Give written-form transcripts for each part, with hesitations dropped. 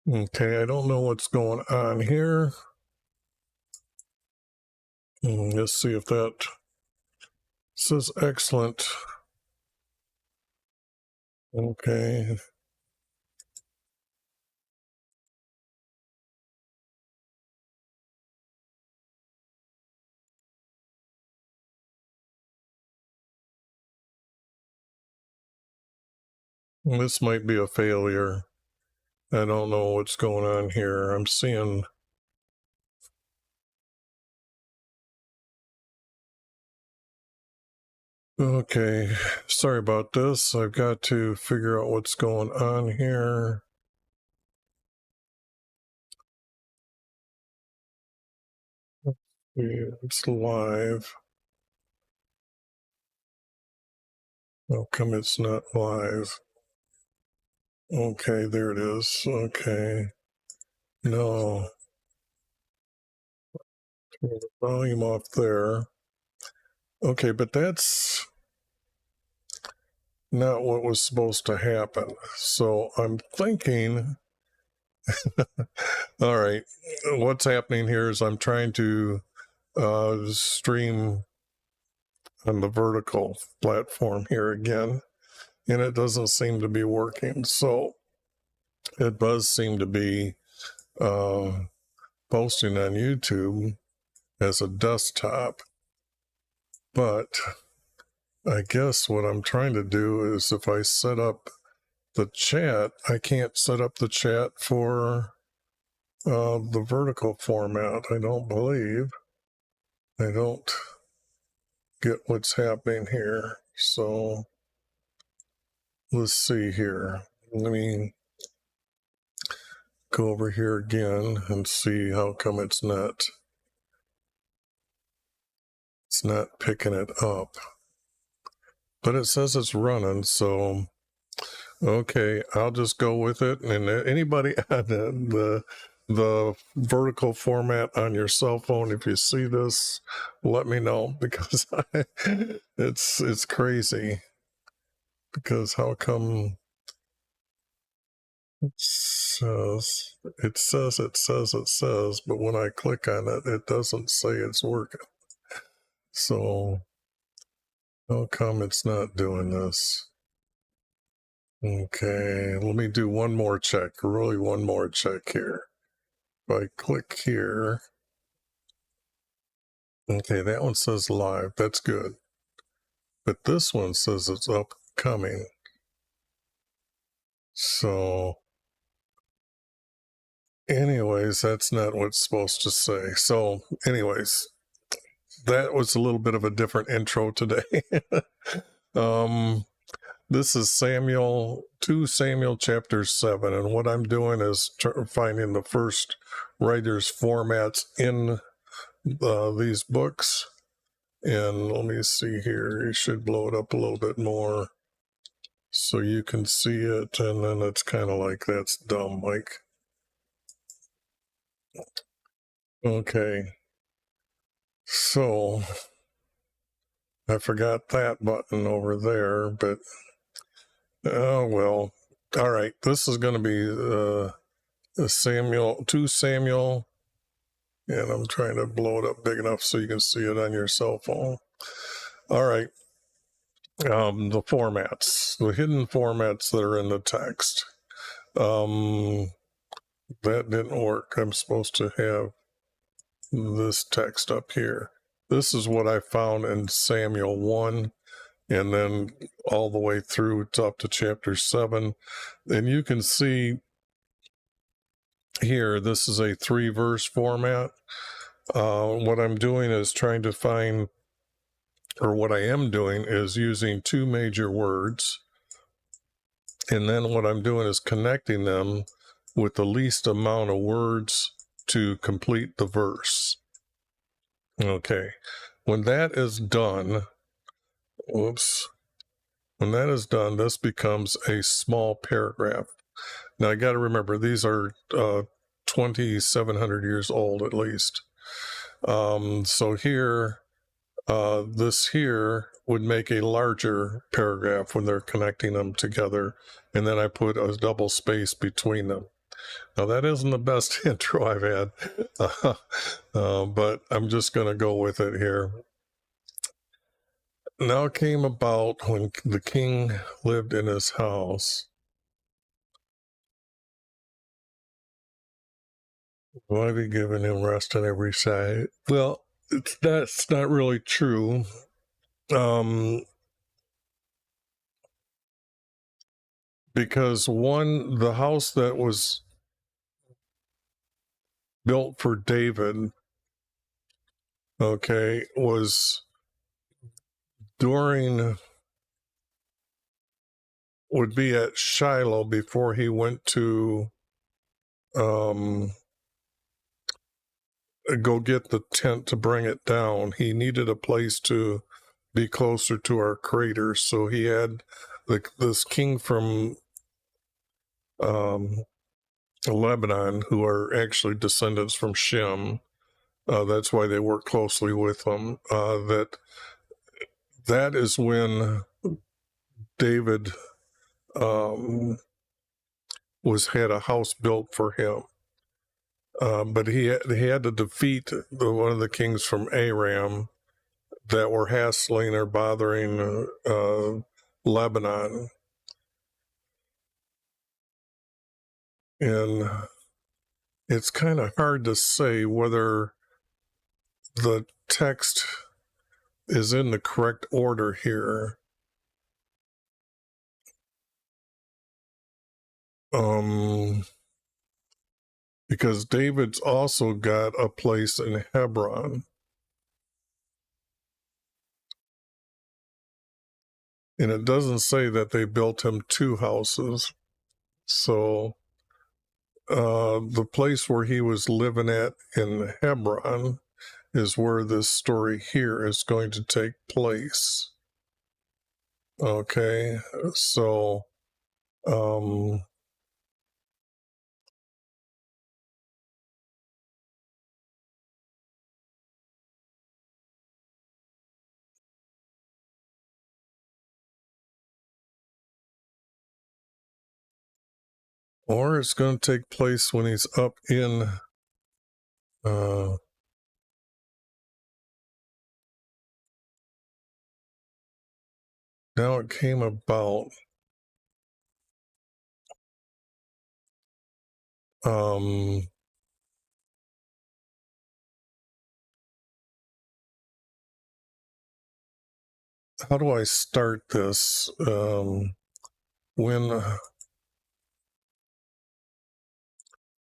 Okay, I don't know what's going on here. Let's see if that says excellent. Okay. This might be a failure. I don't know what's going on here. I'm seeing. Okay, sorry about this. I've got to figure out what's going on here. It's live. How come it's not live? Okay, there it is. Okay. No. Turn the volume off there. Okay, but that's not what was supposed to happen. So I'm thinking, all right, what's happening here is I'm trying to stream on the vertical platform here again, and it doesn't seem to be working. So it does seem to be posting on YouTube as a desktop, but I guess what I'm trying to do is if I set up the chat, I can't set up the chat for the vertical format. I don't believe. I don't get what's happening here. So let's see here. Let me go over here again and see how come it's not picking it up. But it says it's running, so okay, I'll just go with it. And anybody on the vertical format on your cell phone, if you see this, let me know, because it's crazy. Because how come it says, but when I click on it, it doesn't say it's working. So how come it's not doing this? Okay, let me do one more check, really one more check here. If I click here, okay, that one says live, that's good. But this one says it's upcoming. So anyways, that's not what's supposed to say. So anyways, that was a little bit of a different intro today. This is 2 Samuel chapter 7, and what I'm doing is finding the first writer's formats in these books. And let me see here, you should blow it up a little bit more so you can see it, and then it's kind of like, that's dumb, Mike. Okay, so I forgot that button over there, but oh well. All right, this is going to be 2 Samuel, and I'm trying to blow it up big enough so you can see it on your cell phone. All right, the formats, the hidden formats that are in the text. That didn't work. I'm supposed to have this text up here. This is what I found in Samuel 1, and then all the way through up to chapter 7. And you can see here, this is a 3-verse format. What I'm doing is trying to find, or what I am doing is using 2 major words. And then what I'm doing is connecting them with the least amount of words to complete the verse. Okay, when that is done, when that is done, this becomes a small paragraph. Now I got to remember, these are 2,700 years old at least. So here, this here would make a larger paragraph when they're connecting them together, and then I put a double space between them. Now, that isn't the best intro I've had, but I'm just going to go with it here. Now it came about when the king lived in his house. Why have you given him rest on every side? Well, that's not really true. Because the house that was built for David, okay, was would be at Shiloh before he went to go get the tent to bring it down. He needed a place to be closer to our crater, so he had this king from Lebanon, who are actually descendants from Shem. That's why they work closely with them. That is when David had a house built for him. But he had to defeat one of the kings from Aram that were hassling or bothering Lebanon. And it's kind of hard to say whether the text is in the correct order here. Because David's also got a place in Hebron. And it doesn't say that they built him 2 houses. So the place where he was living at in Hebron is where this story here is going to take place. Okay, so or it's going to take place when he's up in now it came about how do I start this? When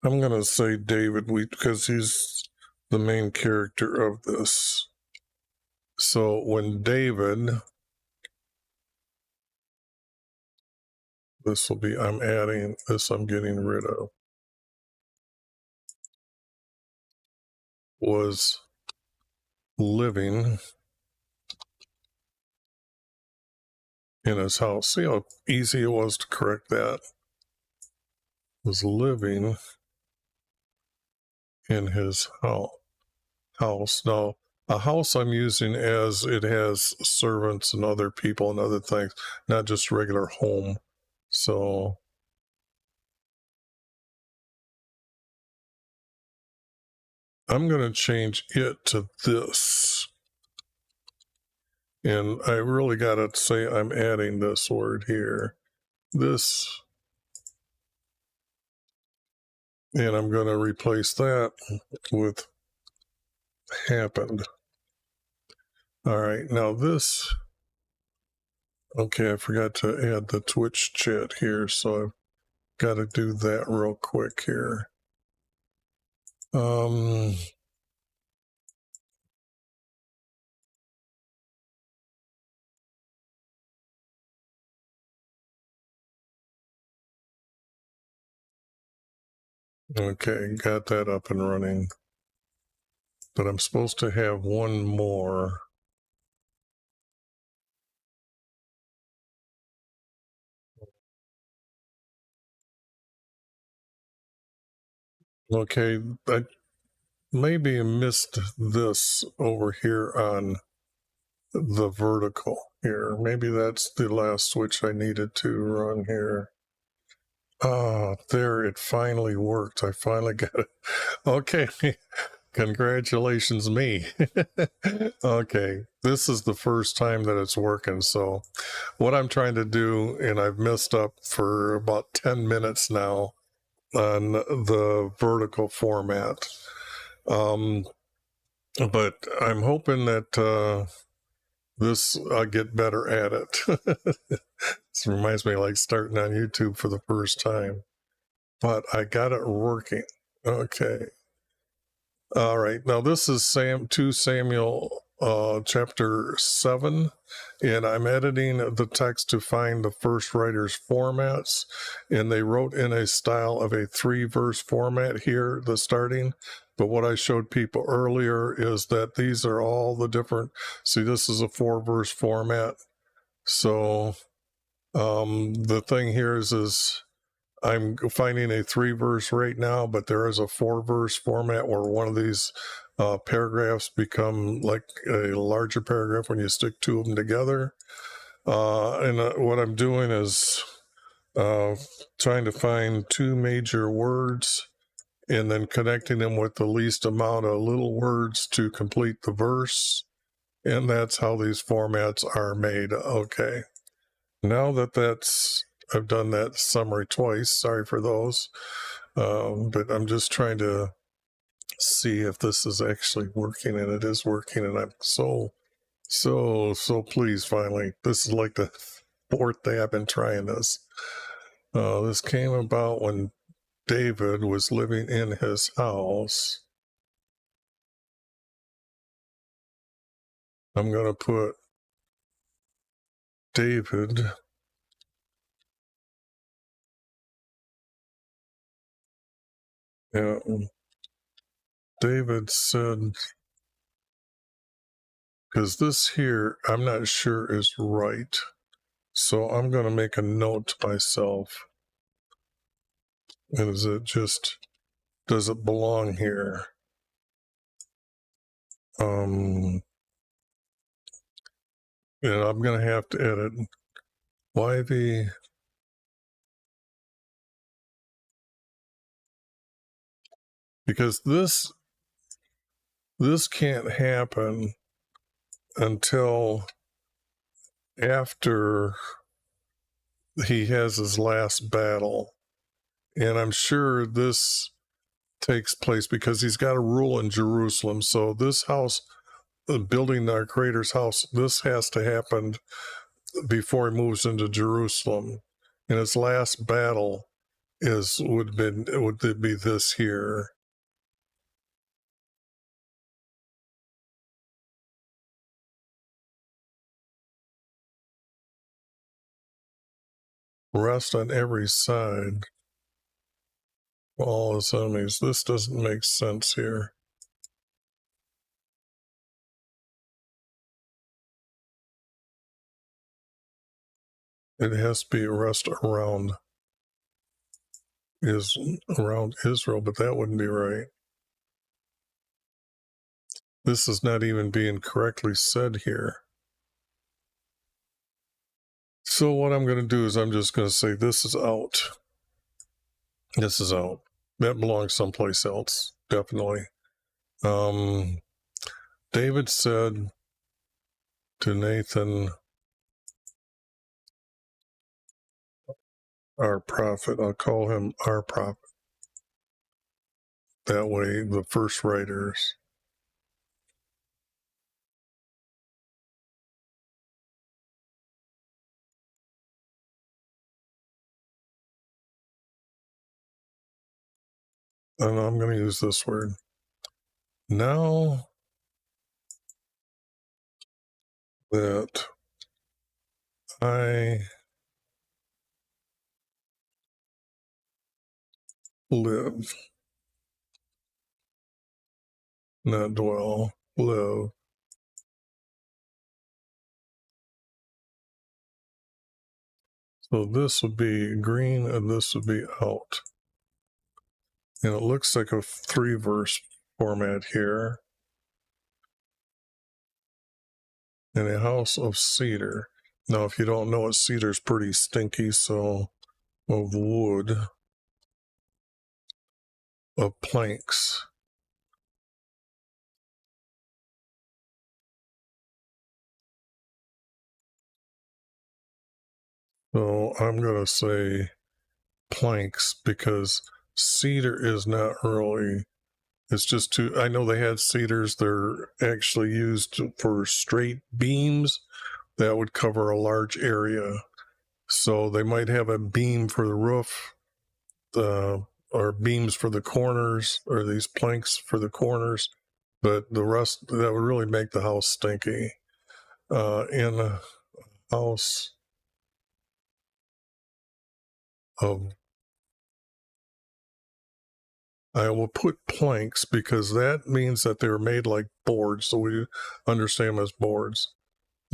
I'm going to say David, because he's the main character of this. So when David, this will be, I'm adding this, I'm getting rid of, was living in his house. See how easy it was to correct that? Was living in his house. Now, a house I'm using as it has servants and other people and other things, not just regular home. So I'm going to change it to this. And I really got to say I'm adding this word here. This. And I'm going to replace that with happened. All right, now this. Okay, I forgot to add the Twitch chat here, so I've got to do that real quick here. Okay, got that up and running. But I'm supposed to have one more. Okay, I maybe missed this over here on the vertical here. Maybe that's the last switch I needed to run here. There, it finally worked. I finally got it. Okay. Congratulations, me. Okay. This is the first time that it's working. So, what I'm trying to do, and I've messed up for about 10 minutes now on the vertical format. But I'm hoping that I'll get better at it. This reminds me of like starting on YouTube for the first time. But I got it working. Okay. All right. Now this is 2 Samuel chapter 7, and I'm editing the text to find the first writer's formats, and they wrote in a style of a 3-verse format here, the starting. But what I showed people earlier is that these are all the different. See, this is a 4-verse format. So the thing here is I'm finding a 3-verse right now, but there is a 4-verse format where one of these paragraphs become like a larger paragraph when you stick 2 of them together. What I'm doing is trying to find 2 major words and then connecting them with the least amount of little words to complete the verse. And that's how these formats are made. Okay. Now that I've done that summary twice. Sorry for those. But I'm just trying to see if this is actually working, and it is working. And I'm so pleased finally. This is like the 4th day I've been trying this. This came about when David was living in his house. I'm going to put David. Yeah. David said, because this here, I'm not sure is right. So I'm going to make a note to myself. And does it belong here? And I'm going to have to edit YV. Because this can't happen until after he has his last battle. And I'm sure this takes place because he's got to rule in Jerusalem. So this house, building our Creator's house, this has to happen before he moves into Jerusalem. And his last battle would be this here. Rest on every side, all his enemies. This doesn't make sense here. It has to be rest around Israel, but that wouldn't be right. This is not even being correctly said here. So what I'm going to do is I'm just going to say this is out. This is out. That belongs someplace else, definitely. David said to Nathan, our prophet, I'll call him our prophet. That way, the first writers. And I'm going to use this word. Now that I live, not dwell, live. So this would be green and this would be out. And it looks like a 3-verse format here. In a house of cedar. Now, if you don't know it, cedar's pretty stinky, so of wood, of planks. So I'm going to say planks because cedar is not really, it's just too, I know they had cedars, they're actually used for straight beams that would cover a large area. So they might have a beam for the roof, or beams for the corners, or these planks for the corners, but the rest, that would really make the house stinky. In a house of, I will put planks because that means that they were made like boards, so we understand them as boards.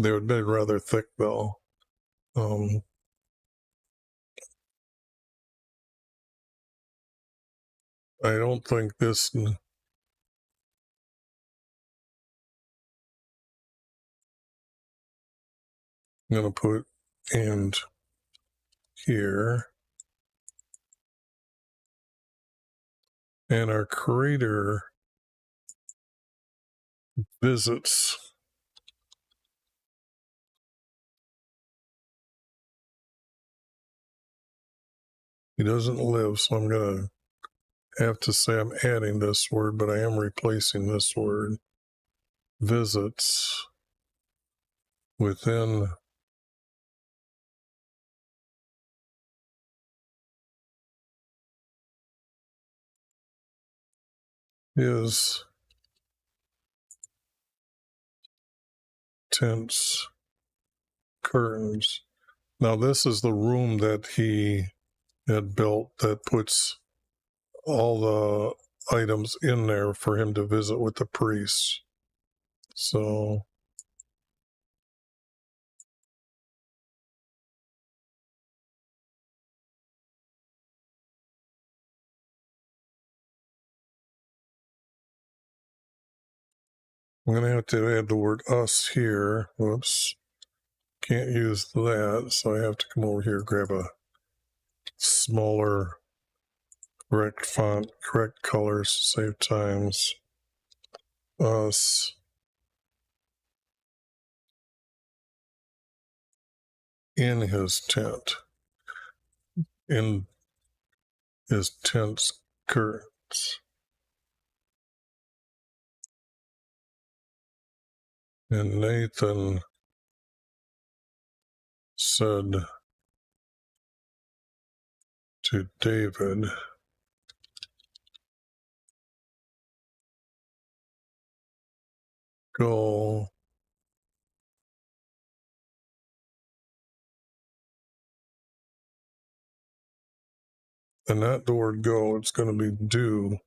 They would be rather thick though. I don't think this, I'm going to put and here. And our creator visits. He doesn't live, so I'm going to have to say I'm adding this word, but I am replacing this word. Visits within his tents, curtains. Now this is the room that he had built that puts all the items in there for him to visit with the priests. So I'm going to have to add the word us here. Whoops. Can't use that, so I have to come over here, grab a smaller, correct font, correct colors, save times. Us. In his tent. In his tent's curtains. And Nathan said to David, go and not the word go, it's going to be do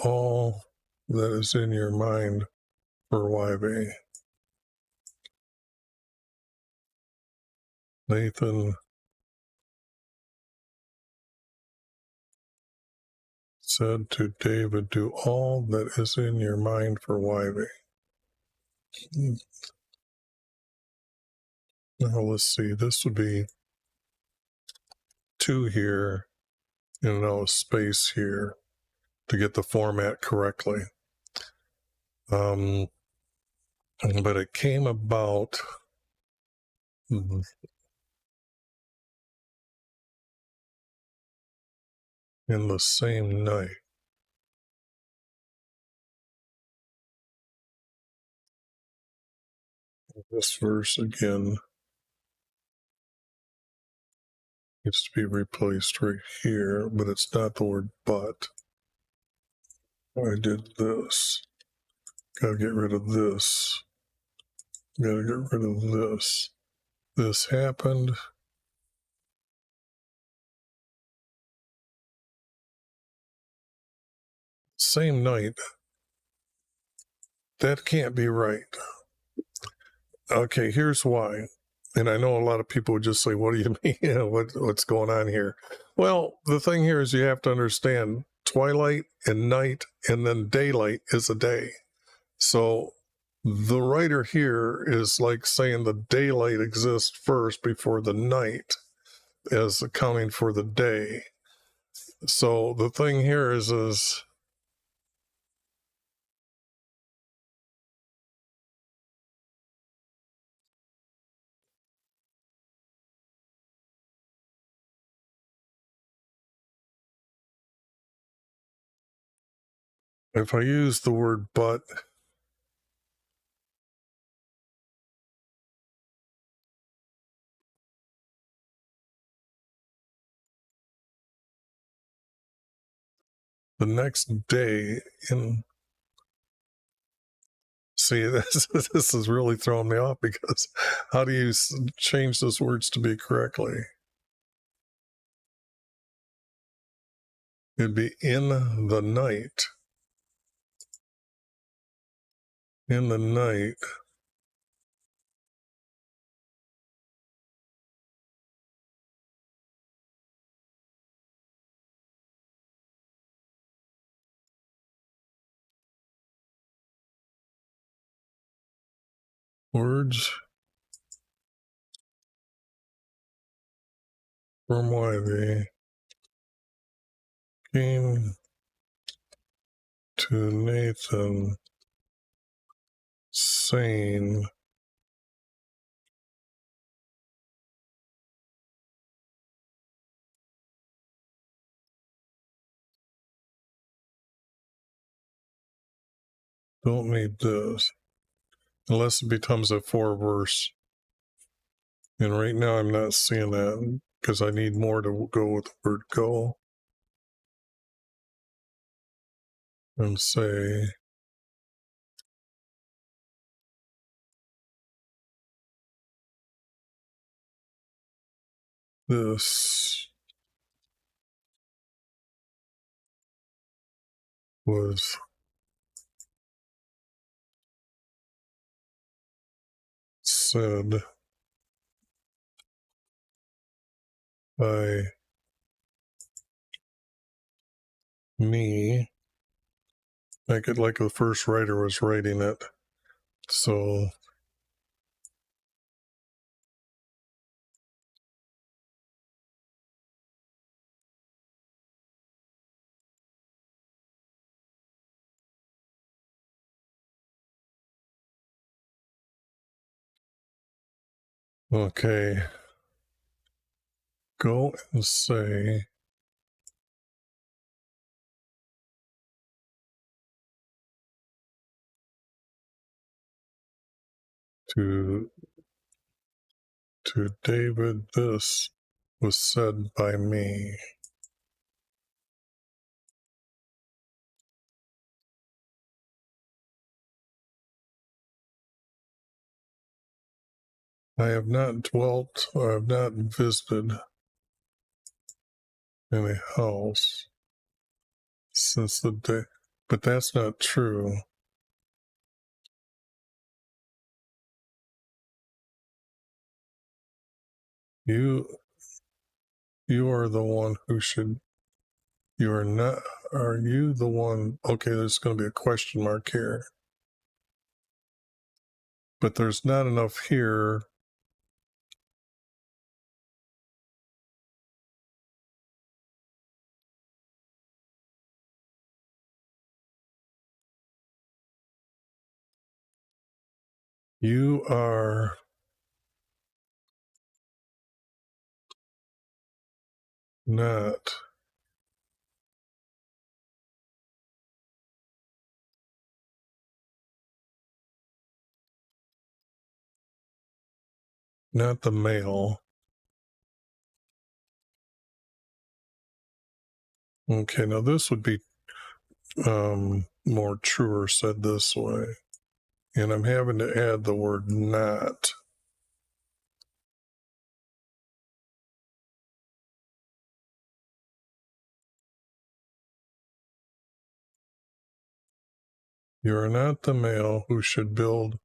all that is in your mind for YV. Nathan said to David, do all that is in your mind for YV. Now let's see, this would be 2 here and now a space here to get the format correctly. But it came about in the same night. This verse again needs to be replaced right here, but it's not the word but. I did this. Gotta get rid of this. Gotta get rid of this. This happened. Same night. That can't be right. Okay, here's why. And I know a lot of people would just say, what do you mean? What's going on here? Well, the thing here is you have to understand twilight and night and then daylight is a day. So the writer here is like saying the daylight exists first before the night as accounting for the day. So the thing here is if I use the word but, the next day in, see, this is really throwing me off, because how do you change those words to be correctly? It'd be in the night. In the night. Words from why they came to Nathan saying, don't need this, unless it becomes a 4-verse. And right now I'm not seeing that, because I need more to go with the word go. And say, this was said by me. Make it like the first writer was writing it. So okay, go and say to David, this was said by me. I have not dwelt, or I have not visited in a house since the day, but that's not true. You are the one who should, you are not, are you the one, okay, there's going to be a question mark here. But there's not enough here. You are not the male. Okay, now this would be more truer said this way. And I'm having to add the word not. You are not the male who should build.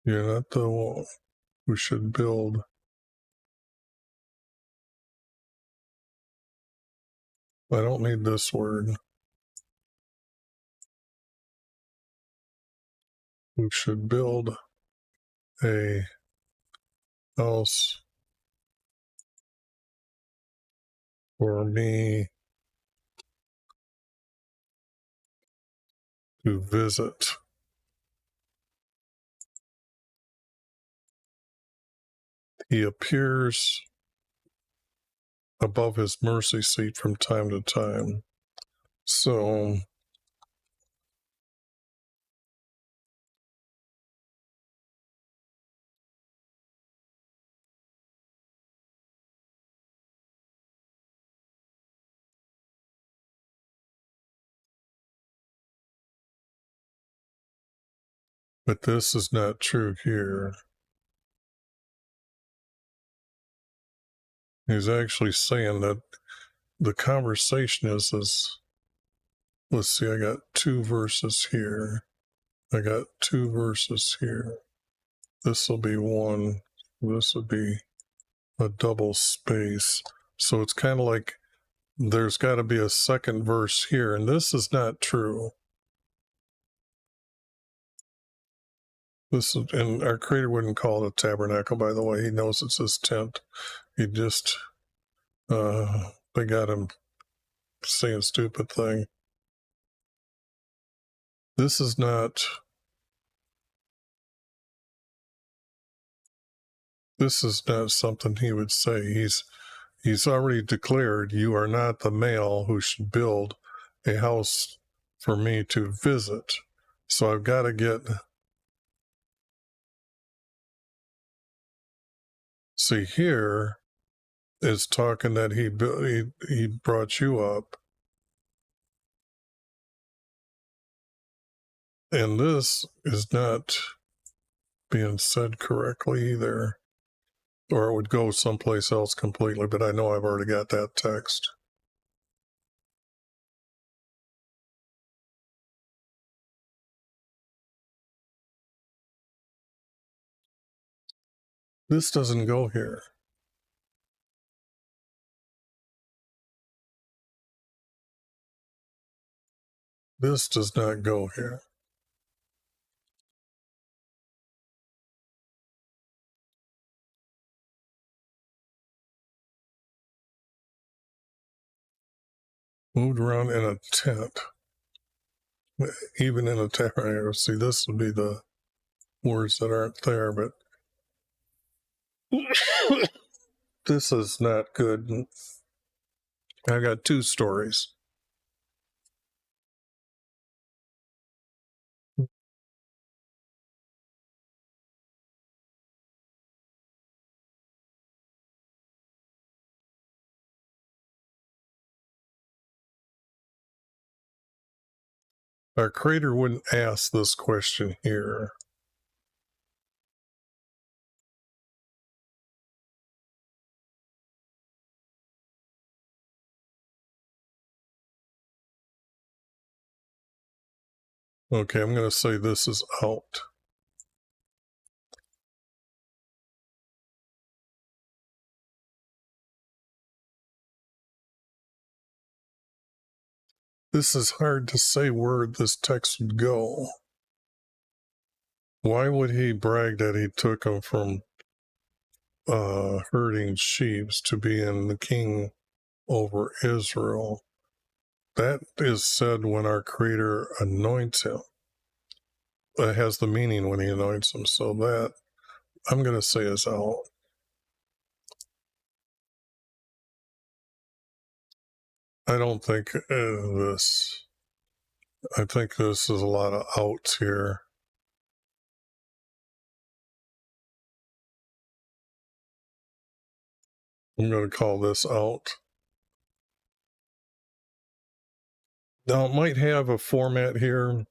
You're not the one who should build I don't need this word. Who should build a house for me to visit. He appears above his mercy seat from time to time. So but this is not true here. He's actually saying that the conversation is let's see, I got 2 verses here. I got 2 verses here. This will be 1. This would be a double space. So it's kind of like there's got to be a second verse here, and this is not true. This is, and our Creator wouldn't call it a tabernacle, by the way. He knows it's his tent. He just, they got him saying a stupid thing. This is not something he would say. He's already declared, you are not the male who should build a house for me to visit. So I've got to get, see, here is talking that he brought you up. And this is not being said correctly either. Or it would go someplace else completely, but I know I've already got that text. This doesn't go here. This does not go here. Moved around in a tent. Even in a tabernacle. See, this would be the words that aren't there, but this is not good. I got 2 stories. Our Creator wouldn't ask this question here. Okay, I'm going to say this is out. This is hard to say where this text would go. Why would he brag that he took him from herding sheep to being the king over Israel? That is said when our Creator anoints him. It has the meaning when he anoints him. So that, I'm going to say, is out. I don't think this. I think this is a lot of outs here. I'm going to call this out. Now, it might have a format here, and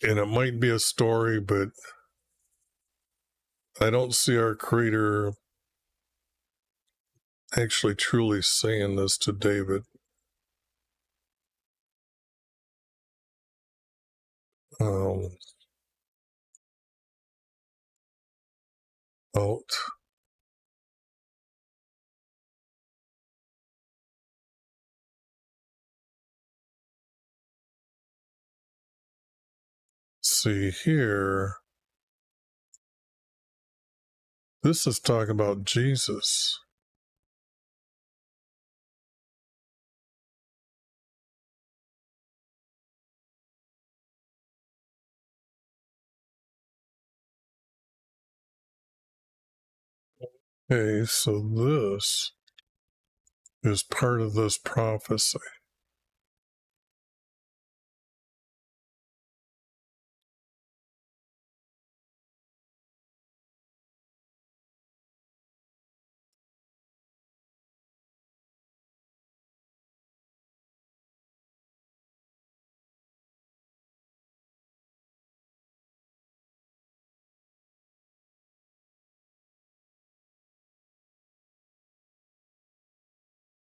it might be a story, but I don't see our Creator actually truly saying this to David. Out. see here, this is talking about Jesus. Okay, so this is part of this prophecy.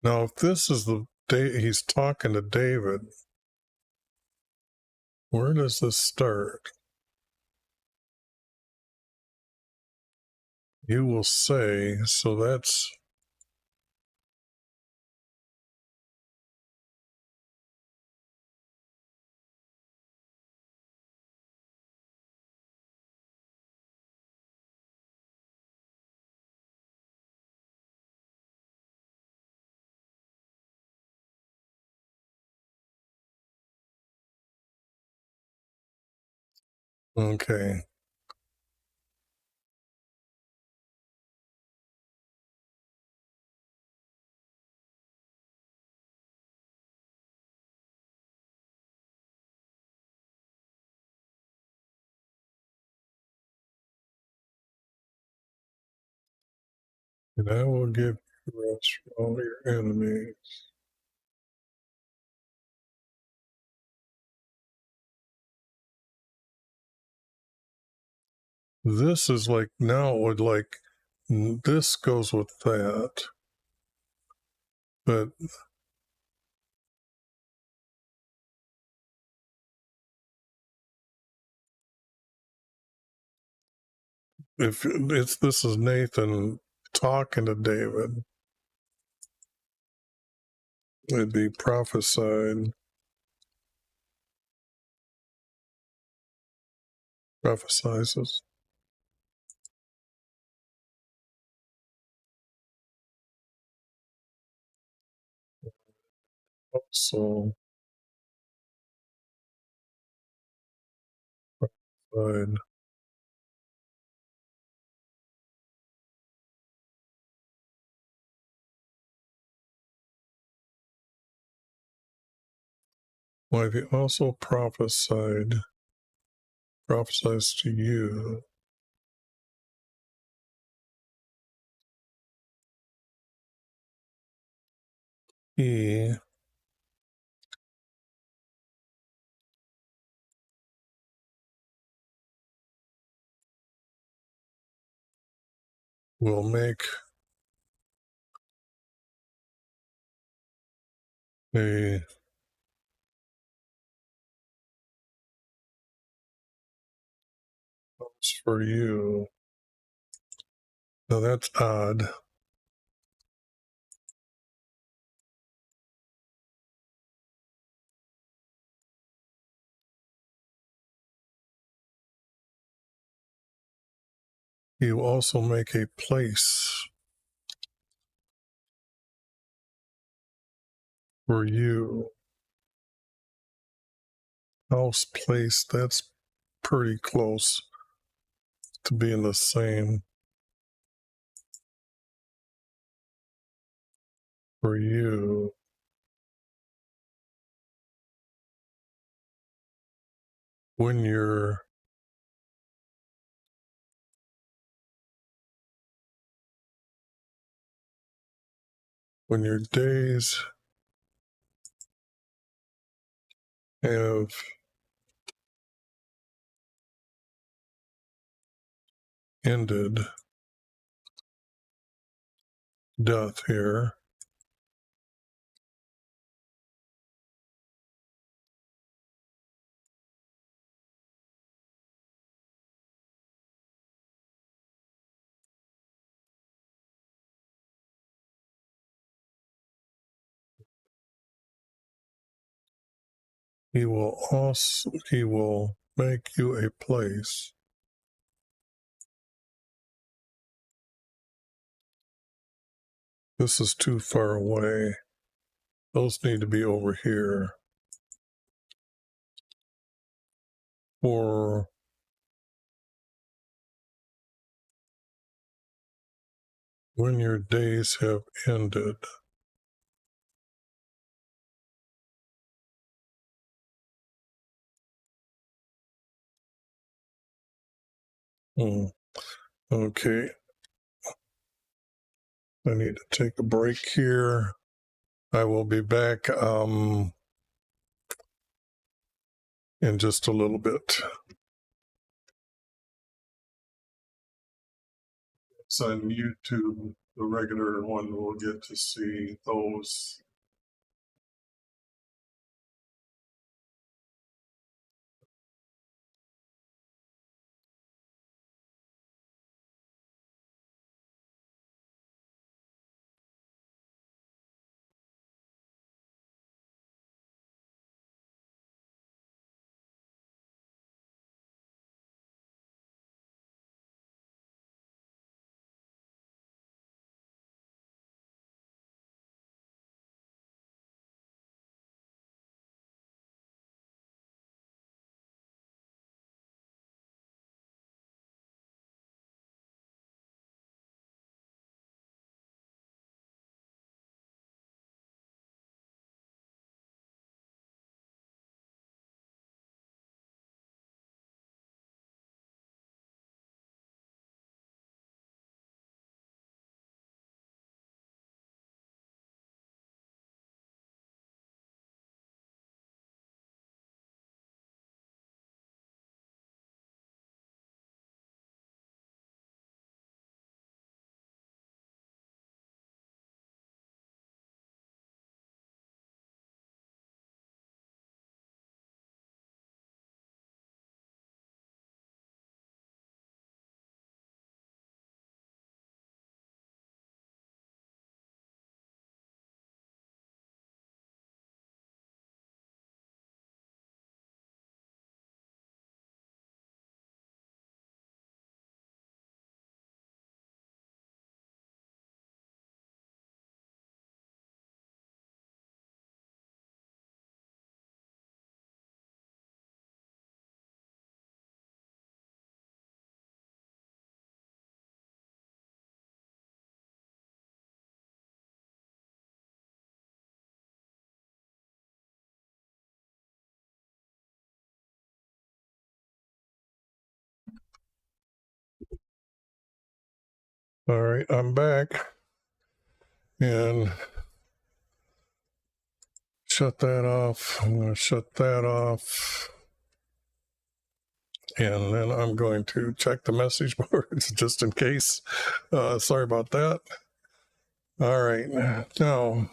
Now, if this is the day he's talking to David, where does this start? You will say, so that's okay. And I will give you rest from all your enemies. This is like, now it would like, this goes with that. But if it's, this is Nathan talking to David, it'd be prophesied, prophesizes. So, prophesied. Well, he also prophesies to you. He will make a house for you. Now that's odd. He will also make a place for you. House, place, that's pretty close to being the same for you. When your days have ended, death here, he will make you a place. This is too far away. Those need to be over here. Or when your days have ended. Okay. I need to take a break here. I will be back in just a little bit. It's on YouTube, the regular one will get to see those. All right, I'm back. And shut that off. I'm going to shut that off. And then I'm going to check the message boards just in case. Sorry about that. All right, now.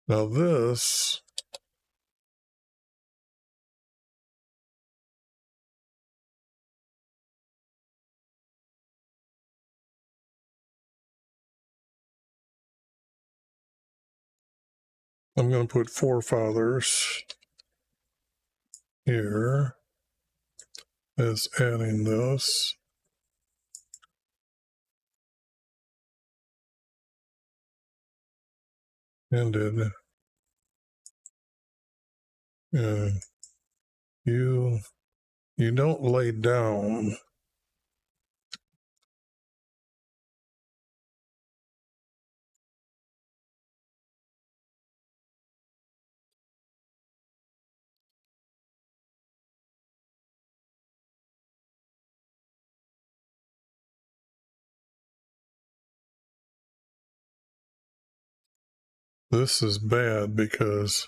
Now this I'm going to put forefathers here as adding this. Ended. You don't lay down. This is bad because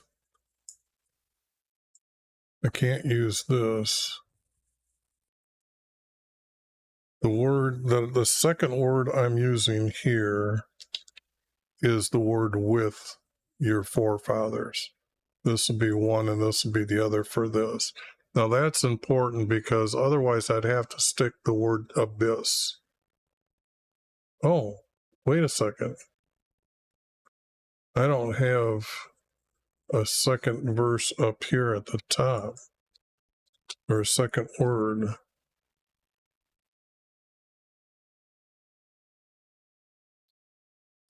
I can't use this. The second word I'm using here is the word with your forefathers. This will be one and this will be the other for this. Now that's important because otherwise I'd have to stick the word abyss. Oh, wait a second. I don't have a second verse up here at the top, or a second word.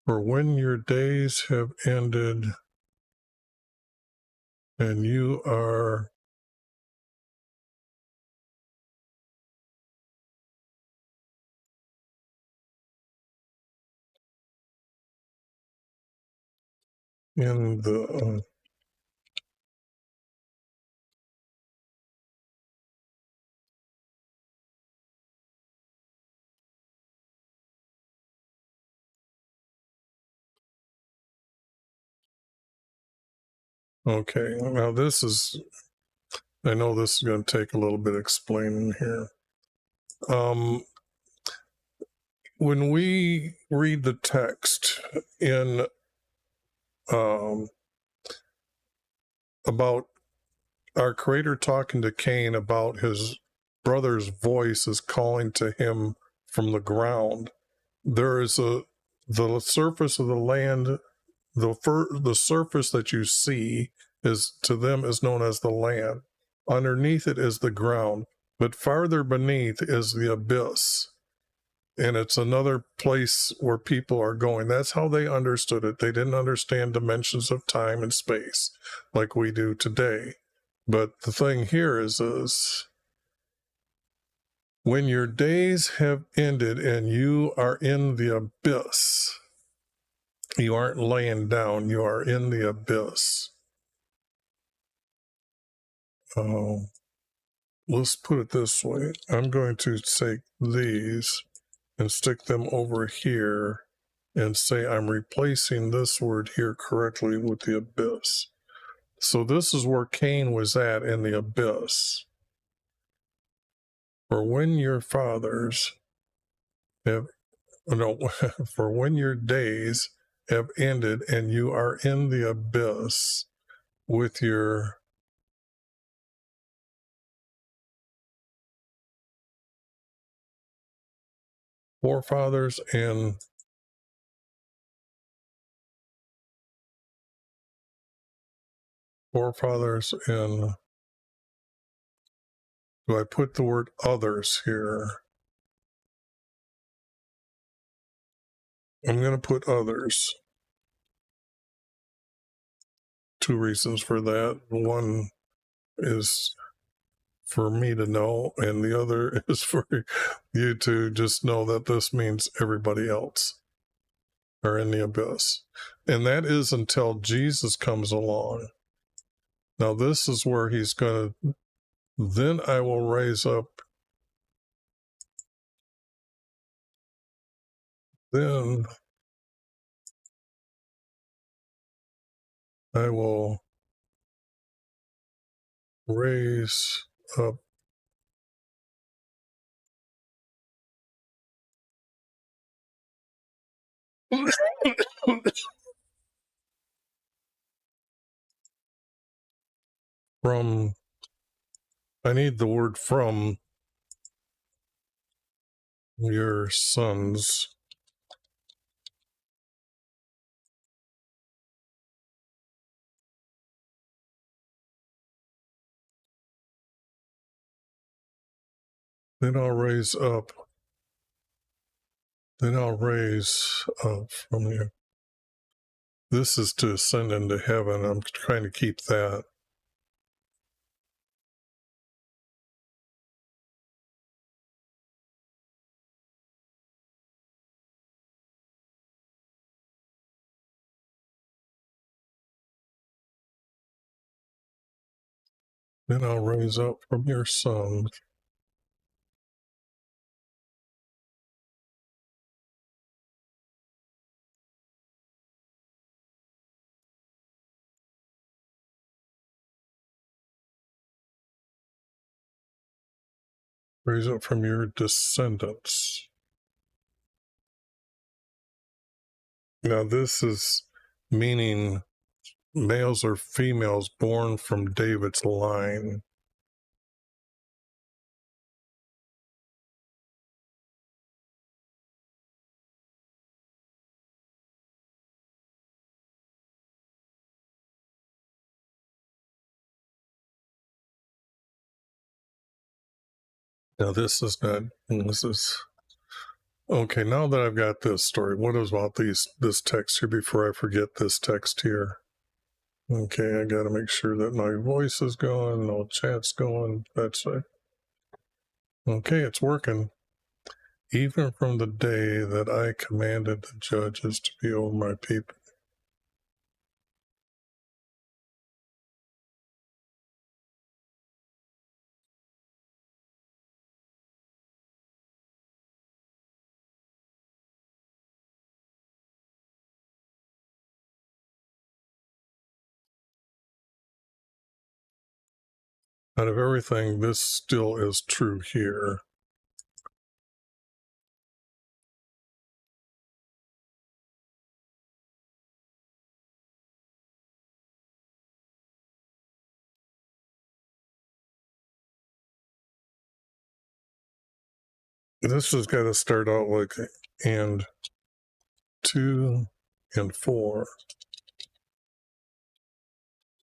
For when your days have ended and you are in the okay, now this is, I know this is going to take a little bit of explaining here. When we read the text in about our Creator talking to Cain about his brother's voice is calling to him from the ground, there is the surface of the land, the surface that you see is to them is known as the land. Underneath it is the ground, but farther beneath is the abyss. And it's another place where people are going. That's how they understood it. They didn't understand dimensions of time and space like we do today. But the thing here is when your days have ended and you are in the abyss, you aren't laying down, you are in the abyss. Let's put it this way. I'm going to take these and stick them over here and say I'm replacing this word here correctly with the abyss. So this is where Cain was at in the abyss. For when your fathers have, no, for when your days have ended and you are in the abyss with your forefathers and do I put the word others here? I'm going to put others. Two reasons for that. One is for me to know, and the other is for you to just know that this means everybody else are in the abyss. And that is until Jesus comes along. Now, this is where he's going to, then I will raise up, then I will raise up from, I need the word from your sons. Then I'll raise up from you. This is to ascend into heaven. I'm trying to keep that. Then I'll raise up from your sons. Raise up from your descendants. Now, this is meaning males or females born from David's line. Now this is not, this is, okay, now that I've got this story, what is about this text here before I forget this text here? Okay, I got to make sure that my voice is going, no chat's going. That's it. Okay, it's working. Even from the day that I commanded the judges to be over my people. Out of everything, this still is true here. This has got to start out like and 2 and 4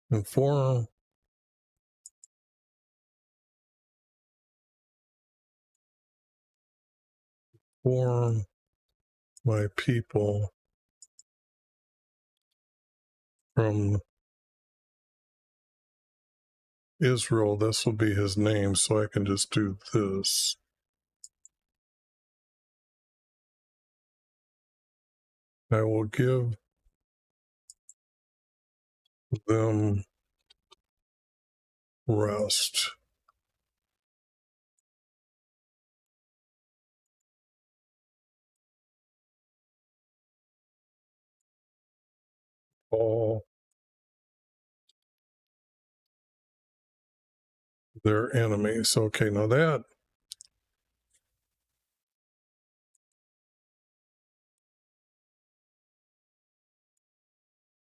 and 4 for my people from Israel. This will be his name, so I can just do this. I will give them rest. All their enemies. Okay, now that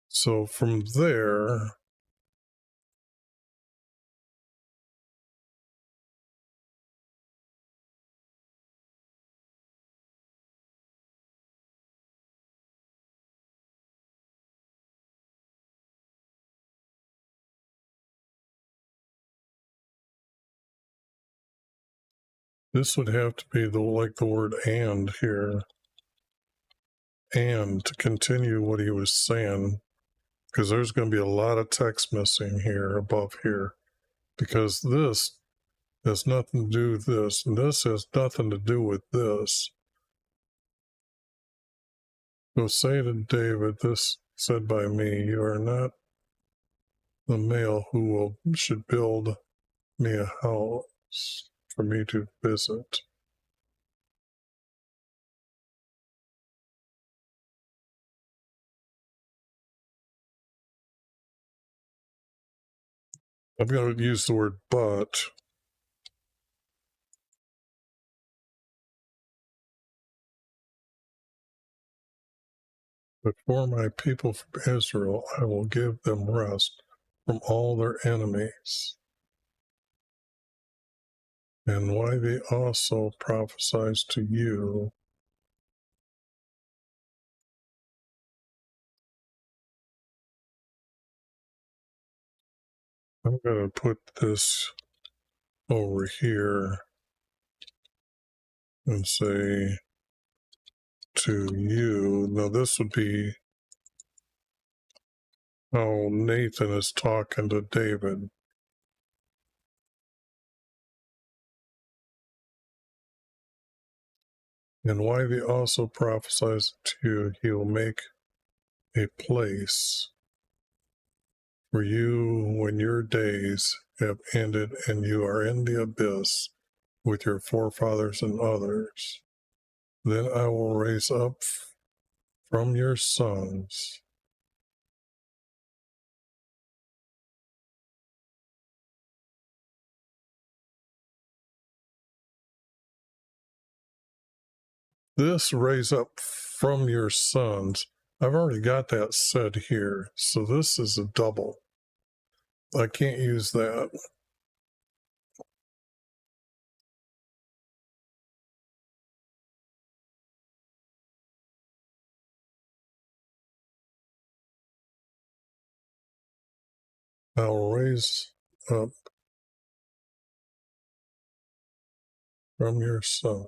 so from there, this would have to be like the word and here. And to continue what he was saying, because there's going to be a lot of text missing here above here, because this has nothing to do with this, and this has nothing to do with this. So say to David, this said by me, you are not the male who should build me a house for me to visit. I'm going to use the word but. But for my people from Israel, I will give them rest from all their enemies. And why they also prophesies to you. I'm going to put this over here and say to you. Now, this would be how Nathan is talking to David. And why he also prophesies to you, he will make a place for you when your days have ended and you are in the abyss with your forefathers and others. Then I will raise up from your sons this raise up from your sons. I've already got that said here, so this is a double. I can't use that. I'll raise up from your son.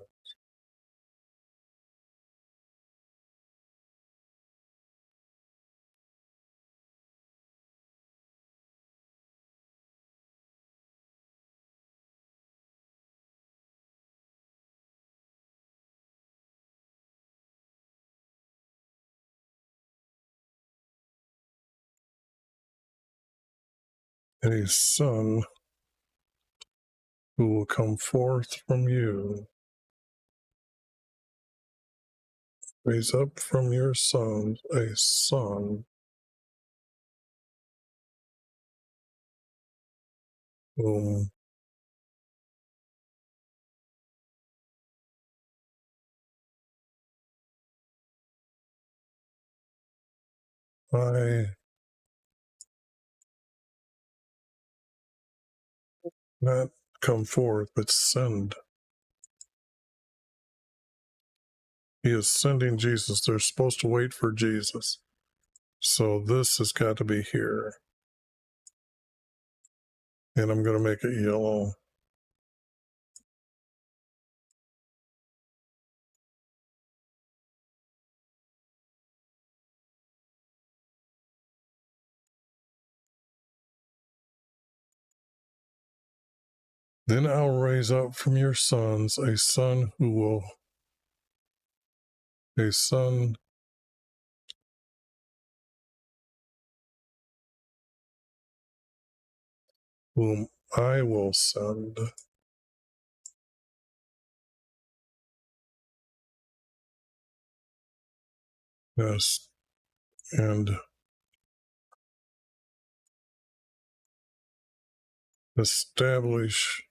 A son who will come forth from you. Raise up from your sons a son whom I not come forth, but send. He is sending Jesus. They're supposed to wait for Jesus. So this has got to be here. And I'm going to make it yellow. Then I'll raise up from your sons a son whom I will send. Yes, and establish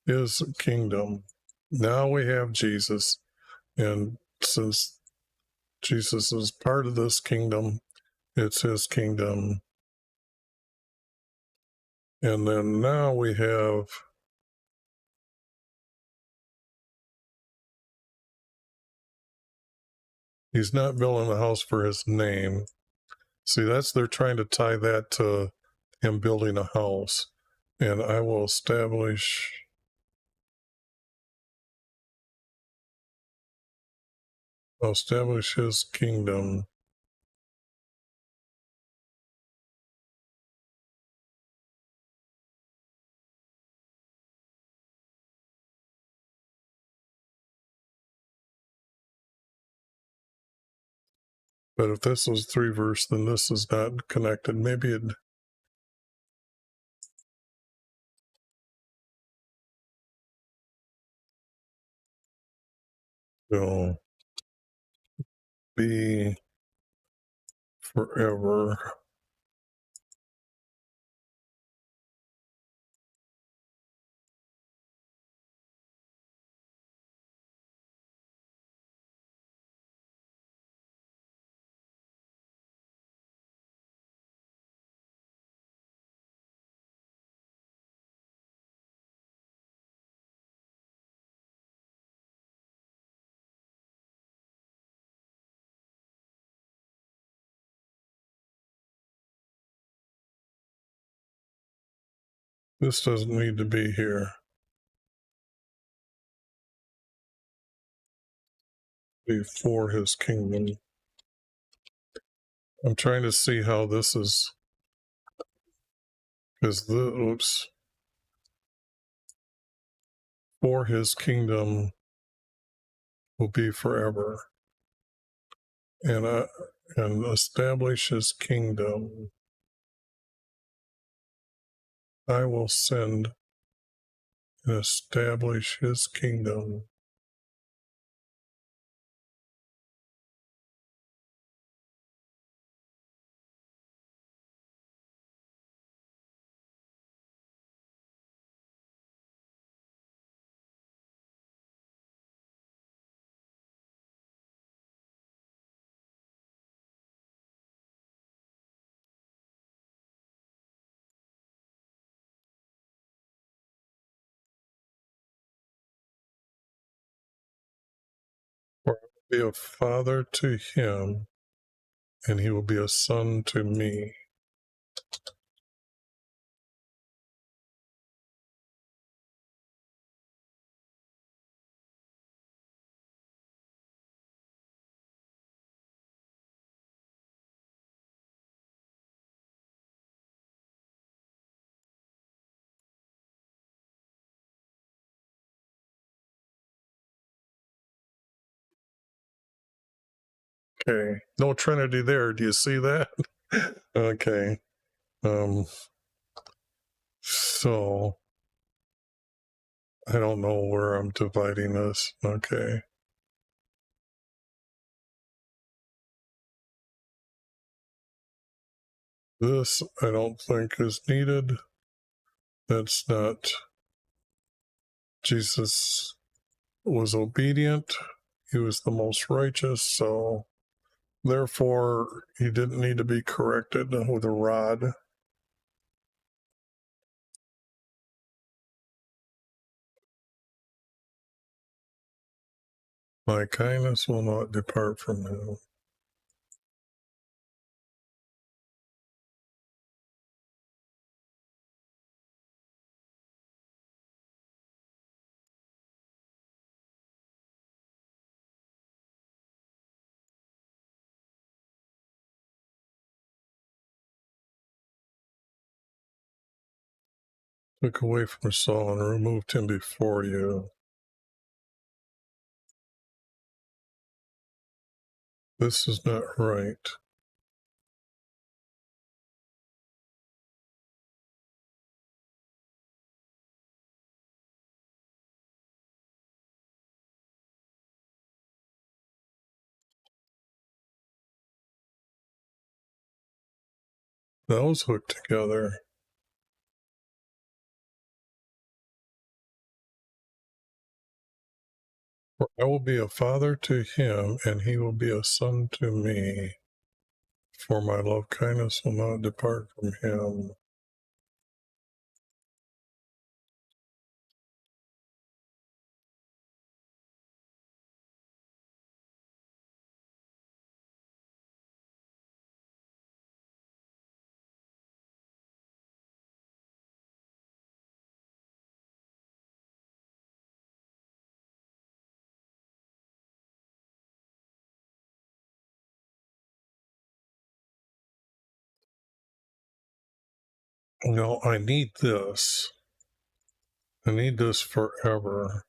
his kingdom. Now we have Jesus, and since Jesus is part of this kingdom, it's his kingdom. And then now we have he's not building a house for his name. See, they're trying to tie that to him building a house. And I will establish his kingdom. But if this was 3 verse, then this is not connected. Maybe it will be forever. This doesn't need to be here. Before his kingdom. I'm trying to see how this is, because for his kingdom will be forever, and establish his kingdom. I will send and establish his kingdom. For I will be a father to him, and he will be a son to me. Okay, no Trinity there. Do you see that? Okay. So I don't know where I'm dividing this. Okay. This I don't think is needed. That's not. Jesus was obedient. He was the most righteous. So therefore, he didn't need to be corrected with a rod. My kindness will not depart from him. Took away from Saul and removed him before you. This is not right. Those hooked together. For I will be a father to him, and he will be a son to me. For my love kindness will not depart from him. No, I need this. I need this forever.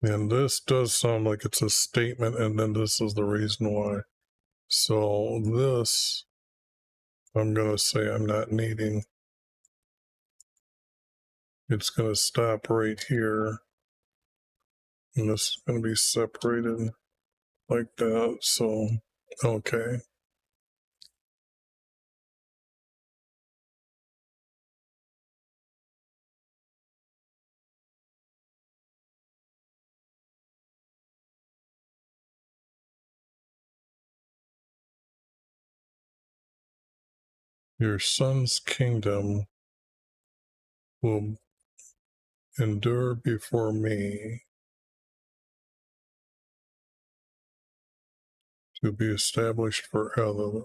And this does sound like it's a statement, and then this is the reason why. So this, I'm going to say I'm not needing. It's going to stop right here. And this is going to be separated like that. So, okay. Your son's kingdom will endure before me to be established forever.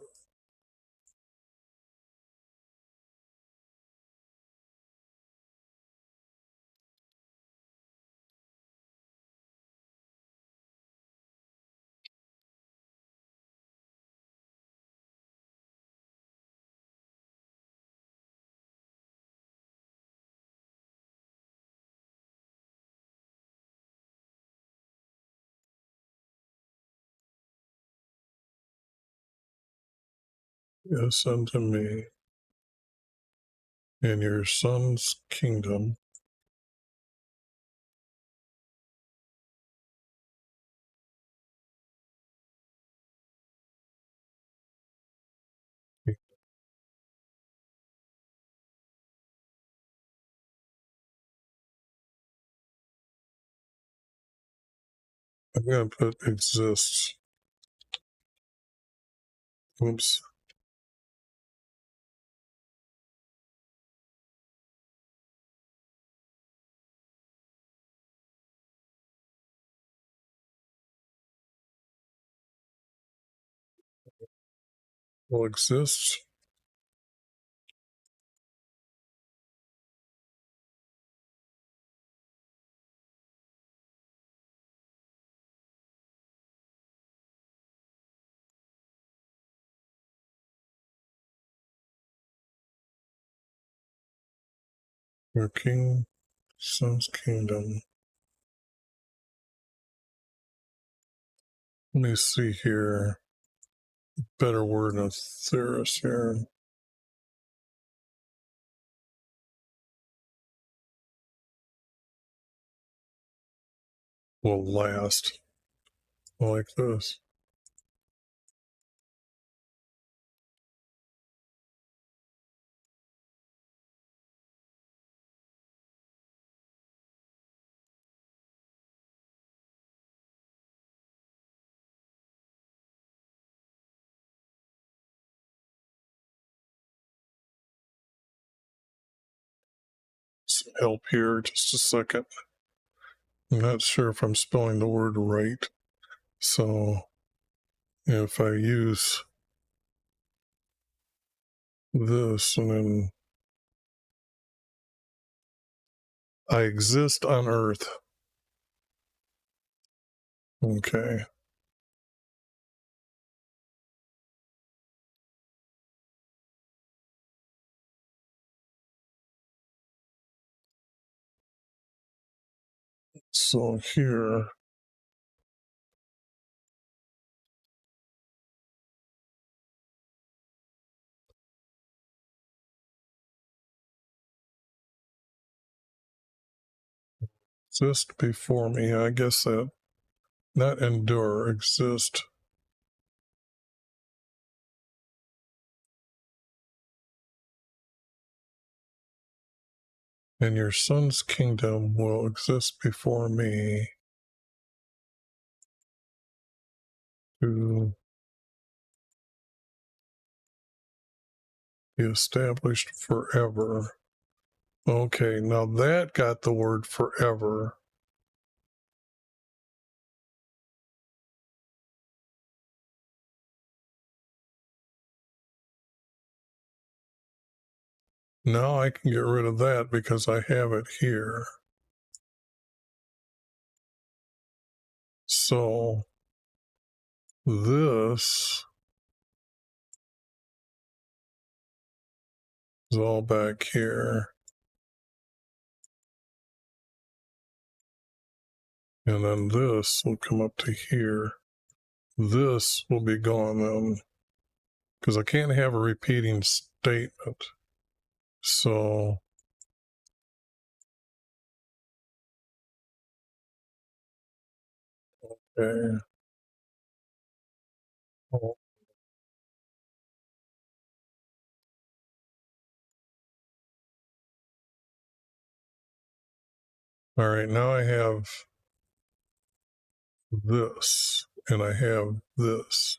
Yes, unto me, and your son's kingdom I'm going to put exists. Oops. Will exist. Your king, son's kingdom. Let me see here. Better word than Theris here. Will last. Like this. Some help here, just a second. I'm not sure if I'm spelling the word right. So if I use this and then I exist on Earth. Okay. So here, exist before me. I guess that, not endure, exist. And your son's kingdom will exist before me to be established forever. Okay, now that got the word forever. Now I can get rid of that because I have it here. So this is all back here. And then this will come up to here. This will be gone then, because I can't have a repeating statement. So okay. Oh. All right, now I have this and I have this.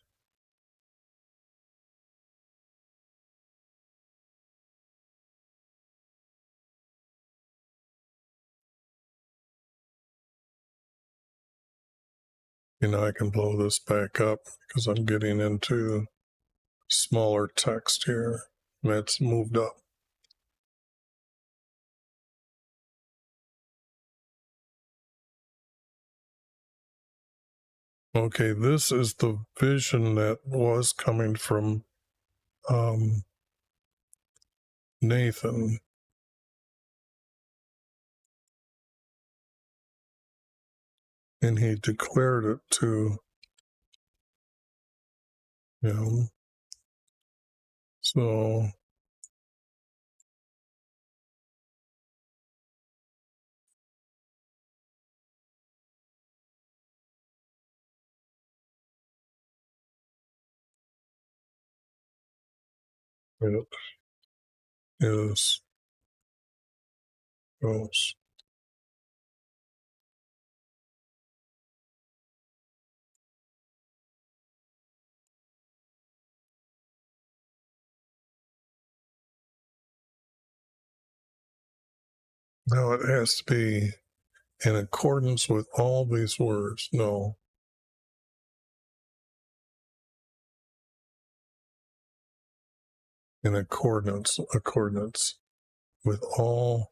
And now I can blow this back up because I'm getting into smaller text here. That's moved up. Okay, this is the vision that was coming from Nathan. And he declared it to him. So it is goes. Now it has to be in accordance with all these words. No. In accordance with all.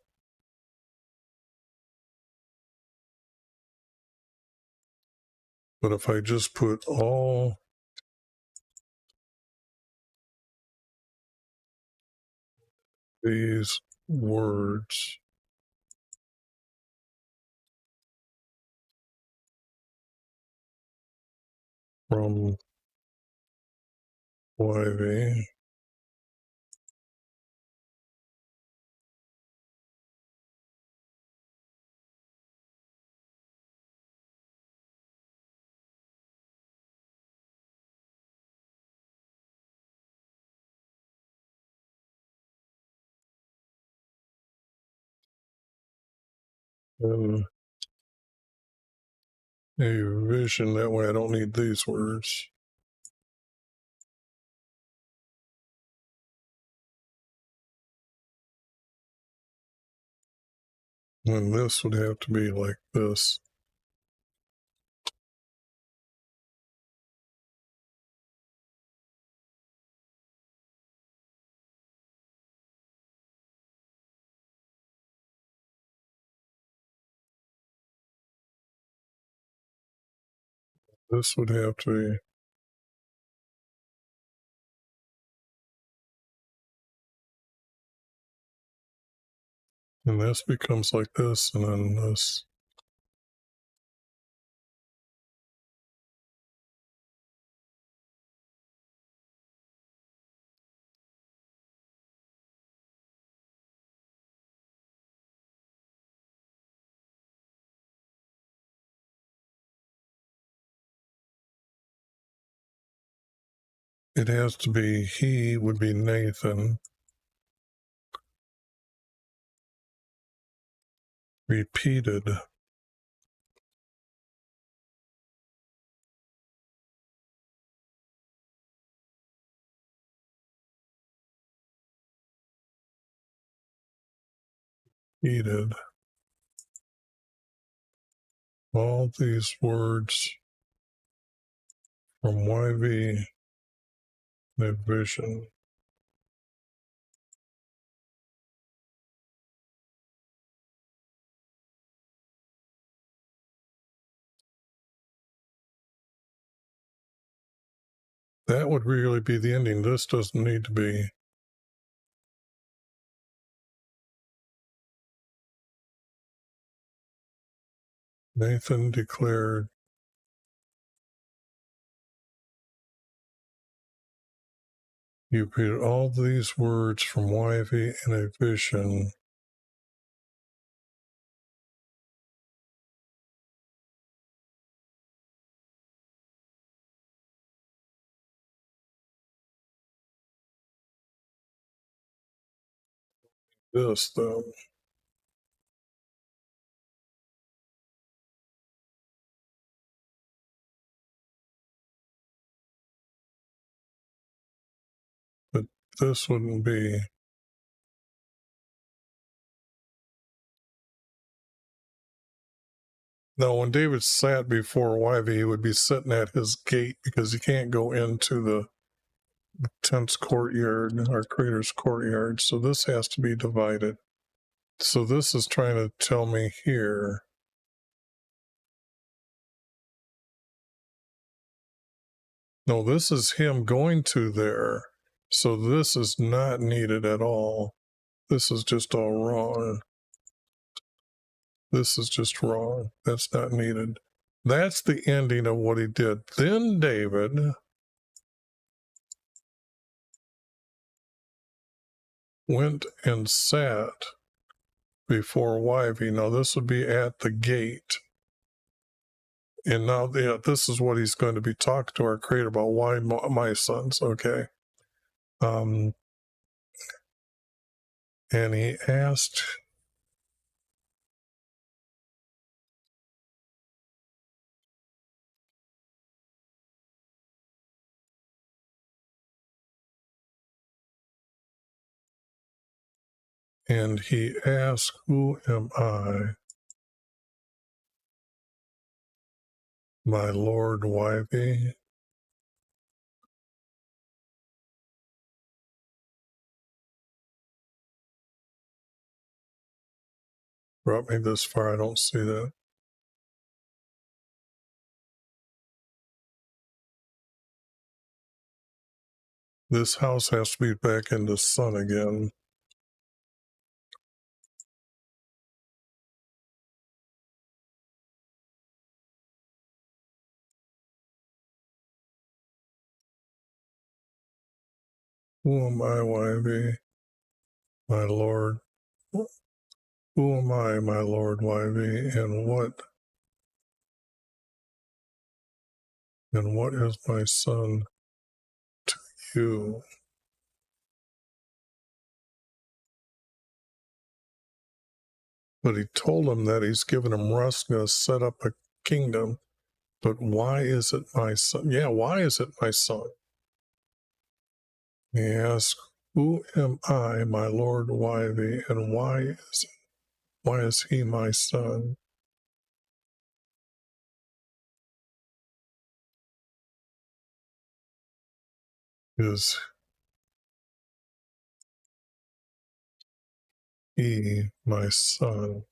But if I just put all these words, from YV. And a vision, that way I don't need these words. And this would have to be like this. This would have to be, and this becomes like this, and then this. It has to be, he would be Nathan. Repeated. Repeated. All these words from YV, the vision. That would really be the ending. This doesn't need to be. Nathan declared, you repeated all these words from YV in a vision. This, though. But this wouldn't be. Now, when David sat before YV, he would be sitting at his gate because he can't go into the tent's courtyard, our creator's courtyard. So this has to be divided. So this is trying to tell me here. No, this is him going to there. So this is not needed at all. This is just all wrong. This is just wrong. That's not needed. That's the ending of what he did. Then David went and sat before YV. Now this would be at the gate. And now this is what he's going to be talking to our creator about. Why my sons? Okay. And he asked, who am I, my Lord YV? Brought me this far, I don't see that. This house has to be back in the sun again. Who am I, YV, my Lord? Who am I, my Lord, YV, and what is my son to you? But he told him that he's given him rest, going to set up a kingdom. But why is it my son? Yeah, why is it my son? He asked, who am I, my Lord, YV, and why is he my son? Is he my son?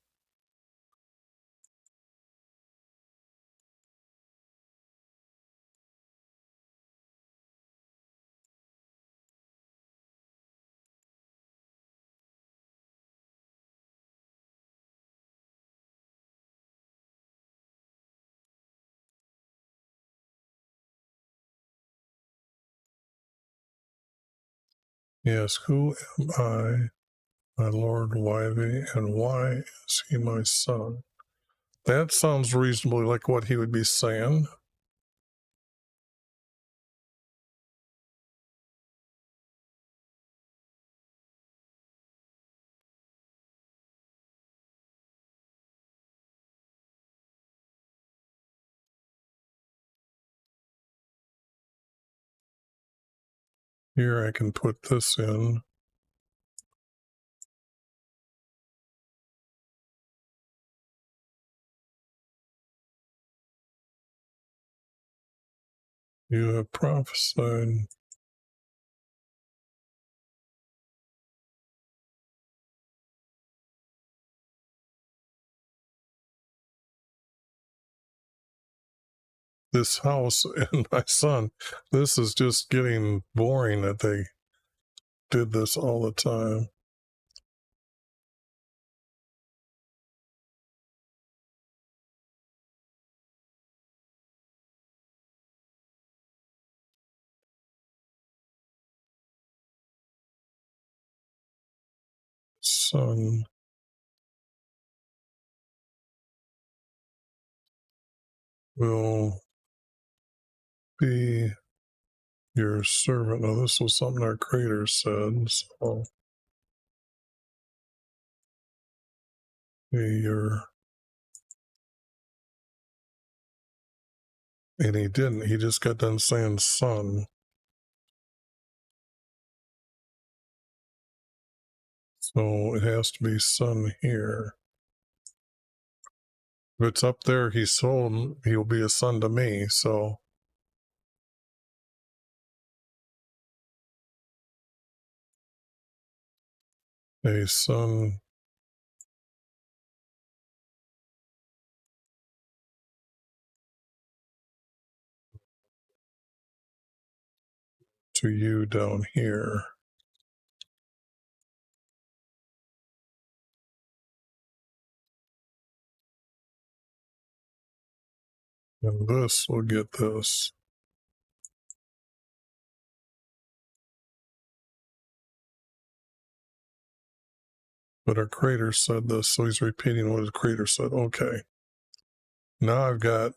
Yes, who am I, my Lord, YV, and why is he my son? That sounds reasonably like what he would be saying. Here I can put this in. You have prophesied. This house and my son. This is just getting boring that they did this all the time. Son will be your servant. Now, this was something our Creator said. So, be your. And he didn't. He just got done saying son. So it has to be son here. If it's up there, he told him he'll be a son to me. So a son to you down here. And this will get this. But our Creator said this, so he's repeating what his Creator said. Okay. Now I've got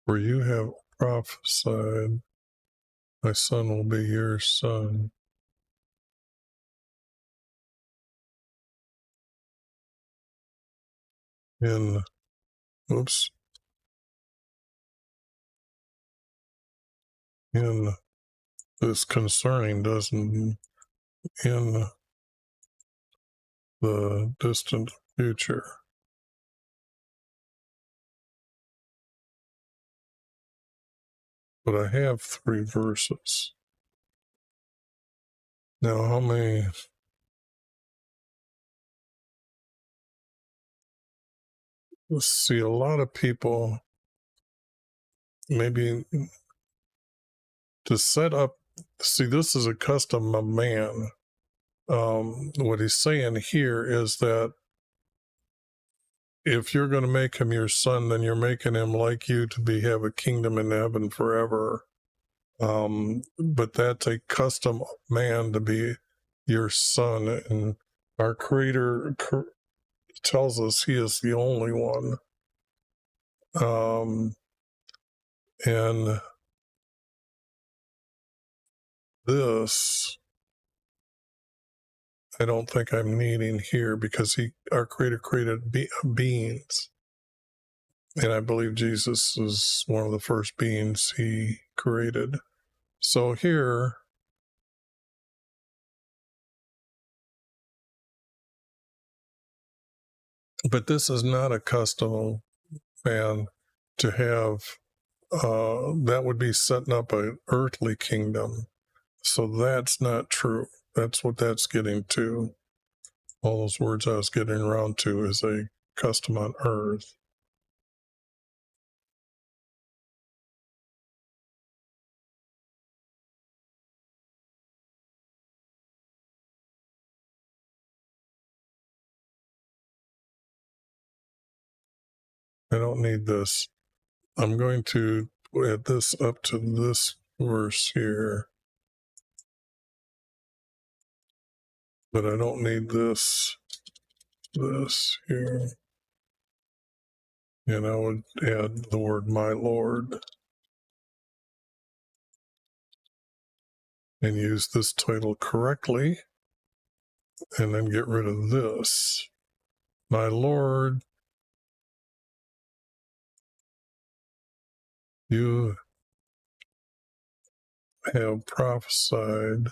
for you have prophesied, my son will be your son. In, oops, in this concerning doesn't, in the distant future. But I have 3 verses. Now, how many? Let's see, a lot of people, maybe to set up, see, this is a custom of man. what he's saying here is that if you're going to make him your son, then you're making him like you to have a kingdom in heaven forever. But that's a custom man to be your son, and our Creator tells us He is the only one. And this, I don't think I'm needing here because our Creator created beings, and I believe Jesus is one of the first beings He created. So here, but this is not a custom man to have. That would be setting up an earthly kingdom. So that's not true. That's what that's getting to. All those words I was getting around to is a custom on earth. I don't need this. I'm going to add this up to this verse here. But I don't need this here. And I would add the word my Lord and use this title correctly, and then get rid of this. My Lord, you have prophesied.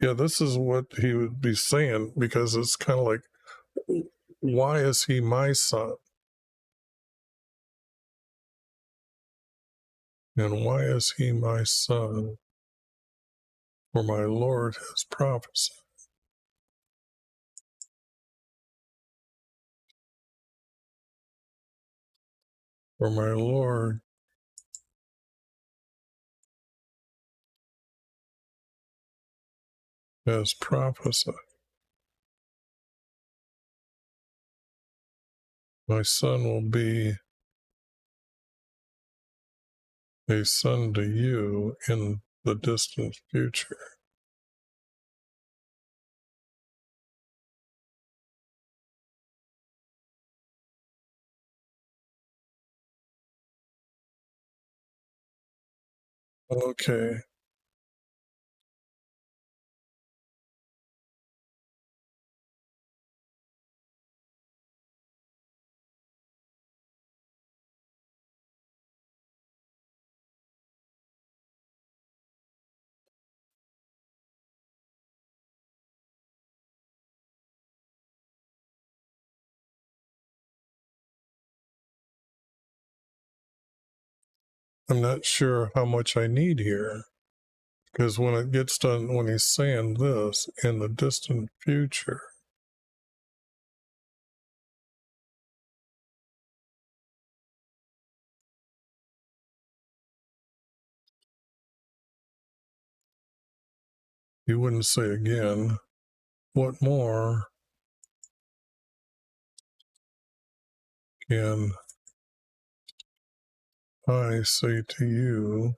Yeah, this is what he would be saying, because it's kind of like, why is he my son? And why is he my son? For my Lord has prophesied. For my Lord has prophesied. My son will be a son to you in the distant future. Okay. I'm not sure how much I need here, because when it gets done, when he's saying this in the distant future, he wouldn't say again, what more can I say to you?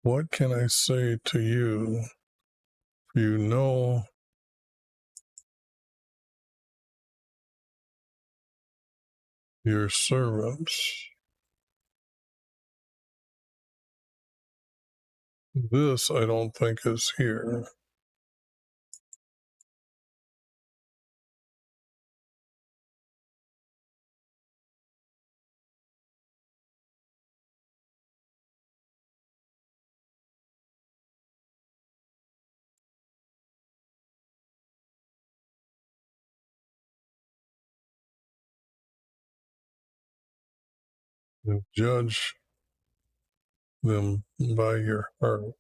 What can I say to you? You know your servants. This I don't think is here. and judge them by your heart.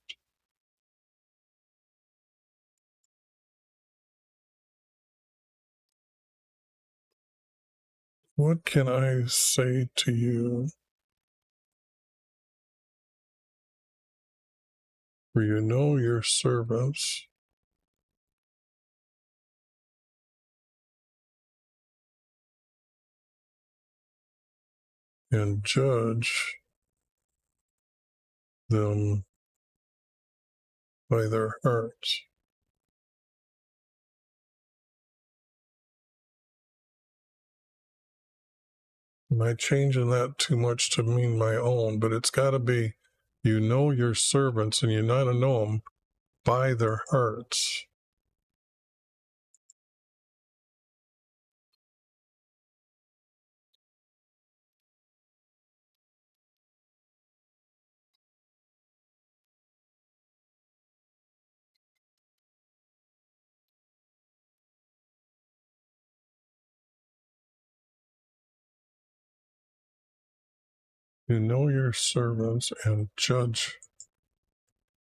What can I say to you? For you know your servants, and judge them by their hearts. Am I changing that too much to mean my own? But it's got to be, you know your servants, and you got to know them by their hearts. You know your servants and judge.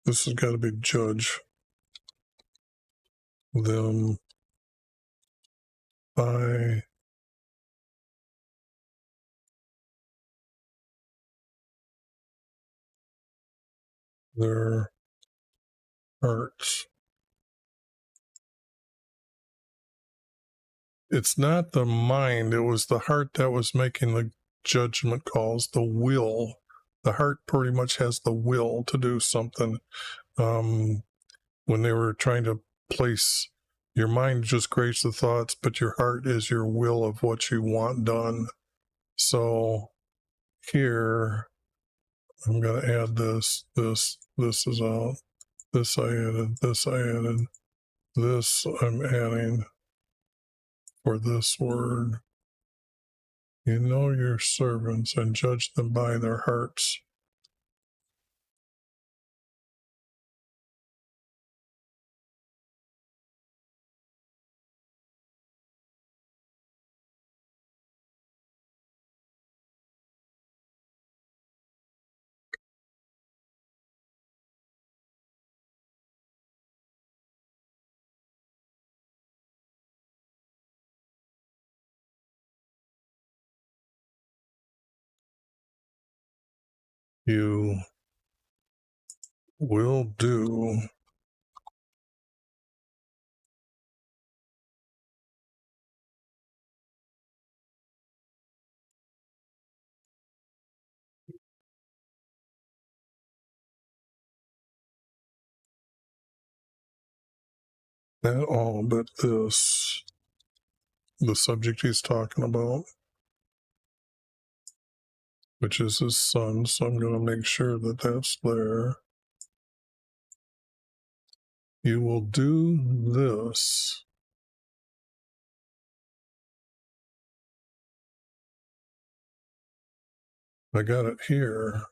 This has got to be judge them by their hearts. It's not the mind, it was the heart that was making the judgment calls, the will. The heart pretty much has the will to do something. When they were trying to place, your mind just creates the thoughts, but your heart is your will of what you want done. So here, I'm going to add this is out, this I added, this I'm adding for this word. You know your servants and judge them by their hearts. You will do that all but this, the subject he's talking about, which is his son. So I'm going to make sure that that's there. You will do this. I got it here.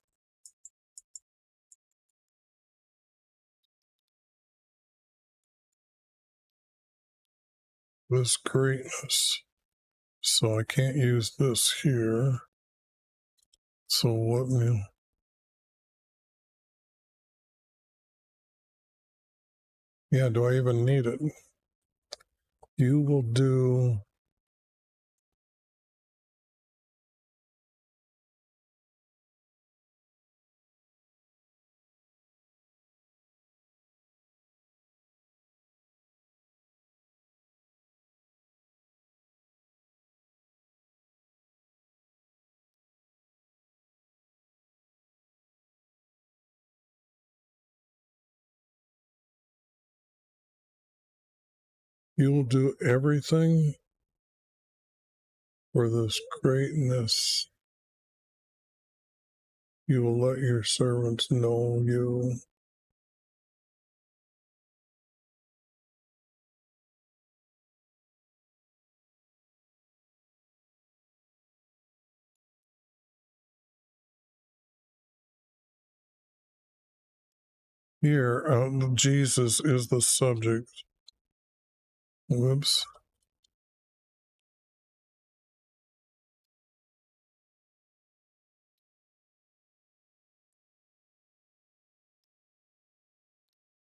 This greatness. So I can't use this here. So what? Yeah, do I even need it? You will do you will do everything for this greatness. You will let your servants know you. Here, Jesus is the subject. Whoops.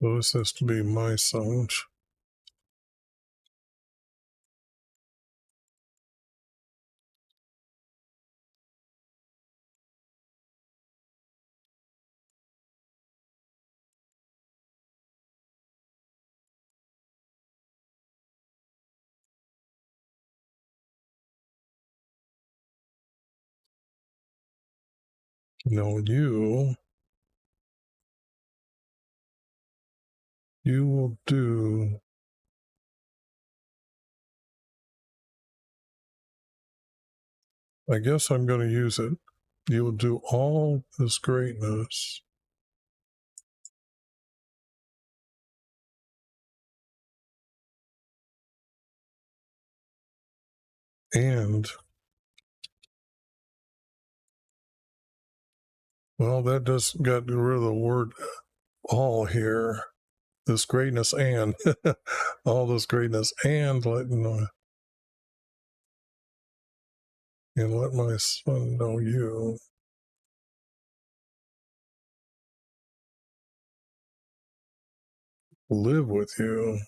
So this has to be my sound. No, you will do I guess I'm going to use it. You will do all this greatness and, well, that just got rid of the word all here. This greatness and all this greatness and let my son know you. Live with you.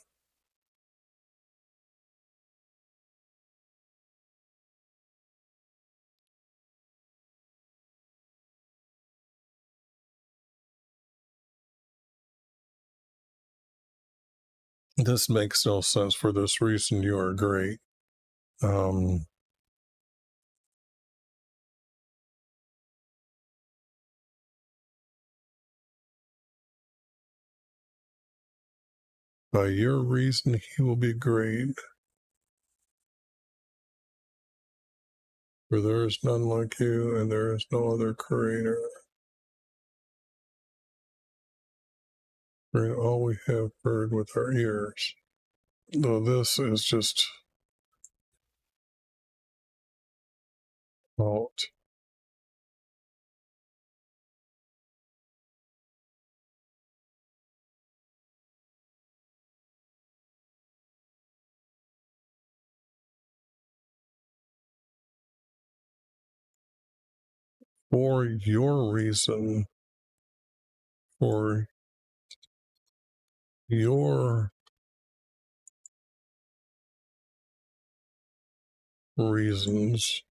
This makes no sense. For this reason, you are great. By your reason, he will be great. For there is none like you, and there is no other creator. For all we have heard with our ears. Though this is just out. For your reason, for your reasons,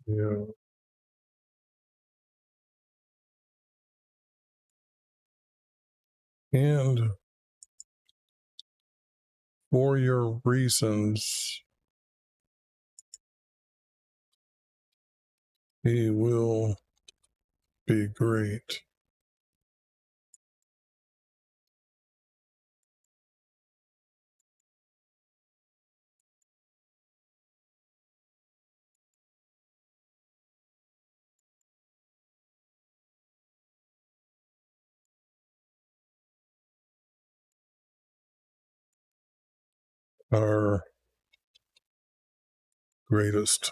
yeah, and for your reasons, he will be great. Our greatest.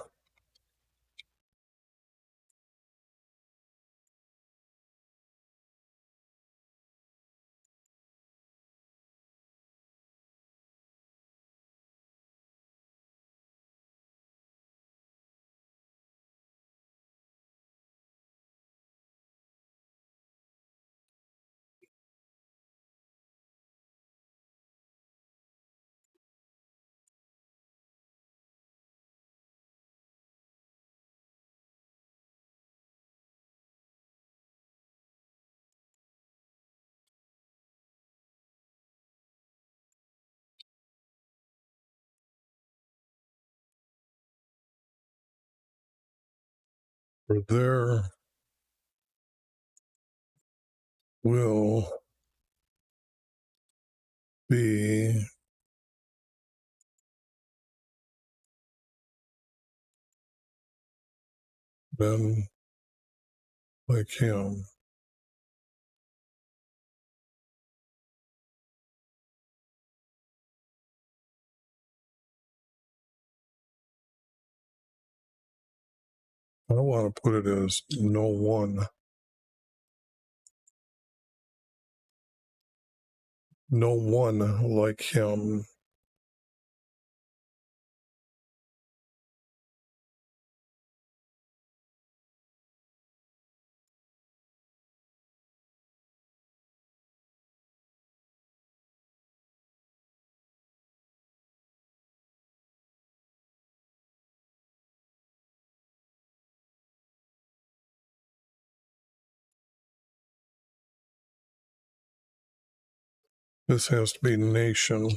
For there will be men like him. I want to put it as no one. No one like him. This has to be nation.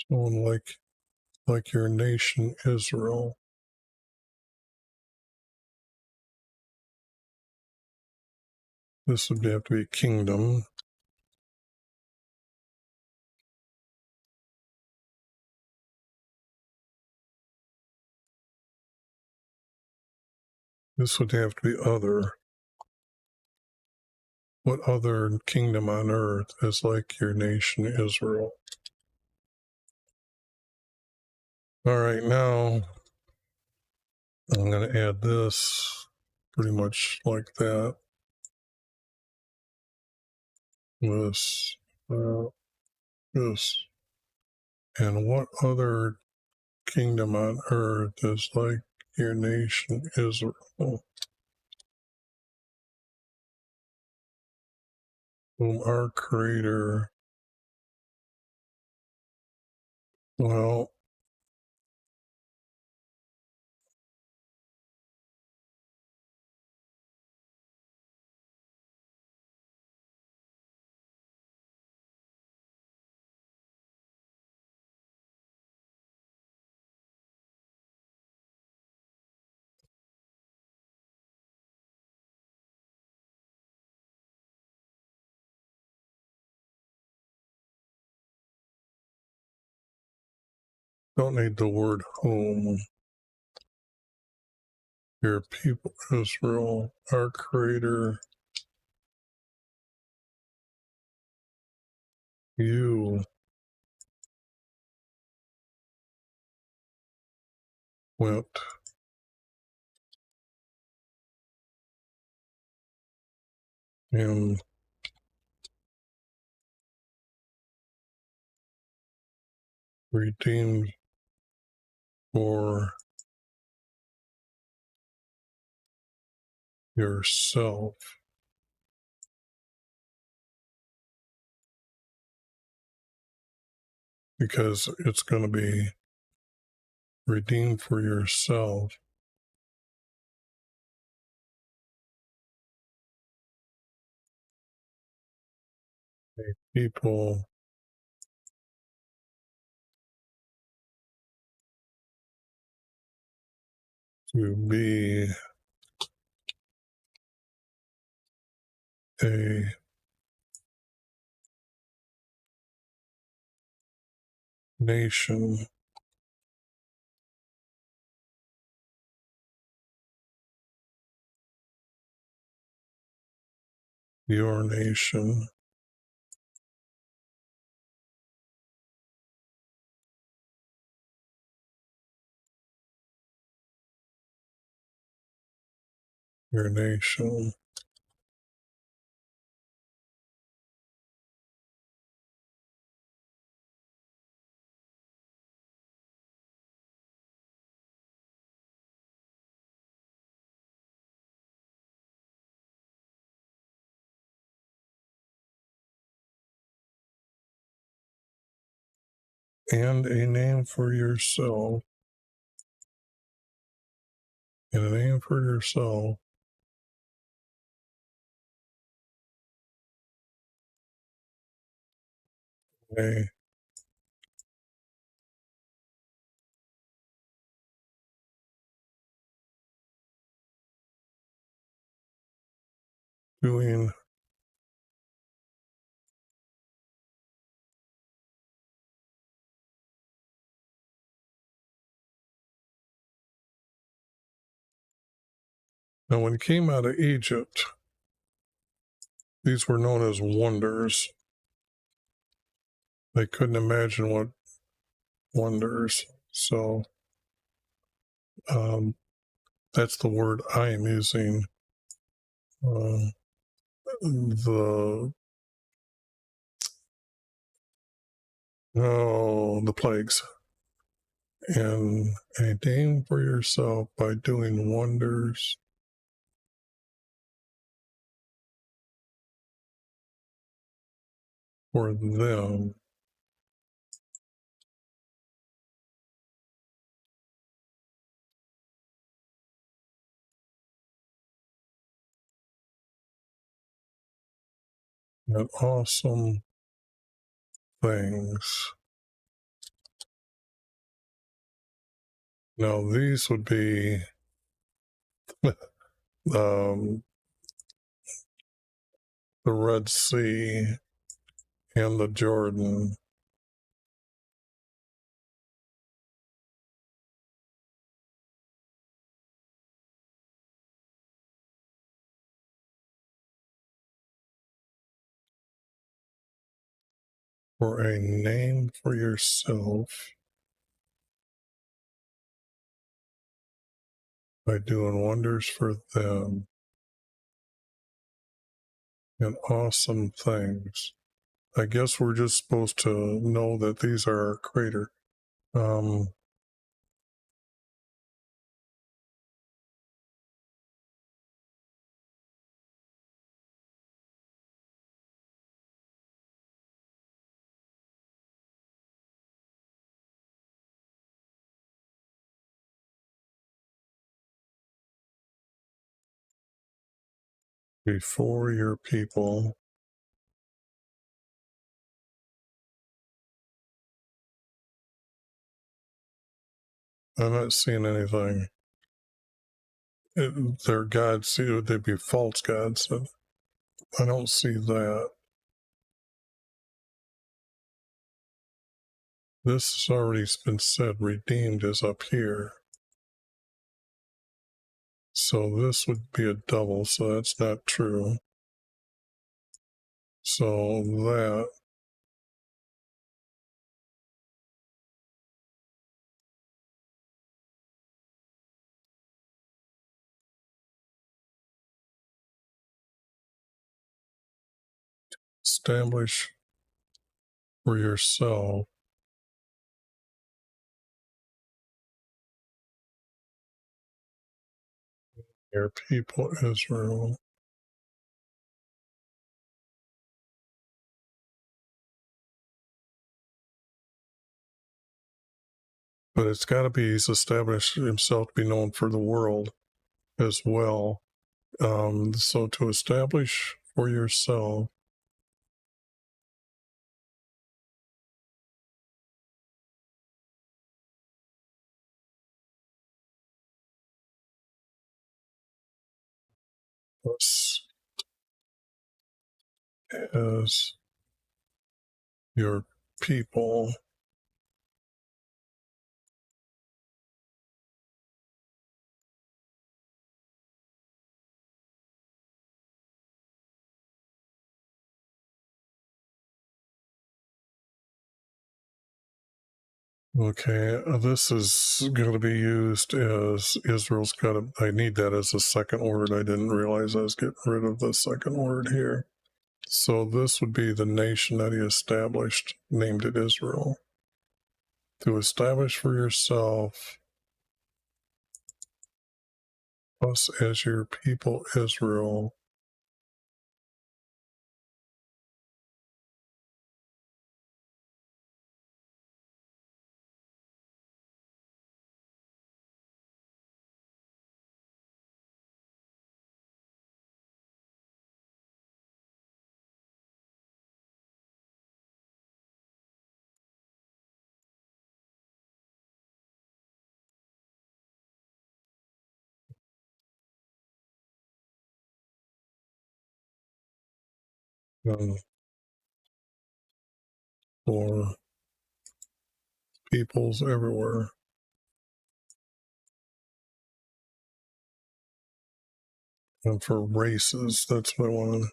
Someone like your nation, Israel. This would have to be kingdom. This would have to be other. What other kingdom on earth is like your nation, Israel? All right, now I'm going to add this pretty much like that. This, this. And what other kingdom on earth is like your nation, Israel? Whom our Creator, well, don't need the word whom. Your people, Israel, our Creator, you went and redeemed for yourself, because it's going to be redeemed for yourself. A people to be a nation, your nation, your nation. And a name for yourself, and a name for yourself. A doing now when he came out of Egypt, these were known as wonders. They couldn't imagine what wonders. So that's the word I am using. The plagues. And a name for yourself by doing wonders for them. and awesome things. Now these would be the Red Sea and the Jordan. For a name for yourself by doing wonders for them and awesome things. I guess we're just supposed to know that these are our creator. Before your people. I'm not seeing anything. Their gods, they'd be false gods. I don't see that. This has already been said. Redeemed is up here. So this would be a double, so that's not true. So that establish for yourself your people Israel. But it's got to be he's established himself to be known for the world as well. So to establish for yourself us as your people. Okay, this is going to be used as Israel's got to, I need that as a second word. I didn't realize I was getting rid of the second word here. So this would be the nation that he established, named it Israel. To establish for yourself us as your people Israel. For peoples everywhere. And for races, that's what I wanted.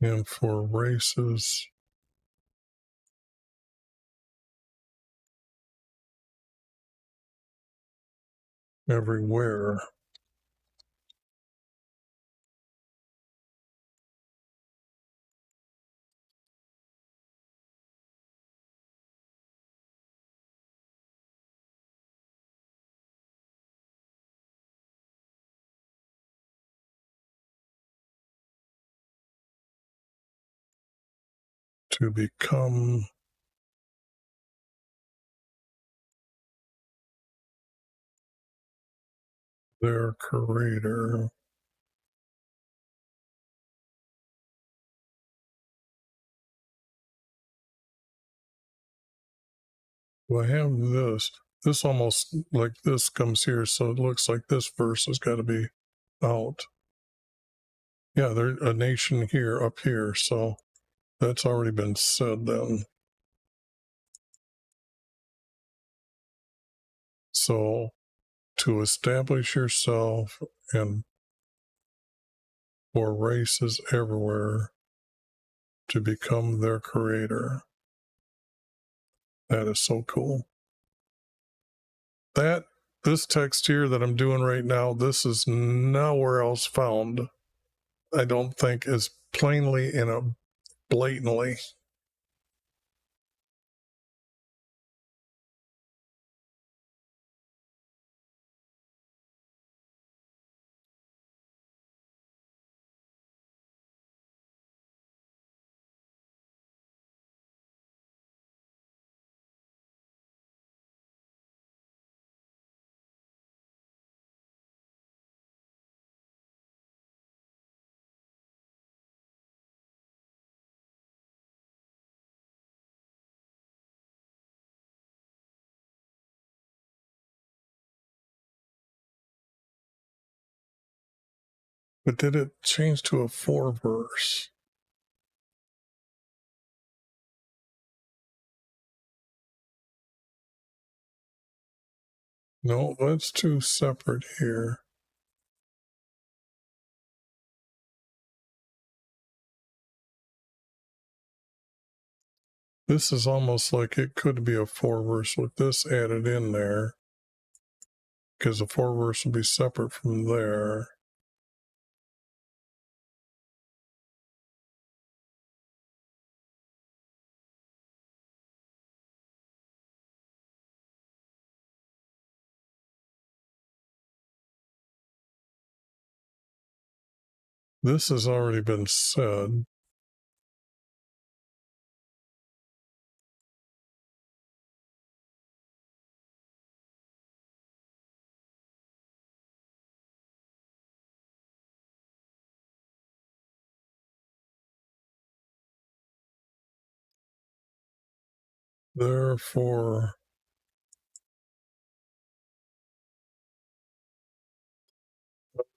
And for races everywhere. to become their creator. Well, I have this. This almost like this comes here, so it looks like this verse has got to be out. Yeah, there's a nation here, up here, so that's already been said then. So, to establish yourself and for races everywhere to become their creator. That is so cool. This text here that I'm doing right now, this is nowhere else found. I don't think as plainly and blatantly. But did it change to a 4 verse? No, that's 2 separate here. This is almost like it could be a 4 verse with this added in there, because the 4 verse will be separate from there. This has already been said. Therefore,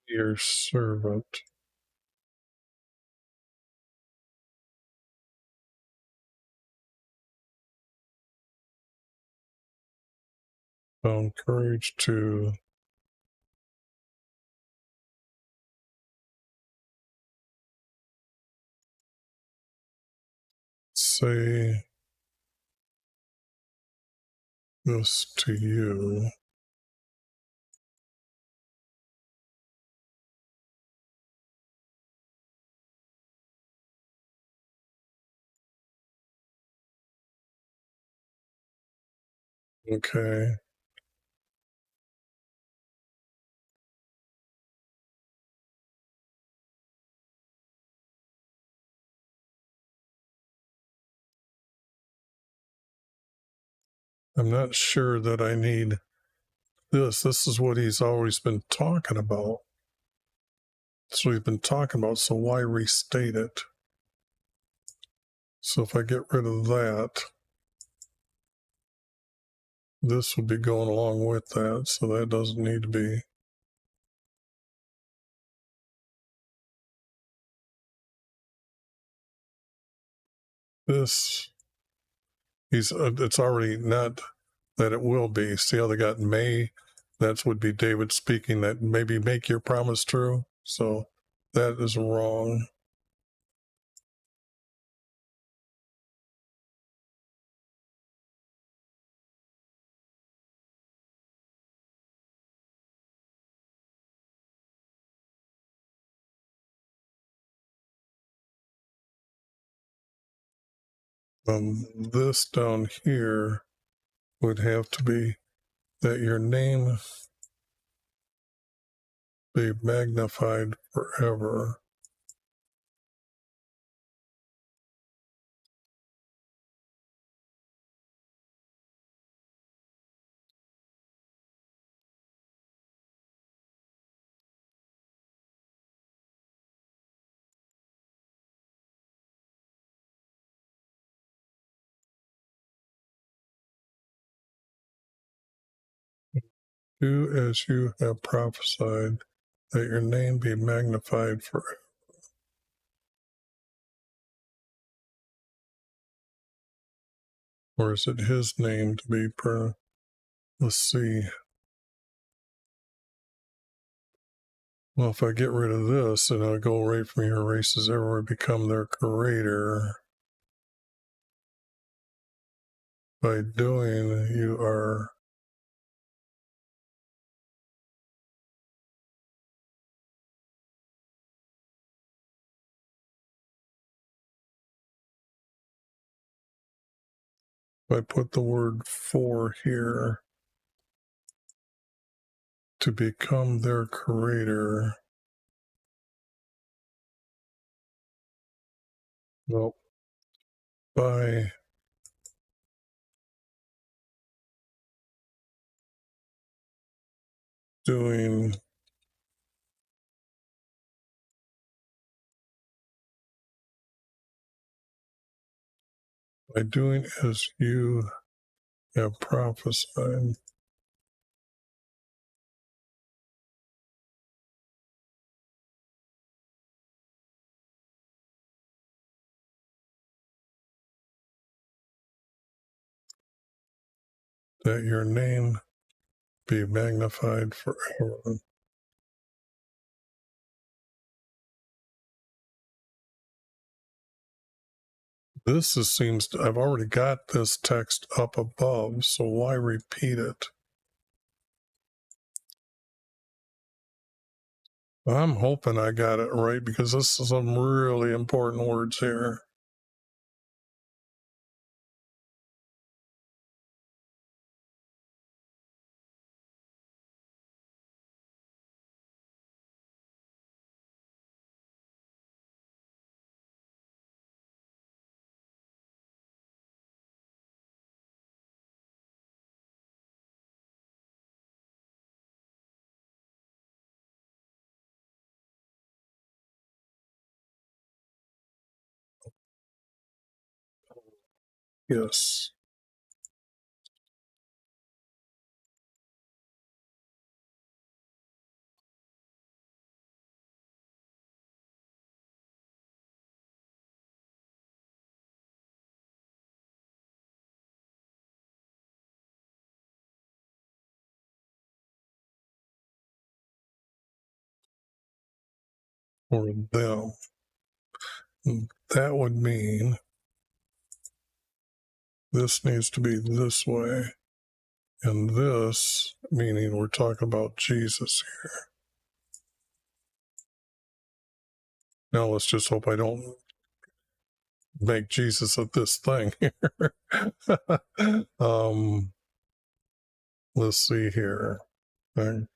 your servant. Found courage to say this to you. Okay. I'm not sure that I need this. This is what he's always been talking about. That's what he's been talking about. So why restate it? So if I get rid of that, this would be going along with that. So that doesn't need to be. This, it's already not that it will be. See how they got may? That would be David speaking that maybe make your promise true. So that is wrong. This down here would have to be that your name be magnified forever. Do as you have prophesied, that your name be magnified forever. Or is it his name to be let's see. Well, if I get rid of this and I go right from here, races everywhere, become their creator. By doing, you are if I put the word for here, to become their creator. Well, by doing as you have prophesied. That your name be magnified forever. I've already got this text up above, so why repeat it? I'm hoping I got it right because this is some really important words here. Yes. For them. That would mean this needs to be this way. And this, meaning we're talking about Jesus here. Now let's just hope I don't make Jesus at this thing here. Let's see here. And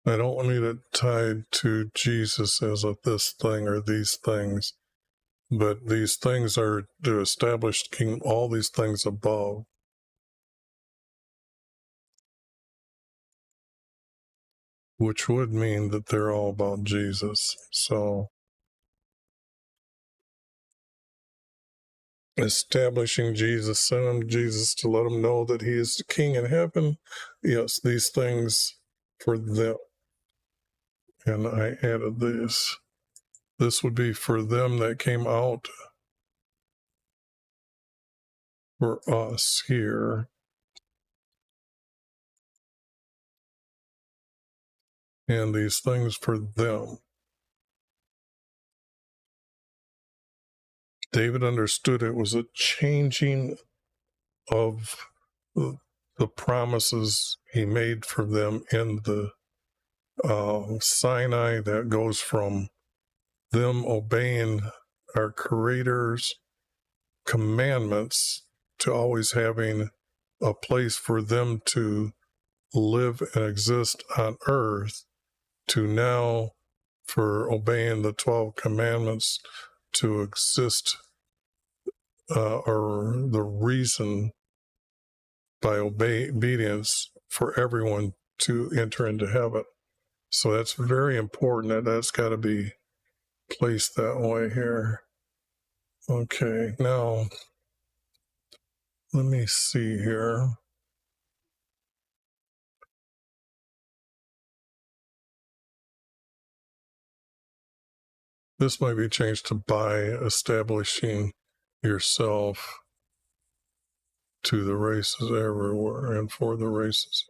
I don't need it tied to Jesus as a this thing or these things, but these things are to establish the kingdom, all these things above. Which would mean that they're all about Jesus. So establishing Jesus, sending Jesus to let them know that he is the king in heaven. Yes, these things for them. And I added this. This would be for them that came out for us here. And these things for them. David understood it was a changing of the promises he made for them in the Sinai, that goes from them obeying our Creator's commandments to always having a place for them to live and exist on earth to now, for obeying the 12 commandments, to exist, or the reason by obedience for everyone to enter into heaven. So that's very important. That's got to be placed that way here. Okay, now let me see here. This might be changed to by establishing yourself to the races everywhere and for the races.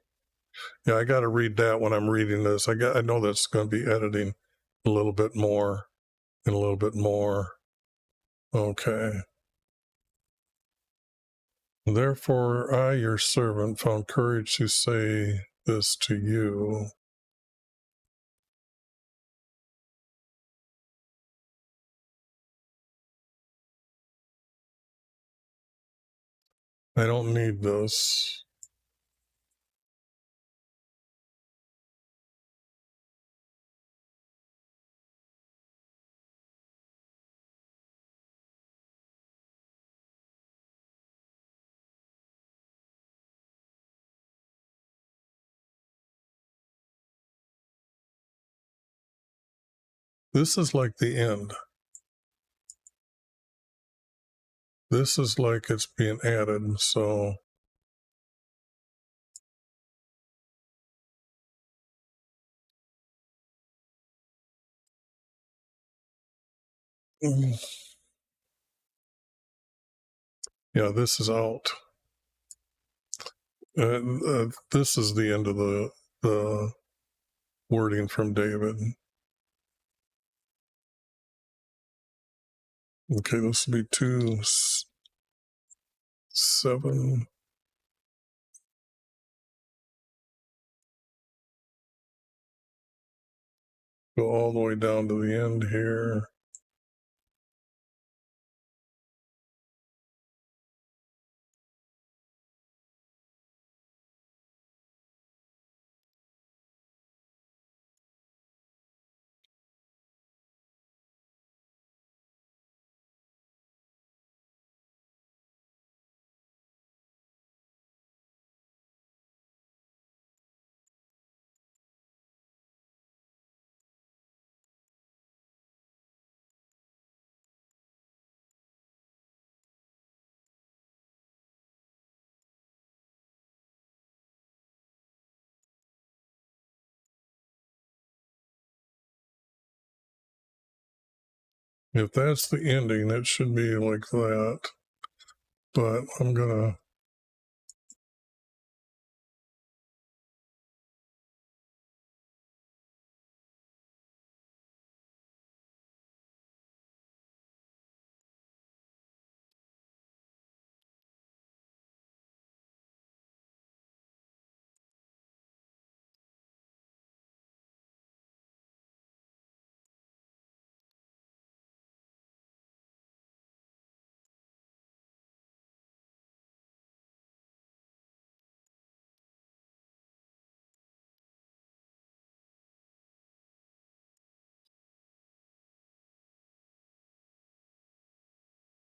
Yeah, I got to read that when I'm reading this. I know that's going to be editing a little bit more and a little bit more. Okay. Therefore, I, your servant, found courage to say this to you. I don't need this. This is like the end. This is like it's being added, so yeah, this is out. This is the end of the wording from David. Okay, this will be 2:7. Go all the way down to the end here. If that's the ending, it should be like that. But I'm gonna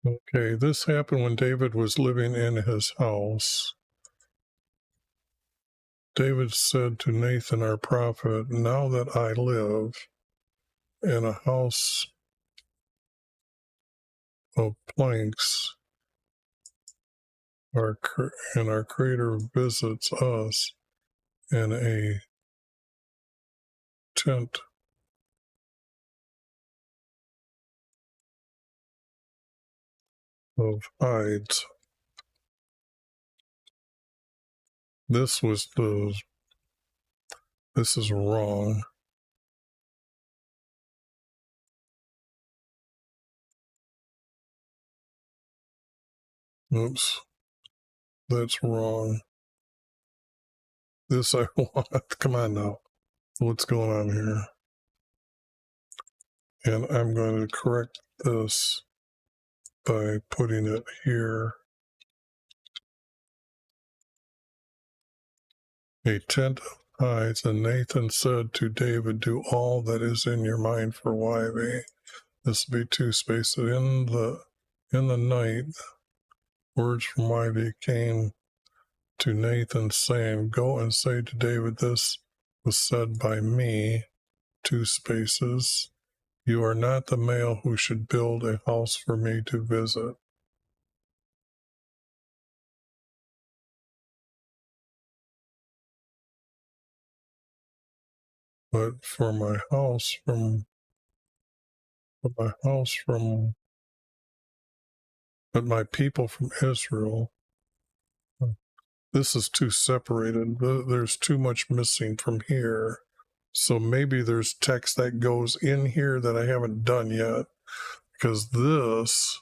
okay, this happened when David was living in his house. David said to Nathan our prophet, now that I live in a house of planks, and our Creator visits us in a tent of hides. This is wrong. Oops, that's wrong. This I want. Come on now. What's going on here? And I'm going to correct this by putting it here. a tent of hides. And Nathan said to David, do all that is in your mind for YV. This will be two spaces. In the night, words from YV came to Nathan, saying, go and say to David, this was said by me, two spaces. You are not the male who should build a house for me to visit. But for my house from but my people from Israel, this is too separated. There's too much missing from here. So maybe there's text that goes in here that I haven't done yet. Because this,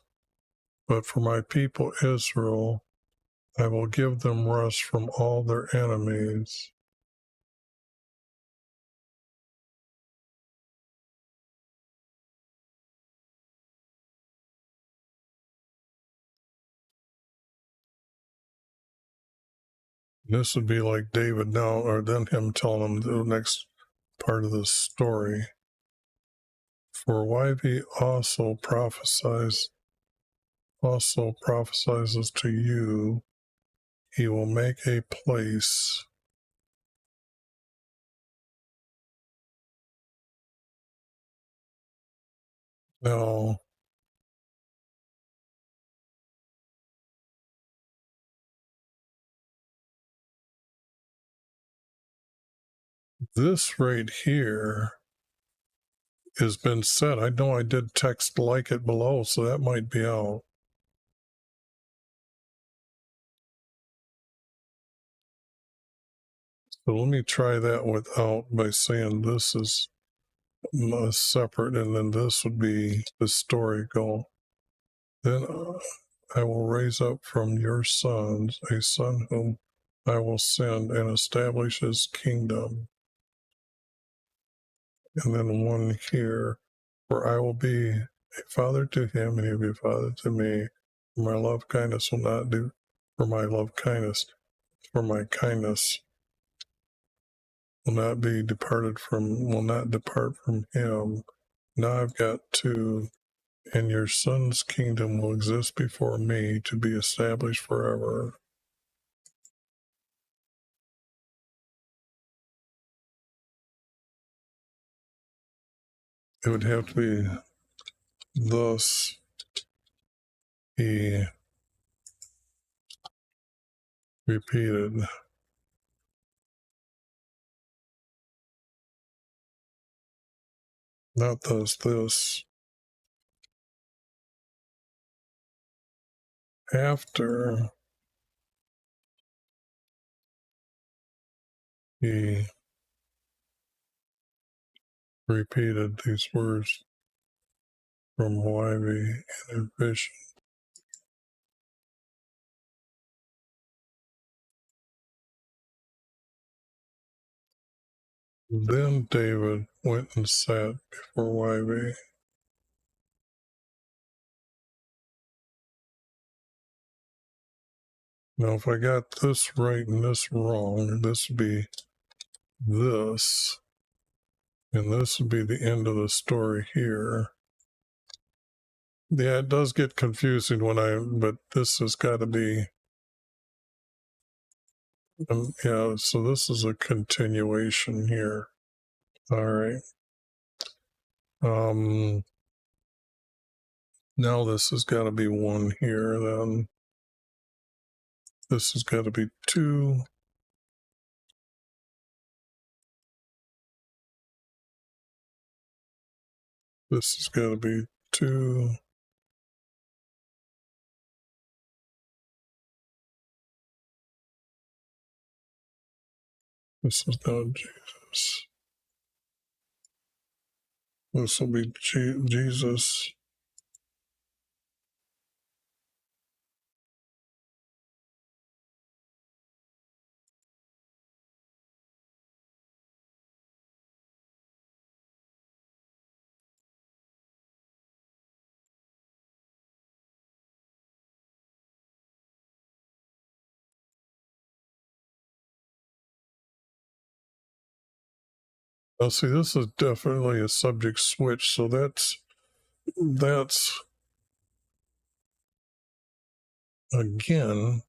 but for my people Israel, I will give them rest from all their enemies. This would be like David now, or then him telling him the next part of the story. For YV also prophesies to you, he will make a place. Now, this right here has been said. I know I did text like it below, so that might be out. So let me try that without by saying this is separate, and then this would be historical. Then I will raise up from your sons a son whom I will send and establish his kingdom. And then one here, for I will be a father to him, and he will be a father to me. For my love kindness will not do, for my love kindness, for my kindness will not depart from him. Now I've got two, and your son's kingdom will exist before me to be established forever. It would have to be thus he repeated. Not thus, this. After he repeated these words from YV in a vision. Then David went and sat before YV. Now, if I got this right and this wrong, this would be this, and this would be the end of the story here. Yeah, it does get confusing but this has got to be, yeah, so this is a continuation here. All right. Now this has got to be one here, then. This has got to be two. This has got to be two. This is not Jesus. This will be Jesus. Now, see, this is definitely a subject switch, so that's again.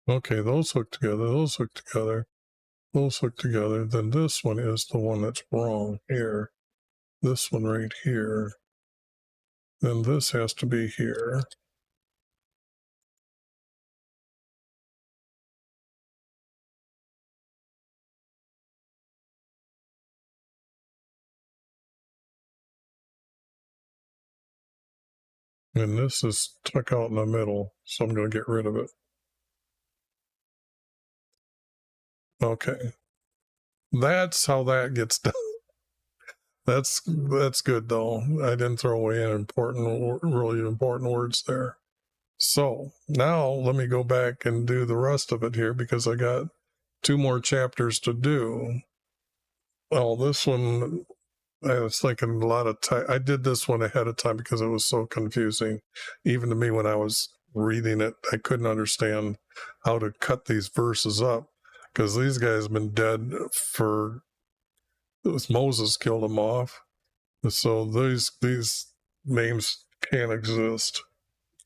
Okay, those hook together, those hook together, those hook together. Then this one is the one that's wrong here. This one right here. Then this has to be here. And this is stuck out in the middle, so I'm going to get rid of it. Okay. That's how that gets done. That's good though. I didn't throw away an really important words there. So now let me go back and do the rest of it here because I got 2 more chapters to do. Well, this one, I was thinking a lot of time. I did this one ahead of time because it was so confusing. Even to me, when I was reading it, I couldn't understand how to cut these verses up because these guys have been dead for, it was Moses killed them off. So these names can't exist.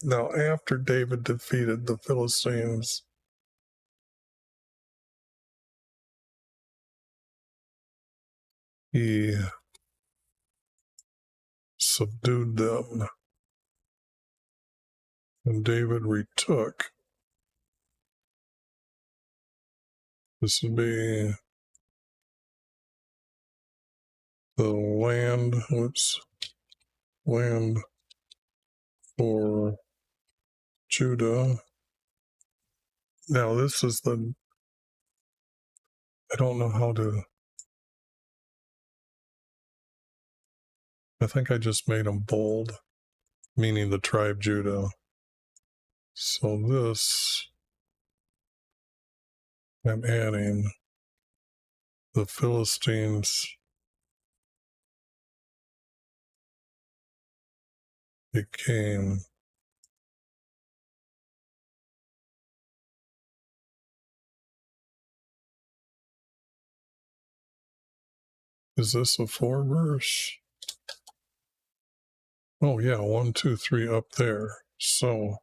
Now, after David defeated the Philistines, he subdued them, and David retook. This would be the land, land for Judah. Now, this is I don't know how to, I think I just made them bold, meaning the tribe Judah. So this, I'm adding the Philistines became is this a 4 verse? Oh yeah, 1, 2, 3 up there. So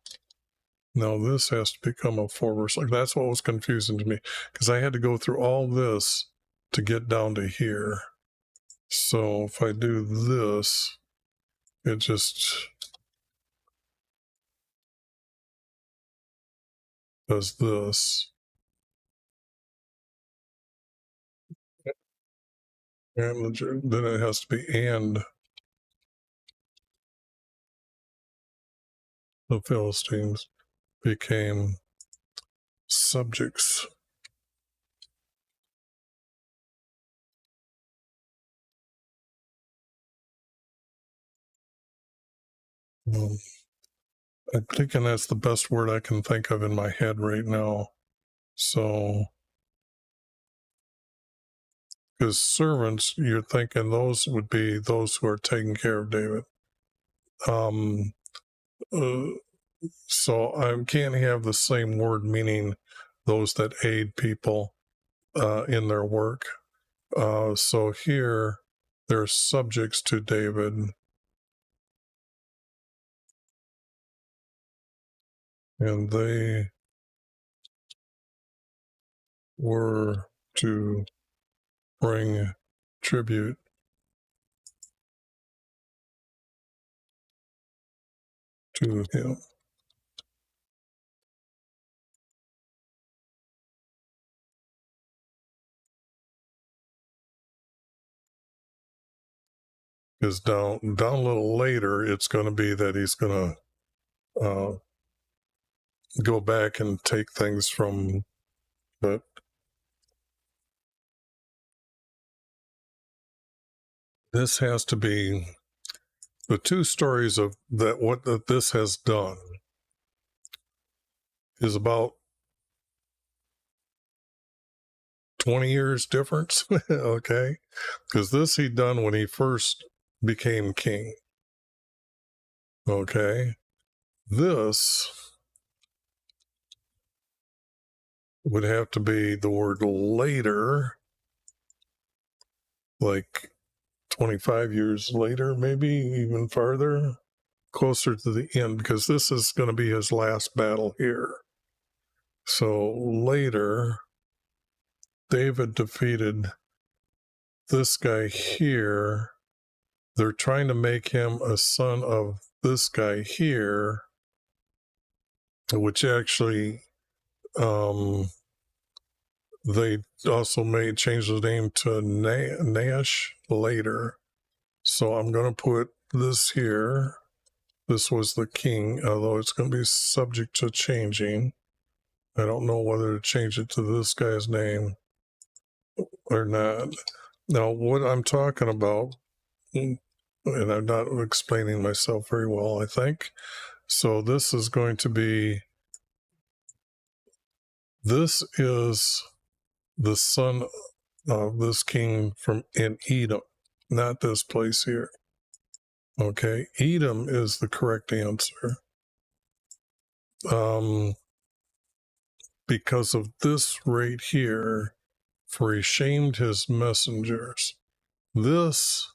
now this has to become a 4 verse. Like that's what was confusing to me because I had to go through all this to get down to here. So if I do this, it just does this. And then it has to be and the Philistines became subjects. I'm thinking that's the best word I can think of in my head right now. So, because servants, you're thinking those would be those who are taking care of David. Uh, so I can't have the same word meaning those that aid people in their work. So here, they're subjects to David. And they were to bring tribute to him. Because down a little later, it's going to be that he's going to go back and take things from, but this has to be the 2 stories of that. What that this has done is about 20 years difference. Okay, because this he done when he first became king. Okay, this would have to be the word later, like 25 years later, maybe even farther, closer to the end, because this is going to be his last battle here. So later, David defeated this guy here. They're trying to make him a son of this guy here, which actually they also changed the name to Nash later. So I'm going to put this here. This was the king, although it's going to be subject to changing. I don't know whether to change it to this guy's name or not. Now, what I'm talking about, and I'm not explaining myself very well, I think. So this is going to be, this is the son of this king in Edom, not this place here. Okay, Edom is the correct answer. Because of this right here, for he shamed his messengers. This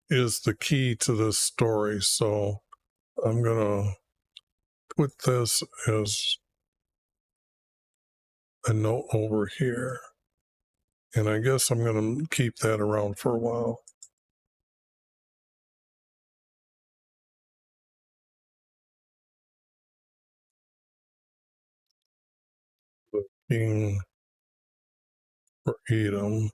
is the key to this story. So I'm going to put this as a note over here. And I guess I'm going to keep that around for a while. The king for Edom.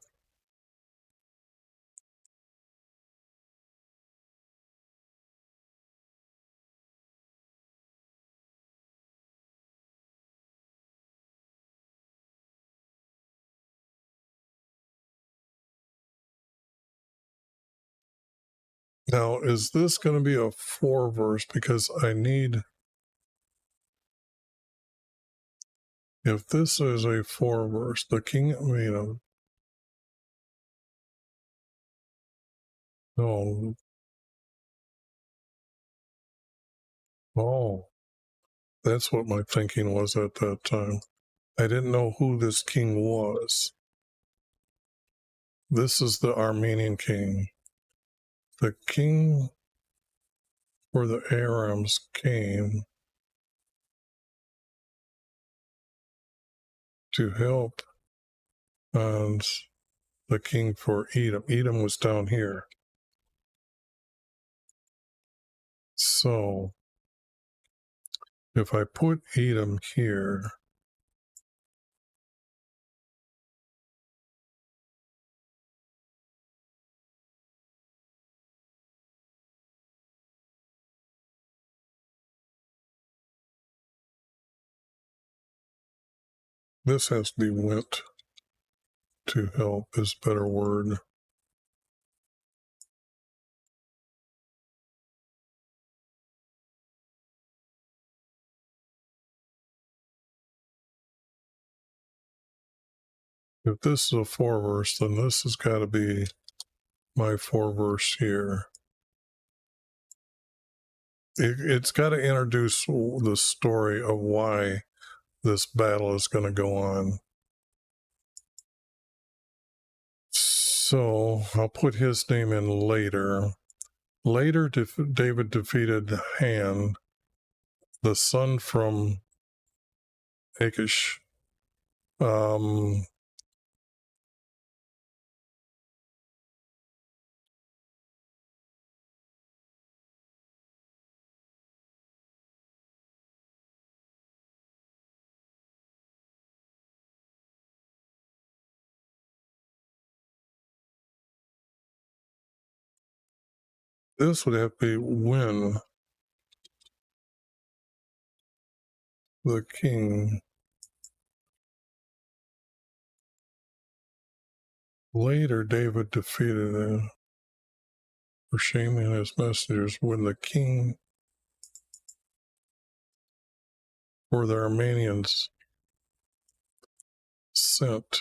Now, is this going to be a 4 verse? Because I need, if this is a 4 verse, the king of Edom. No. Oh, that's what my thinking was at that time. I didn't know who this king was. This is the Armenian king. The king for the Arams came to help and the king for Edom. Edom was down here. So if I put Edom here, this has to be went to help is a better word. If this is a 4 verse, then this has got to be my 4 verse here. It's got to introduce the story of why this battle is going to go on. So I'll put his name in later. Later, David defeated Han, the son from Achish. This would have to be when the king later David defeated him for shaming his messengers when the king for the Armenians sent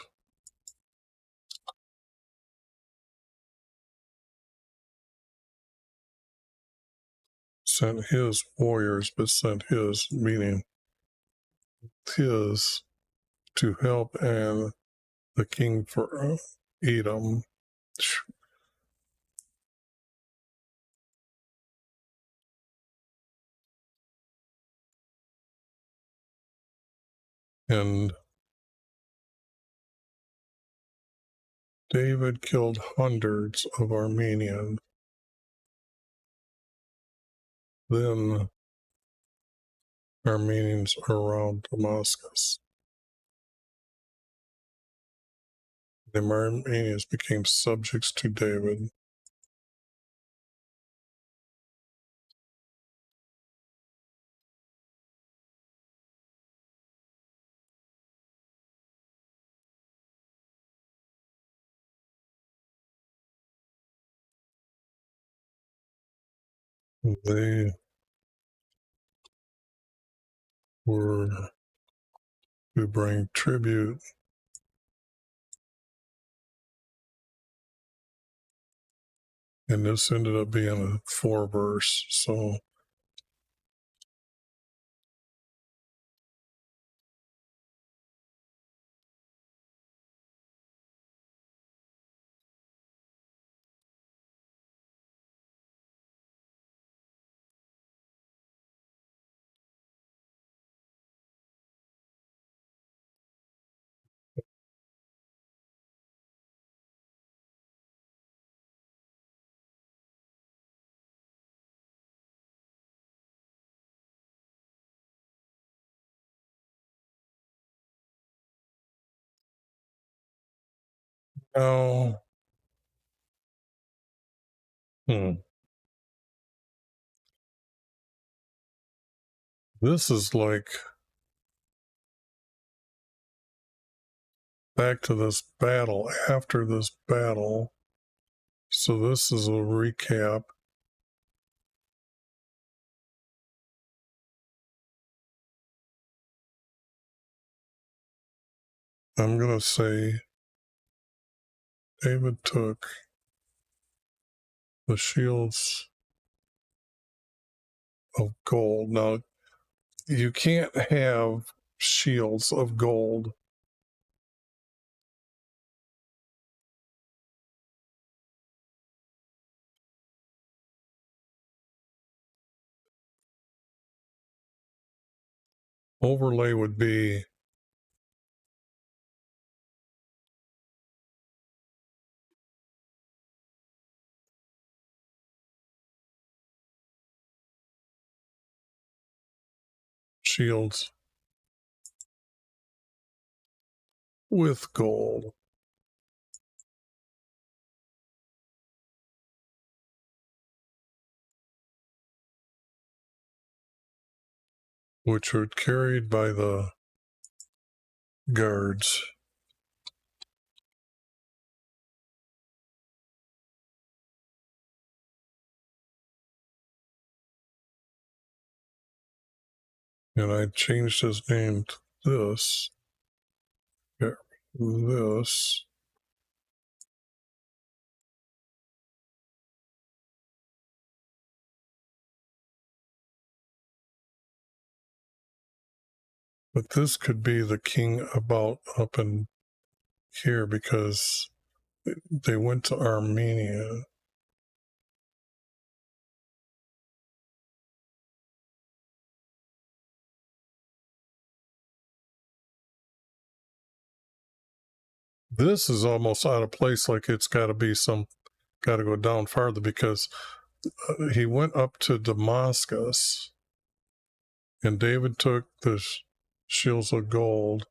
sent his warriors, but sent his, meaning his, to help and the king for Edom. And David killed hundreds of Armenians. Then Armenians around Damascus. The Armenians became subjects to David. They were to bring tribute, and this ended up being a 4-verse. So now, this is like back to this battle, after this battle. So this is a recap. I'm going to say David took the shields of gold. Now, you can't have shields of gold. Overlay would be shields with gold. Which are carried by the guards. And I changed his name to this. Yeah, this. But this could be the king about up in here because they went to Armenia. This is almost out of place, like it's got to be got to go down farther because he went up to Damascus and David took the shields of gold.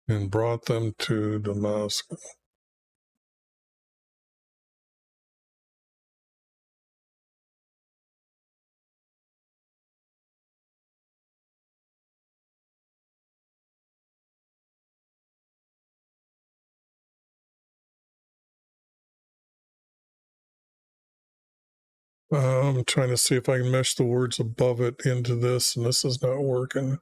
And brought them to Damascus. I'm trying to see if I can mesh the words above it into this, and this is not working.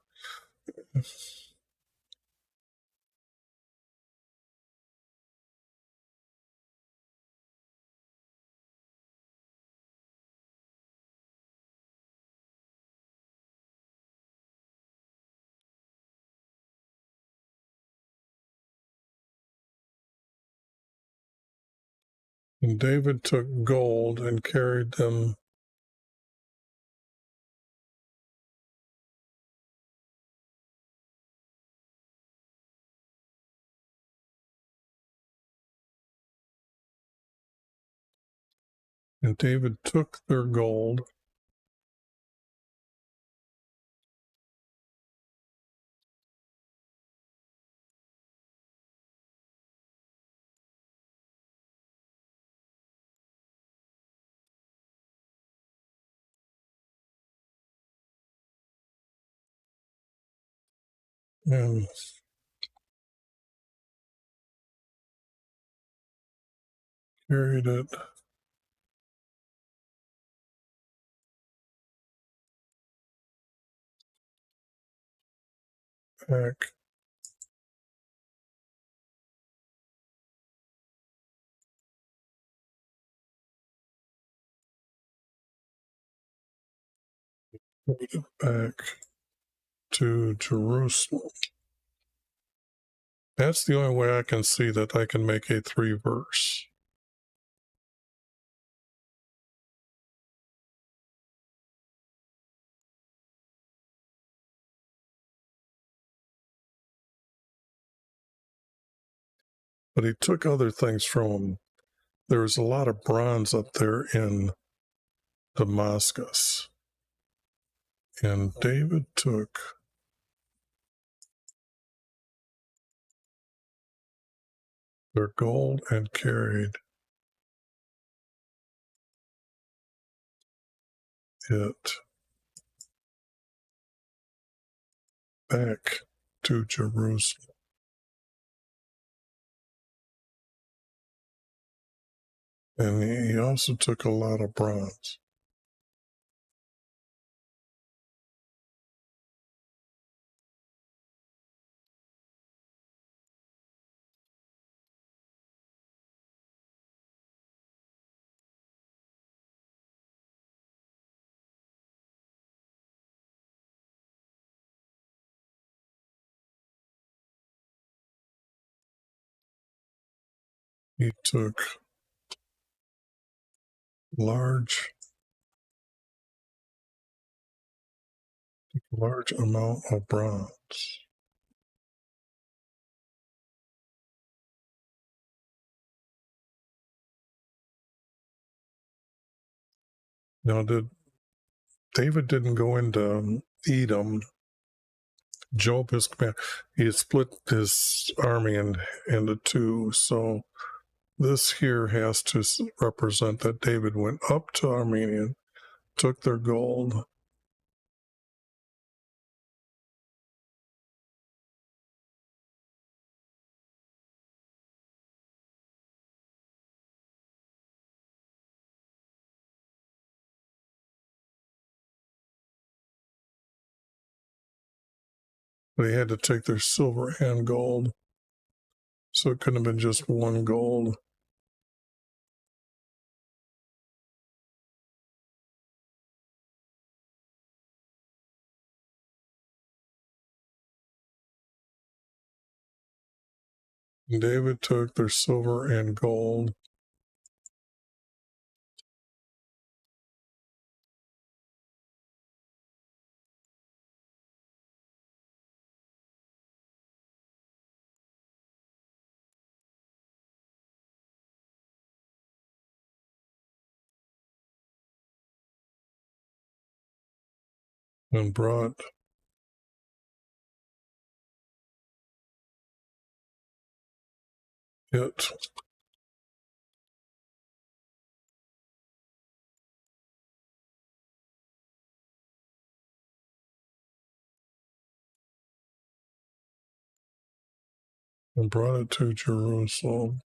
And David took gold and carried them. And David took their gold and carried it back back to Jerusalem. That's the only way I can see that I can make a 3-verse. But he took other things from him. There's a lot of bronze up there in Damascus. And David took their gold and carried it back to Jerusalem. And he also took a lot of bronze. He took large amount of bronze. Now, David didn't go into Edom. Job, his command, he had split his army into two. So this here has to represent that David went up to Armenia, took their gold, they had to take their silver and gold. So it couldn't have been just one gold. David took their silver and gold and brought it to Jerusalem.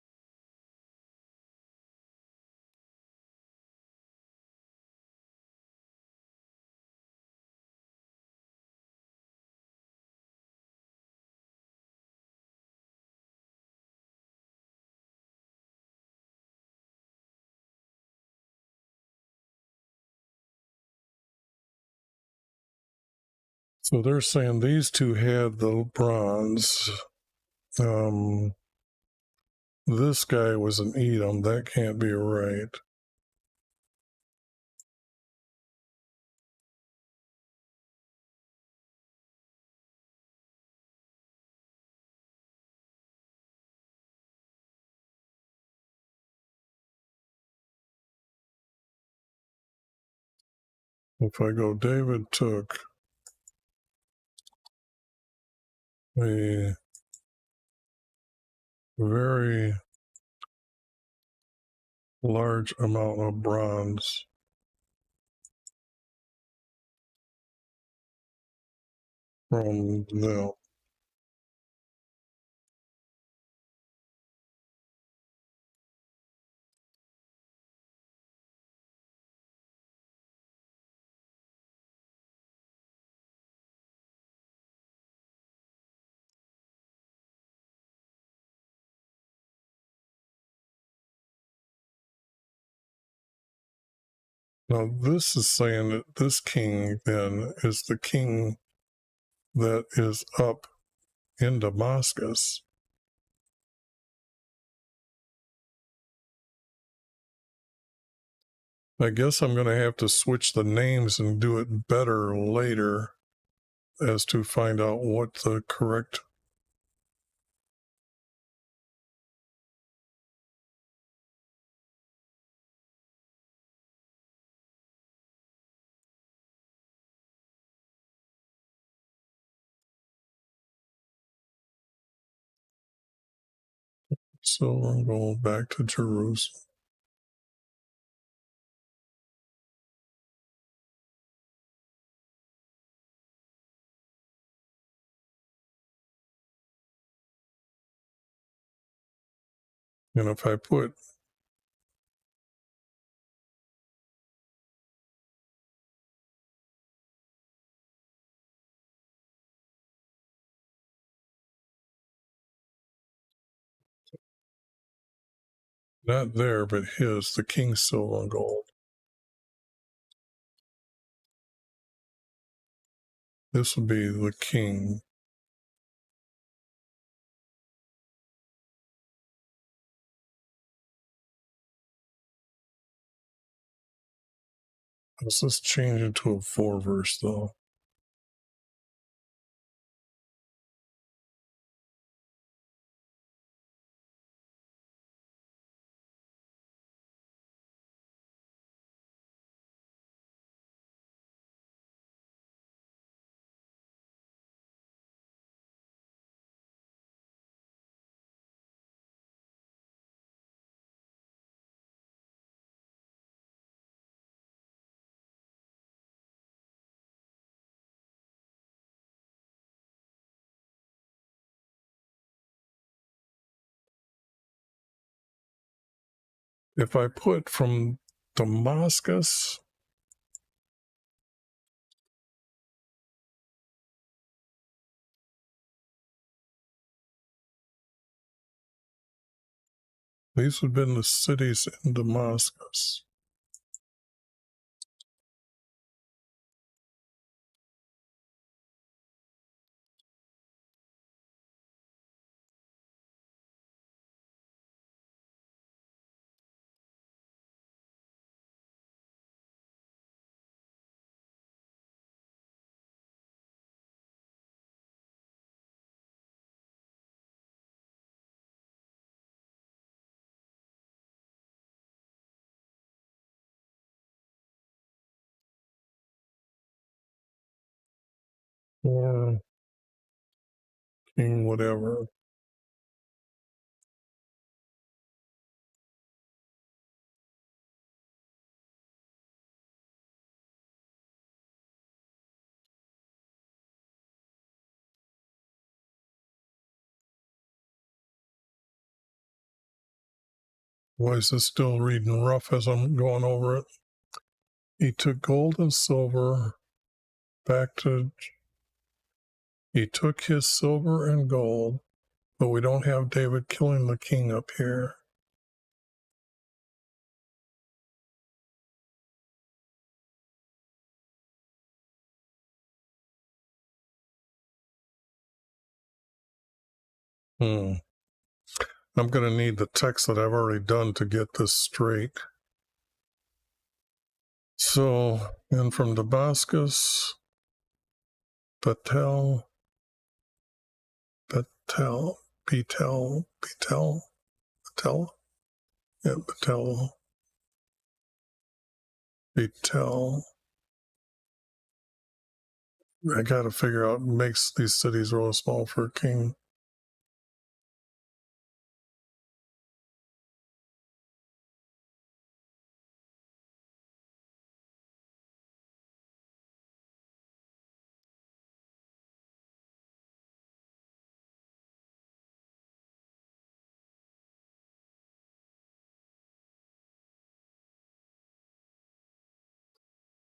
So they're saying these two had the bronze. This guy was an Edom. That can't be right. If I go, David took a very large amount of bronze from them. Now, this is saying that this king then is the king that is up in Damascus. I guess I'm going to have to switch the names and do it better later as to find out what the correct. So I'm going back to Jerusalem. And if I put not there, but his, the king's silver and gold, this would be the king. Let's just change it to a 4 verse though. If I put from Damascus, these would have been the cities in Damascus. Or king, whatever. Why is this still reading rough as I'm going over it? He took gold and silver back to. He took his silver and gold, but we don't have David killing the king up here. I'm going to need the text that I've already done to get this straight. So, and from Damascus, Betel, yeah, Betel, I got to figure out, makes these cities real small for a king.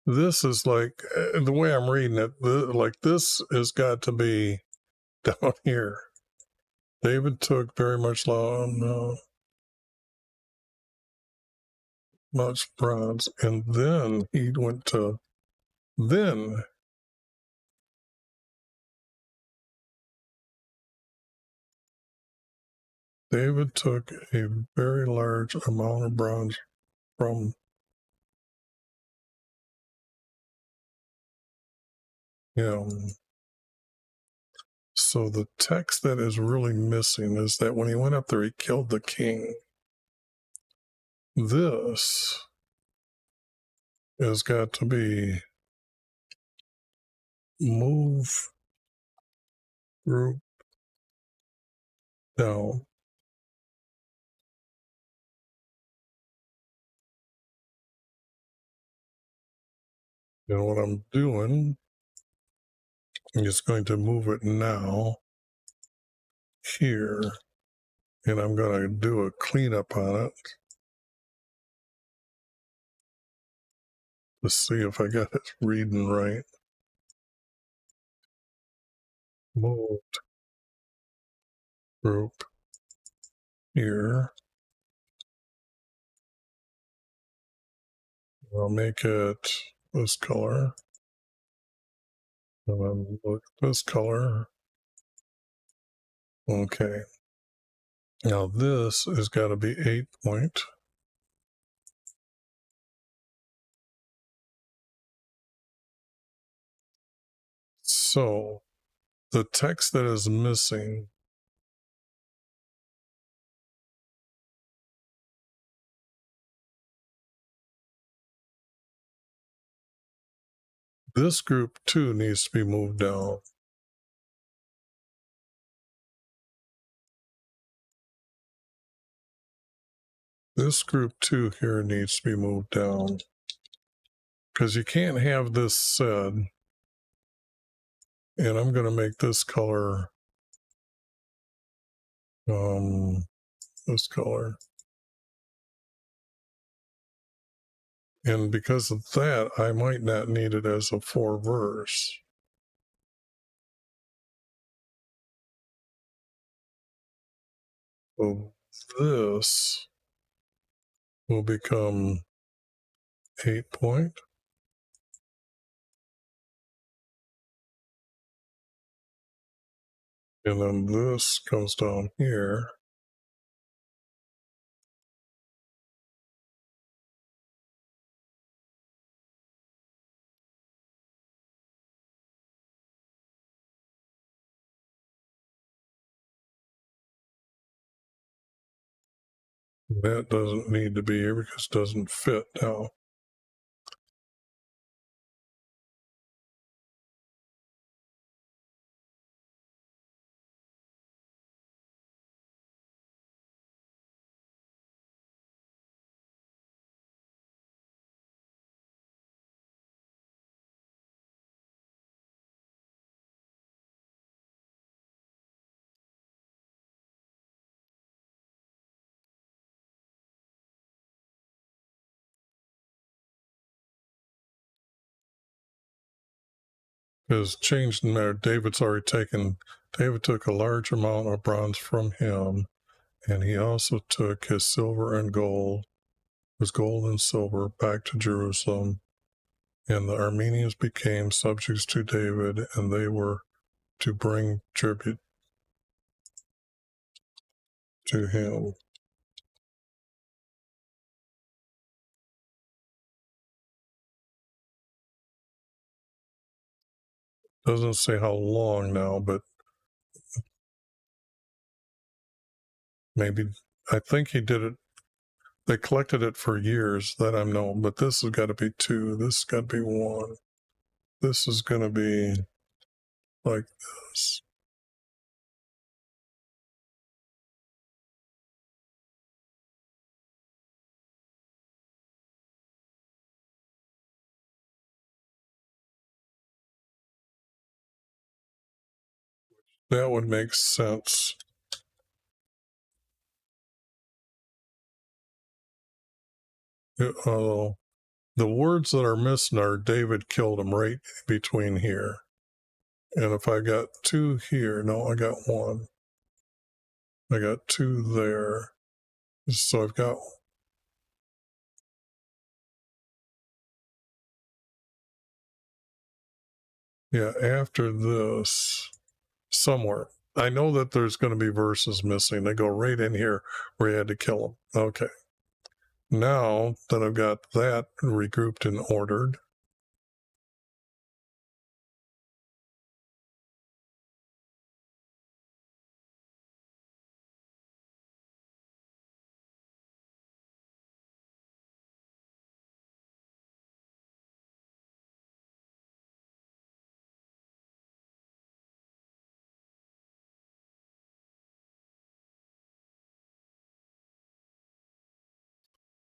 This is like, the way I'm reading it, like this has got to be down here. David took very much much bronze, and then he went to, then David took a very large amount of bronze from him. So the text that is really missing is that when he went up there, he killed the king. This has got to be move group down. And what I'm doing is going to move it now here, and I'm going to do a cleanup on it to see if I got it reading right. Moved group here. I'll make it this color. And then look at this color. Okay. Now this has got to be 8 point. So the text that is missing this group 2 needs to be moved down. This group 2 here needs to be moved down, because you can't have this said, and I'm going to make this color this color, and because of that I might not need it as a 4 verse. So this will become 8 point. And then this goes down here. That doesn't need to be here because it doesn't fit now. Because change in matter, David took a large amount of bronze from him, and he also took his silver and gold, his gold and silver, back to Jerusalem. And the Armenians became subjects to David, and they were to bring tribute. to him. Doesn't say how long now, but maybe, I think he did it. They collected it for years that I know, but this has got to be 2. This has got to be 1. This is going to be like this. That would make sense. The words that are missing are David killed him right between here. And if I got 2 here, no, I got 1. I got 2 there. So I've got, yeah, after this, somewhere. I know that there's going to be verses missing. They go right in here where he had to kill him. Okay. Now that I've got that regrouped and ordered,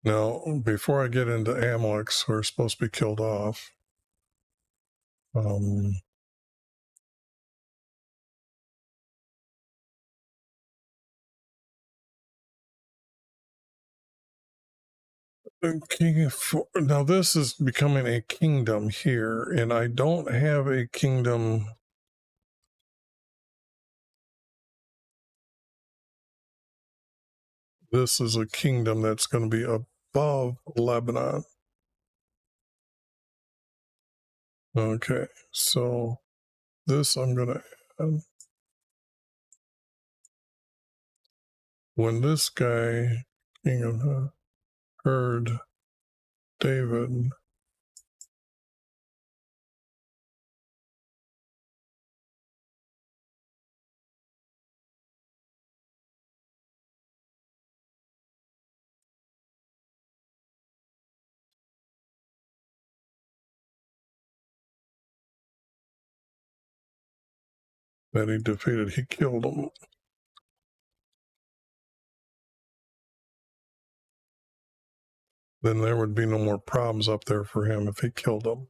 now before I get into Amaleks, who are supposed to be killed off, now this is becoming a kingdom here, and I don't have a kingdom. This is a kingdom that's going to be above Lebanon. Okay, so this I'm going to add. When this guy, king of heard David, that he defeated, he killed him. Then there would be no more problems up there for him if he killed him.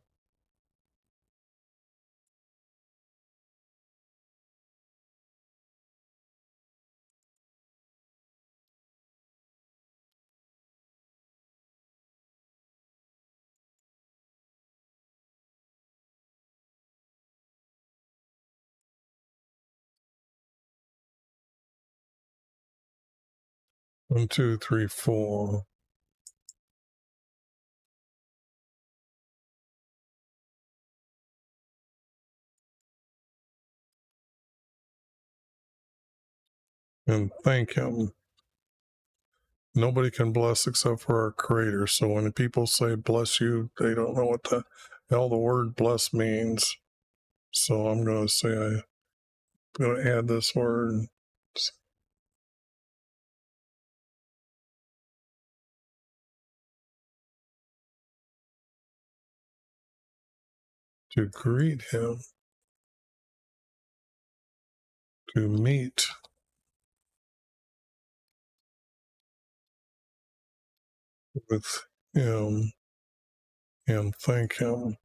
One, two, three, 4. And thank him. Nobody can bless except for our Creator. So when people say bless you, they don't know what the hell the word bless means. So I'm going to say I'm going to add this word. To greet him, to meet with him and thank him.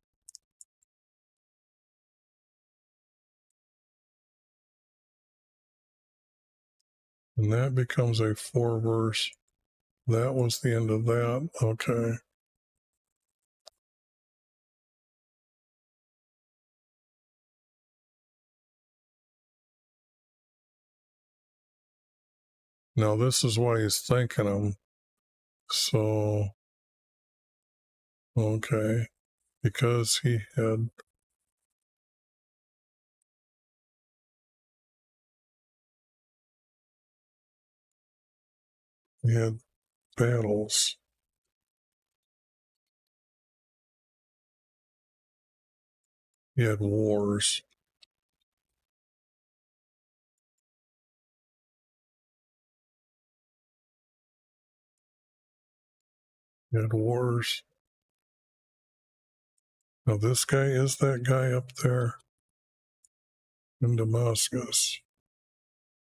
And that becomes a 4 verse. That was the end of that. Okay. Now this is why he's thanking him. So, okay. Because he had He had battles. He had wars. He had wars. Now this guy is that guy up there in Damascus.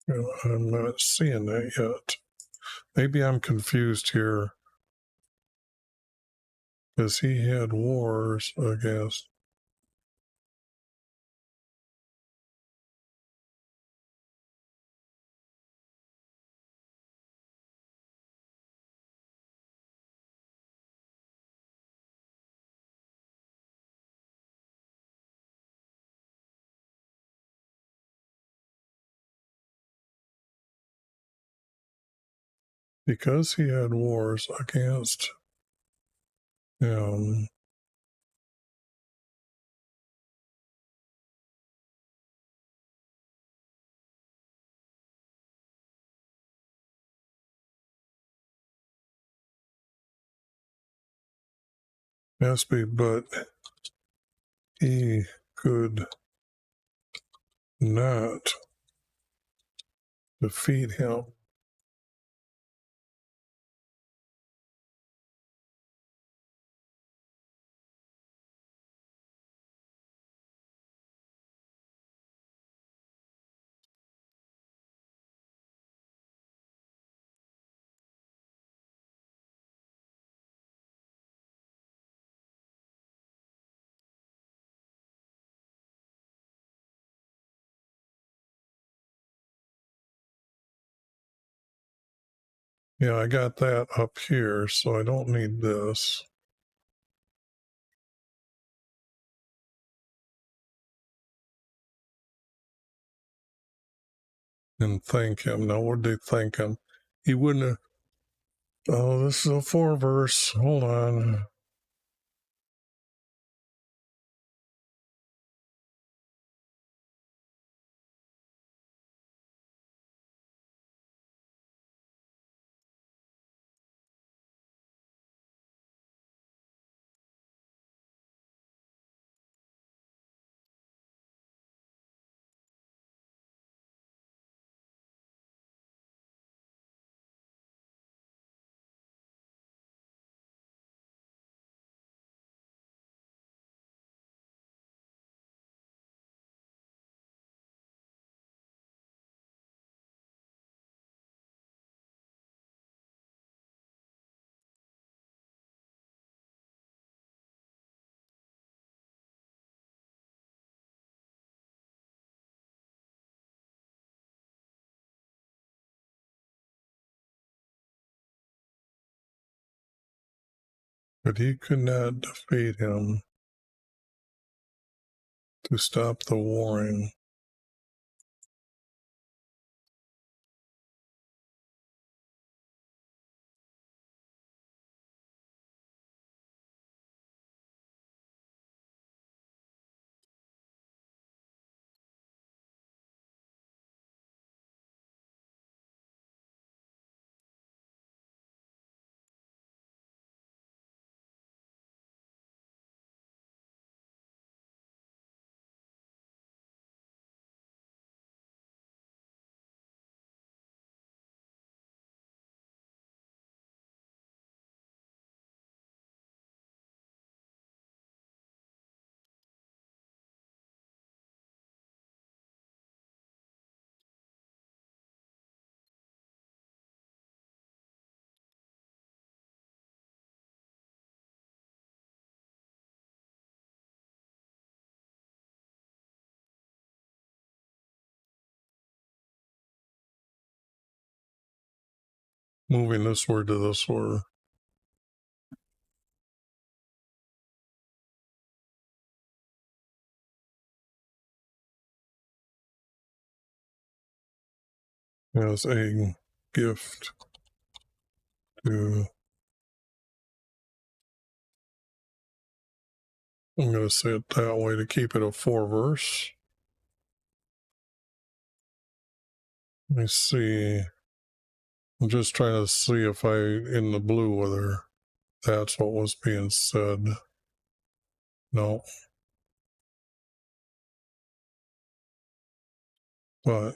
I'm not seeing that yet. Maybe I'm confused here, because he had wars, I guess. Because he had wars against him, must be, but he could not defeat him. Yeah, I got that up here, so I don't need this. And thank him. Now, what did they thank him? He wouldn't have. Oh, this is a 4 verse. Hold on. But he could not defeat him to stop the warring. Moving this word to this word. As a gift to, I'm going to say it that way to keep it a 4 verse. Let me see. I'm just trying to see if in the blue, whether that's what was being said. No. But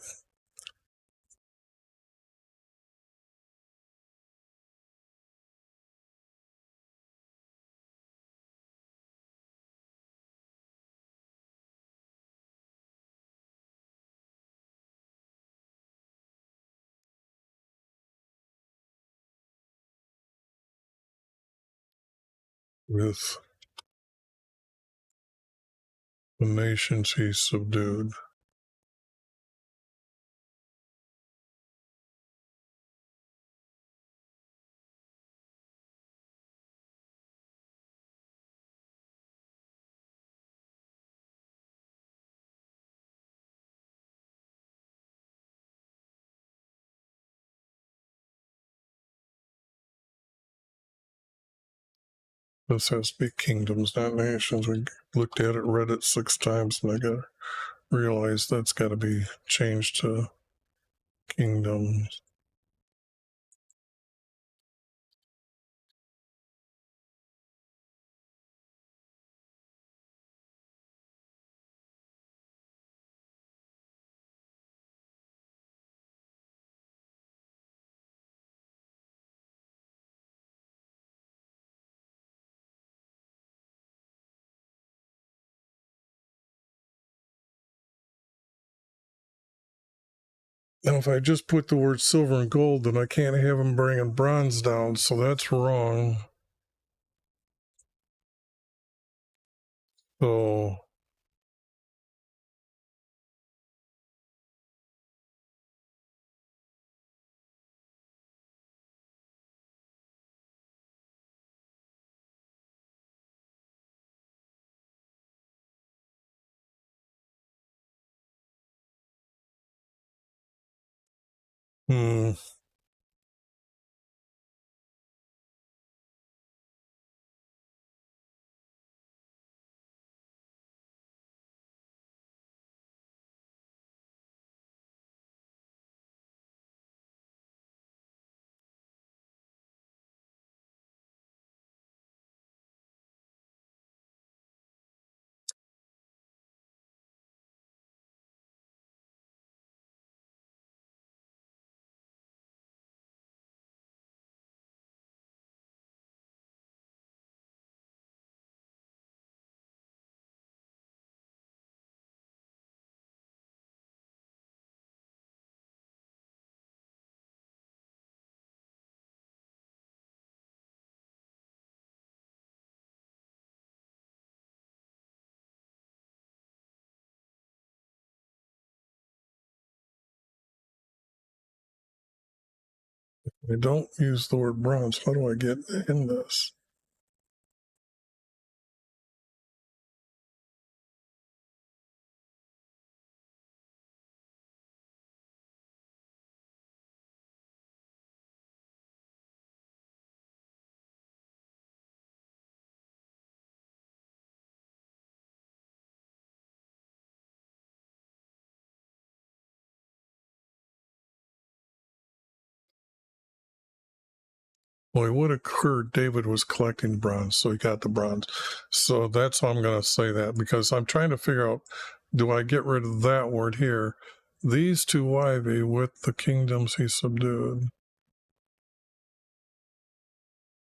with the nations he subdued. This has to be kingdoms, not nations. We looked at it, read it 6 times, and I got to realize that's got to be changed to kingdoms. Now, if I just put the word silver and gold, then I can't have them bringing bronze down, so that's wrong. So, hmm. I don't use the word bronze. How do I get in this? Well, what occurred, David was collecting bronze, so he got the bronze. So that's why I'm going to say that, because I'm trying to figure out, do I get rid of that word here? These 2 YV with the kingdoms he subdued.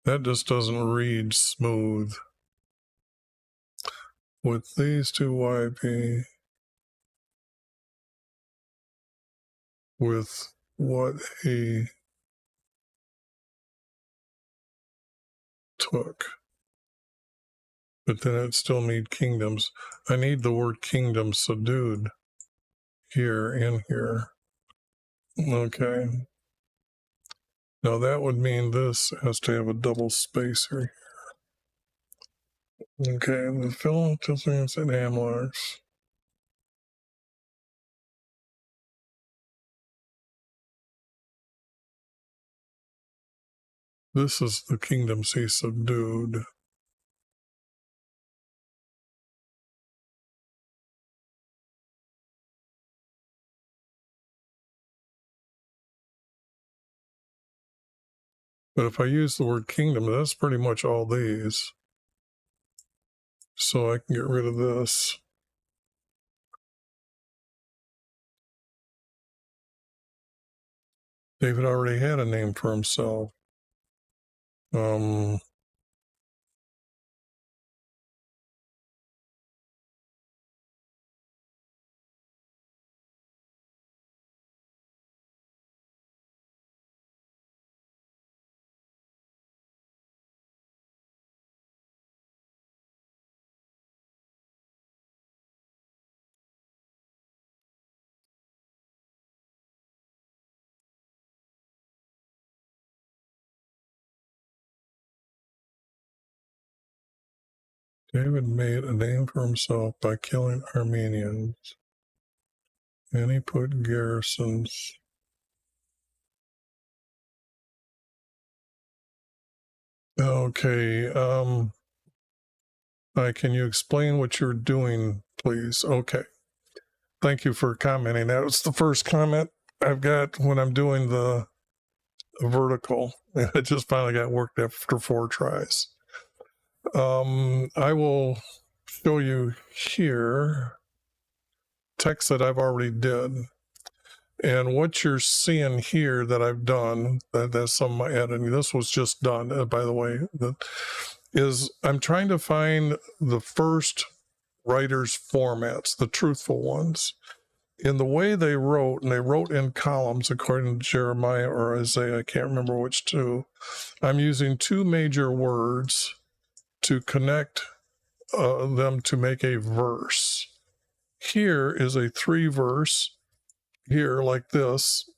That just doesn't read smooth. With these 2 YV with what he took. But then it still need kingdoms. I need the word kingdom subdued here in here. Okay. Now that would mean this has to have a double space here. Okay, the Philistines and Amlars. This is the kingdoms he subdued. But if I use the word kingdom, that's pretty much all these. So I can get rid of this. David already had a name for himself. David made a name for himself by killing Armenians, and he put garrisons. Okay, can you explain what you're doing, please? Okay. Thank you for commenting. That was the first comment I've got when I'm doing the vertical. It just finally got worked after 4 tries. I will show you here text that I've already did. And what you're seeing here that I've done, that's some of my editing. This was just done, by the way, is I'm trying to find the first writer's formats, the truthful ones. In the way they wrote, and they wrote in columns according to Jeremiah or Isaiah, I can't remember which two. I'm using 2 major words to connect them to make a verse. Here is a 3 verse here like this.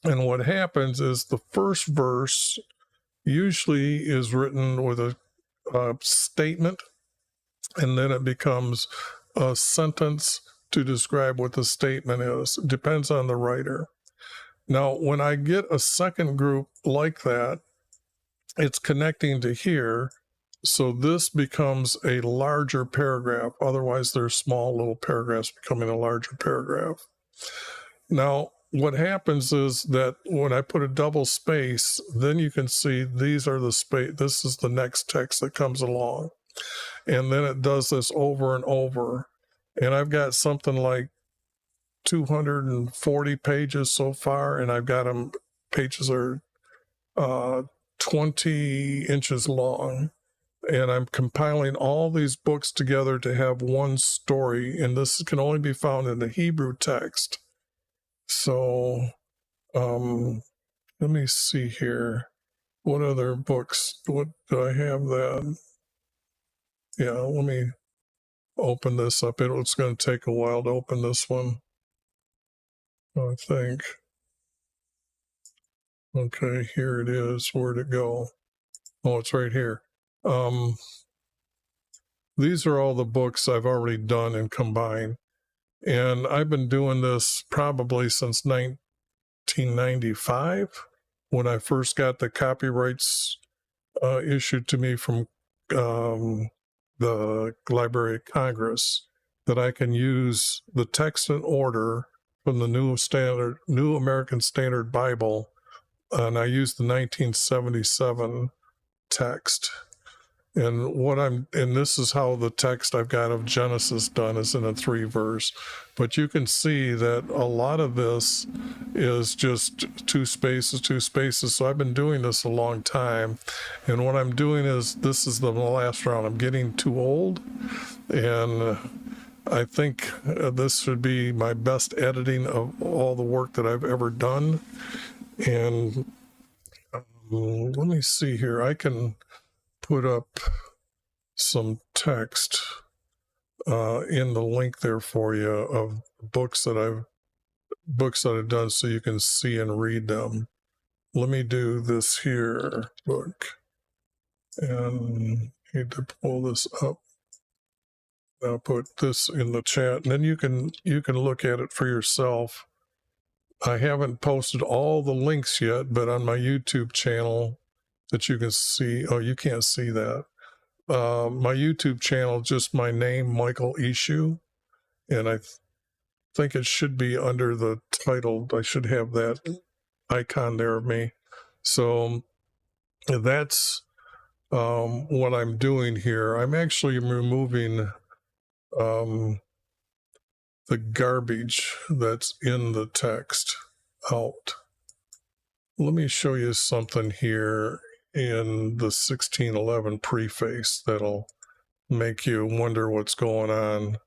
And what happens is the first verse usually is written with a statement, and then it becomes a sentence to describe what the statement is. It depends on the writer. Now, when I get a second group like that, it's connecting to here. So this becomes a larger paragraph. Otherwise, they're small little paragraphs becoming a larger paragraph. Now, what happens is that when I put a double space, then you can see these are the space. This is the next text that comes along. And then it does this over and over. And I've got something like 240 pages so far, and I've got them, pages are 20 inches long. And I'm compiling all these books together to have one story. And this can only be found in the Hebrew text. So let me see here. What other books? What do I have that? Yeah, let me open this up. It's going to take a while to open this one, I think. Okay, here it is. Where'd it go? Oh, it's right here. These are all the books I've already done and combined. And I've been doing this probably since 1995, when I first got the copyrights issued to me from the Library of Congress, that I can use the text in order from the New American Standard Bible, and I use the 1977 text. And this is how the text I've got of Genesis done is in a 3 verse. But you can see that a lot of this is just 2 spaces. So I've been doing this a long time. And what I'm doing is, this is the last round. I'm getting too old. And I think this should be my best editing of all the work that I've ever done. And let me see here. I can put up some text in the link there for you of books that I've done, so you can see and read them. Let me do this here book, and I need to pull this up. I'll put this in the chat, and then you can look at it for yourself. I haven't posted all the links yet, but on my YouTube channel that you can see. Oh, you can't see that. My YouTube channel, just my name, Michael Eashoo, and I think it should be under the title. I should have that icon there of me. So that's what I'm doing here. I'm actually removing the garbage that's in the text out. Let me show you something here in the 1611 preface that'll make you wonder what's going on.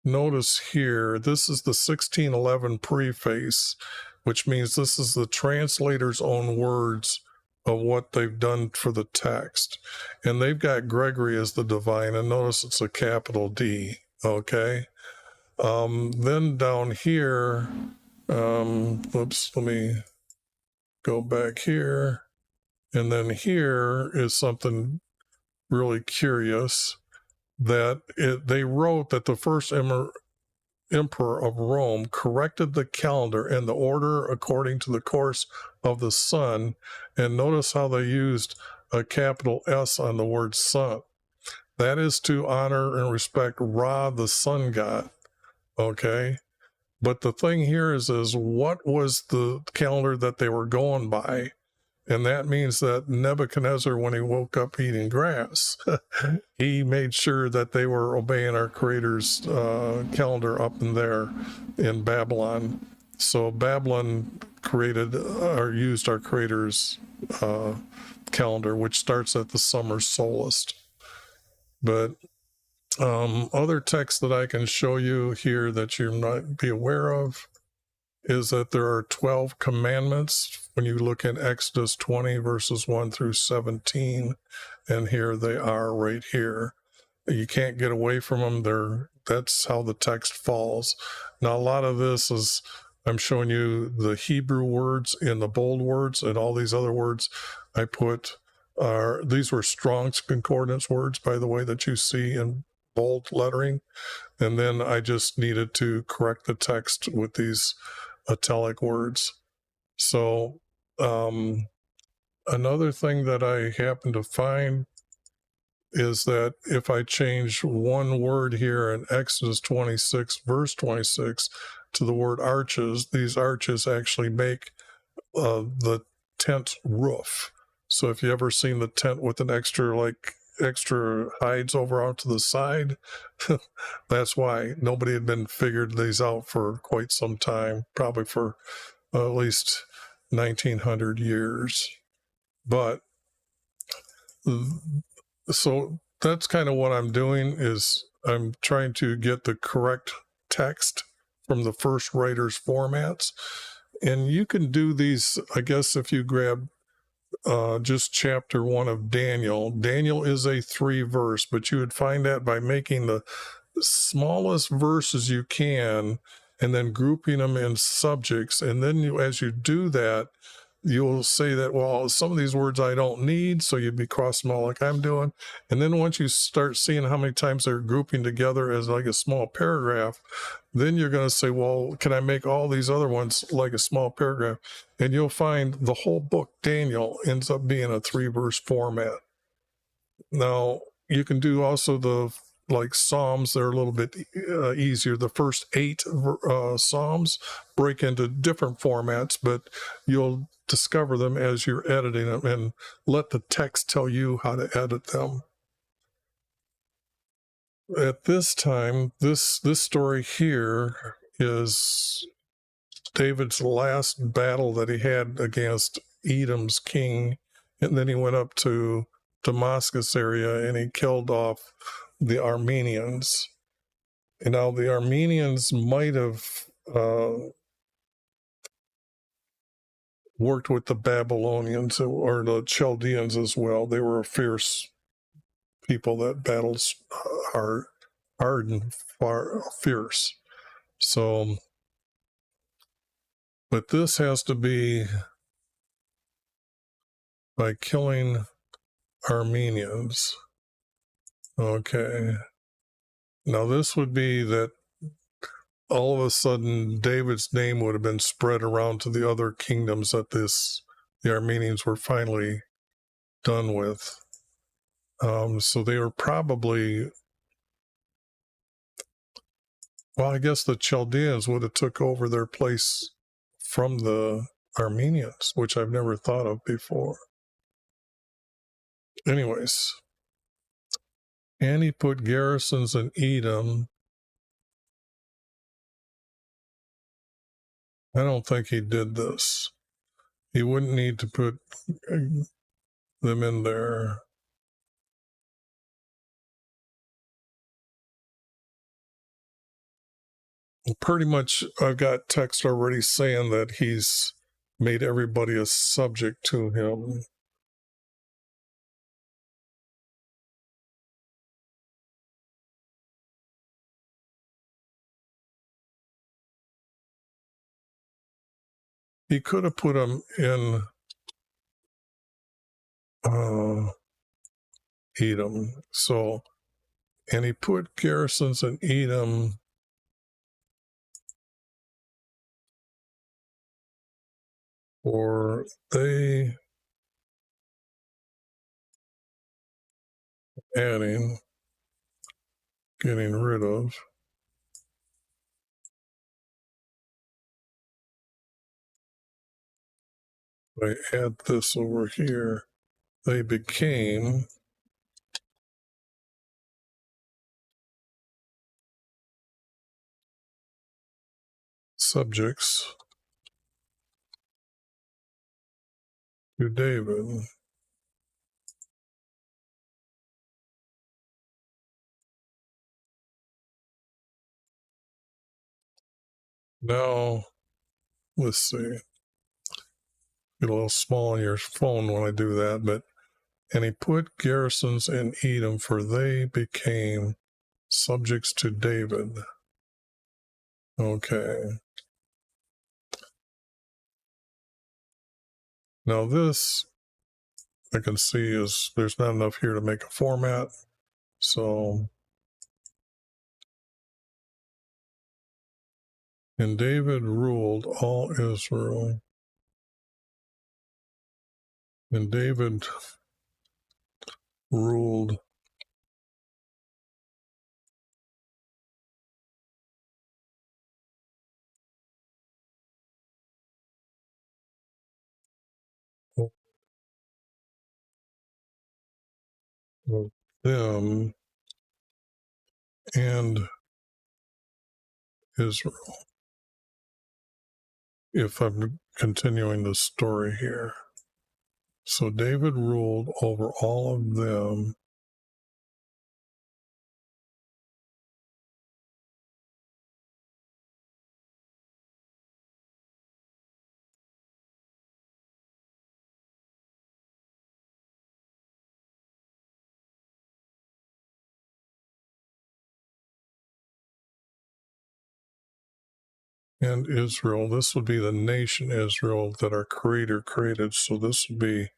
Notice here, this is the 1611 preface, which means this is the translator's own words of what they've done for the text. And they've got Gregory as the divine, and notice it's a capital D, okay? Then down here, oops, let me go back here. And then here is something really curious, that they wrote that the first emperor of Rome corrected the calendar and the order according to the course of the sun. And notice how they used a capital S on the word sun. That is to honor and respect Ra, the sun god. Okay. But the thing here is what was the calendar that they were going by? And that means that Nebuchadnezzar, when he woke up eating grass, he made sure that they were obeying our Creator's calendar up in there in Babylon. So Babylon created or used our Creator's calendar, which starts at the summer solstice. But other texts that I can show you here that you might be aware of is that there are 12 commandments when you look in Exodus 20 verses 1 through 17, and here they are right here. You can't get away from them. That's how the text falls. Now, a lot of this is, I'm showing you the Hebrew words in the bold words, and all these other words I put these were Strong's Concordance words, by the way, that you see in bold lettering. And then I just needed to correct the text with these italic words. So another thing that I happen to find is that if I change one word here in Exodus 26 verse 26 to the word arches, these arches actually make the tent roof. So if you ever seen the tent with an extra hides over out to the side, that's why. Nobody had been figured these out for quite some time, probably for at least 1900 years. But so that's kind of what I'm doing, is I'm trying to get the correct text from the first writer's formats. And you can do these, I guess, if you grab just chapter 1 of Daniel. Daniel is a 3-verse, but you would find that by making the smallest verses you can and then grouping them in subjects. And then as you do that, you'll say that, well, some of these words I don't need, so you'd be crossing them all like I'm doing. And then once you start seeing how many times they're grouping together as like a small paragraph, then you're going to say, well, can I make all these other ones like a small paragraph? And you'll find the whole book, Daniel, ends up being a 3-verse format. Now, you can do also the Psalms. They're a little bit easier. The first 8 Psalms break into different formats, but you'll discover them as you're editing them, and let the text tell you how to edit them. At this time, this story here is David's last battle that he had against Edom's king, and then he went up to Damascus area and he killed off the Armenians. And now the Armenians might have worked with the Babylonians or the Chaldeans as well. They were a fierce people that battled hard and fierce. So, but this has to be by killing Armenians. Okay. Now this would be that all of a sudden David's name would have been spread around to the other kingdoms that the Armenians were finally done with. So they were probably, well, I guess the Chaldeans would have took over their place from the Armenians, which I've never thought of before. Anyways, and he put garrisons in Edom. I don't think he did this. He wouldn't need to put them in there. Pretty much, I've got text already saying that he's made everybody a subject to him. He could have put them in Edom. So, and he put garrisons in Edom. Or they adding, getting rid of. I add this over here. They became subjects to David. Now, let's see. Get a little small on your phone when I do that, but and he put garrisons in Edom, for they became subjects to David. Okay. Now this, I can see is there's not enough here to make a format. So, and David ruled all Israel. And David ruled them and Israel. If I'm continuing the story here. So David ruled over all of them. And Israel, this would be the nation Israel that our Creator created. So this would be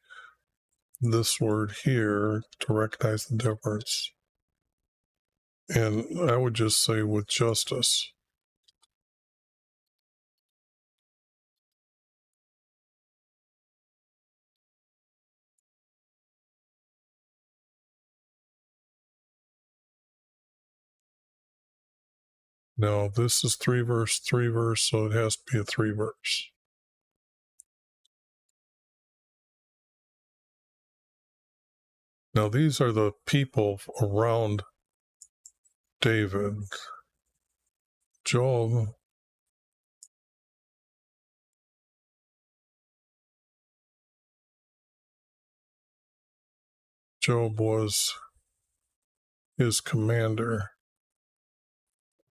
this word here to recognize the difference. And I would just say with justice. Now this is 3 verse, so it has to be a 3 verse. Now these are the people around David. Job was his commander.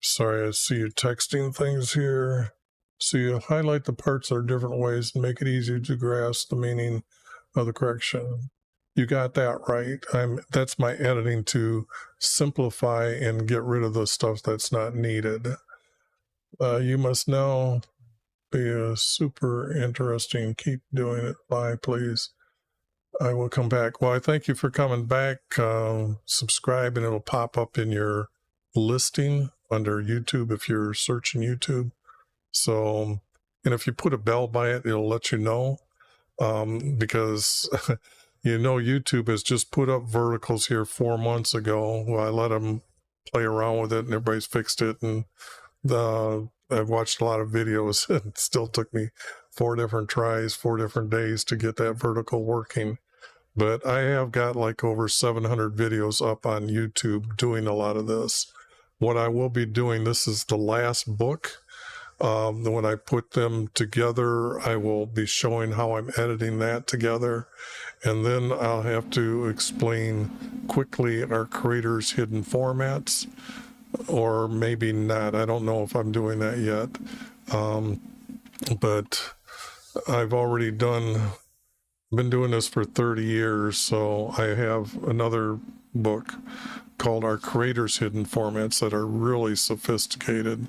Sorry, I see you texting things here. So you highlight the parts that are different ways and make it easier to grasp the meaning of the correction. You got that right. That's my editing to simplify and get rid of the stuff that's not needed. You must now be super interesting. Keep doing it. Bye, please. I will come back. Well, I thank you for coming back. Subscribe and it'll pop up in your listing under YouTube if you're searching YouTube. So, and if you put a bell by it, it'll let you know, because YouTube has just put up verticals here 4 months ago. Well, I let them play around with it and everybody's fixed it. And I've watched a lot of videos. It still took me 4 different tries, 4 different days to get that vertical working. But I have got like over 700 videos up on YouTube doing a lot of this. What I will be doing, this is the last book. When I put them together, I will be showing how I'm editing that together. And then I'll have to explain quickly our creators' hidden formats, or maybe not. I don't know if I'm doing that yet. But I've already been doing this for 30 years, so I have another book called Our Creators' Hidden Formats that are really sophisticated.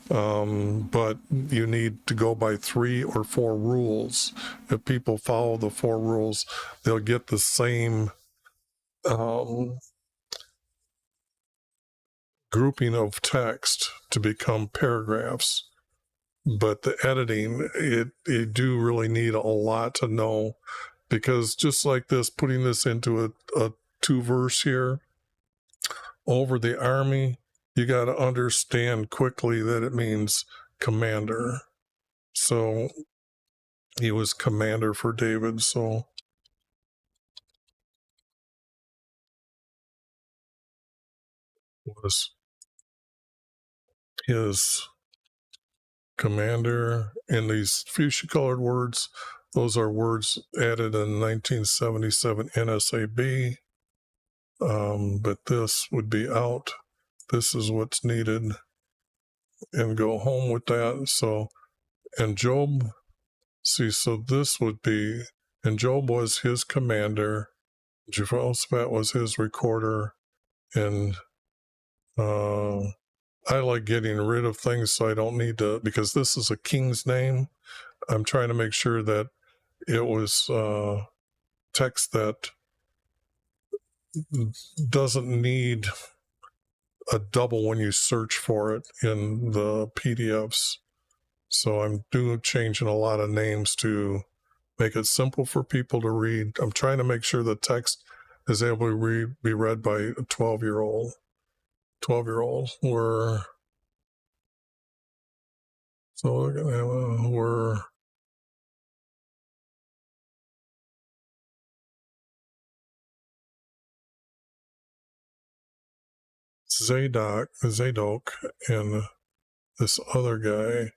But you need to go by 3 or 4 rules. If people follow the 4 rules, they'll get the same grouping of text to become paragraphs. But the editing, you do really need a lot to know, because just like this, putting this into a 2-verse here over the army, you got to understand quickly that it means commander. So he was commander for David. So was his commander. And these fuchsia colored words, those are words added in 1977 NSAB. But this would be out. This is what's needed, and go home with that. So, and Job, see, so this would be, and Job was his commander, Jehoshaphat was his recorder, and I like getting rid of things so I don't need to, because this is a king's name. I'm trying to make sure that it was text that doesn't need a double when you search for it in the PDFs. So I'm changing a lot of names to make it simple for people to read. I'm trying to make sure the text is able to be read by a 12-year-old. 12-year-olds were, so we're Zadok, and this other guy,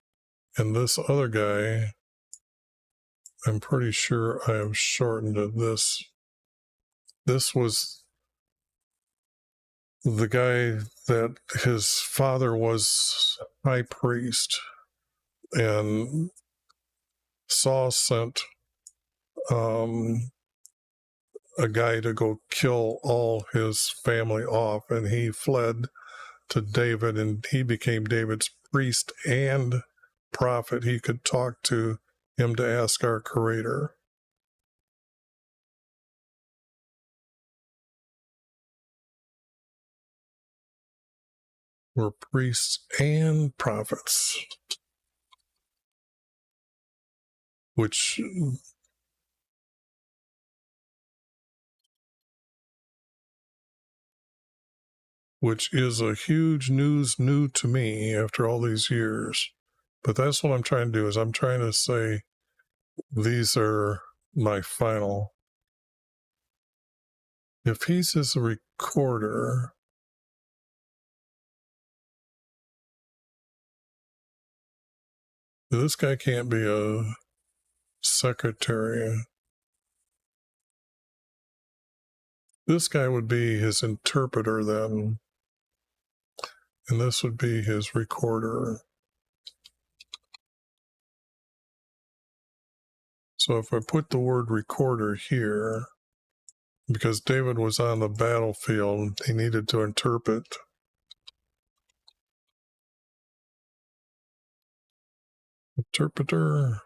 and this other guy, I'm pretty sure I have shortened it. This was the guy that his father was high priest, and Saul sent a guy to go kill all his family off, and he fled to David, and he became David's priest and prophet. He could talk to him to ask our Creator. We're priests and prophets, which is a huge new to me after all these years. But that's what I'm trying to do, is I'm trying to say these are my final. If he's his recorder, this guy can't be a secretary. This guy would be his interpreter then, and this would be his recorder. So if I put the word recorder here, because David was on the battlefield, he needed to interpret. Interpreter.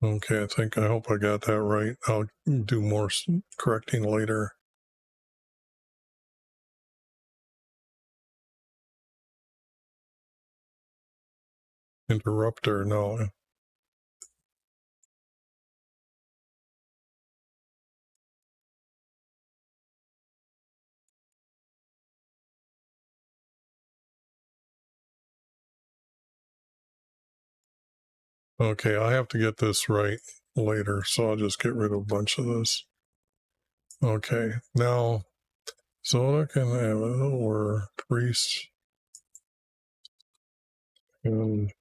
Okay, I hope I got that right. I'll do more correcting later. Interrupter, no. Okay, I have to get this right later, so I'll just get rid of a bunch of this. Okay, now, so I can have it or priests and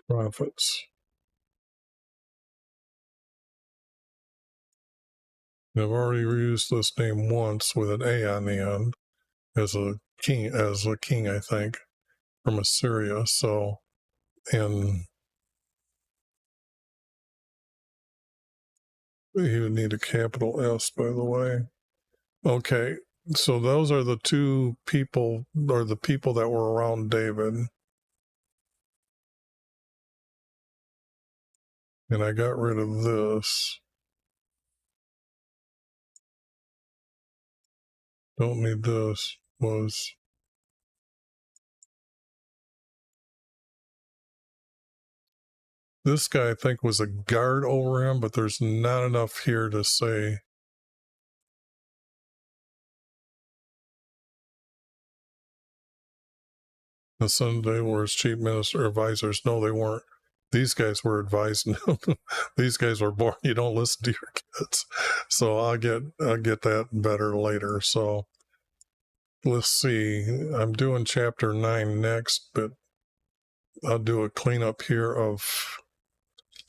prophets. I've already used this name once with an A on the end as a king, I think, from Assyria. So, and he would need a capital S, by the way. Okay, so those are the two people, or the people that were around David. And I got rid of this. Don't need this. Was this guy, I think, was a guard over him, but there's not enough here to say. The Sunday were his chief minister advisors. No, they weren't. These guys were advising him. These guys were born. You don't listen to your kids. So I'll get that better later. So let's see. I'm doing chapter 9 next, but I'll do a cleanup here of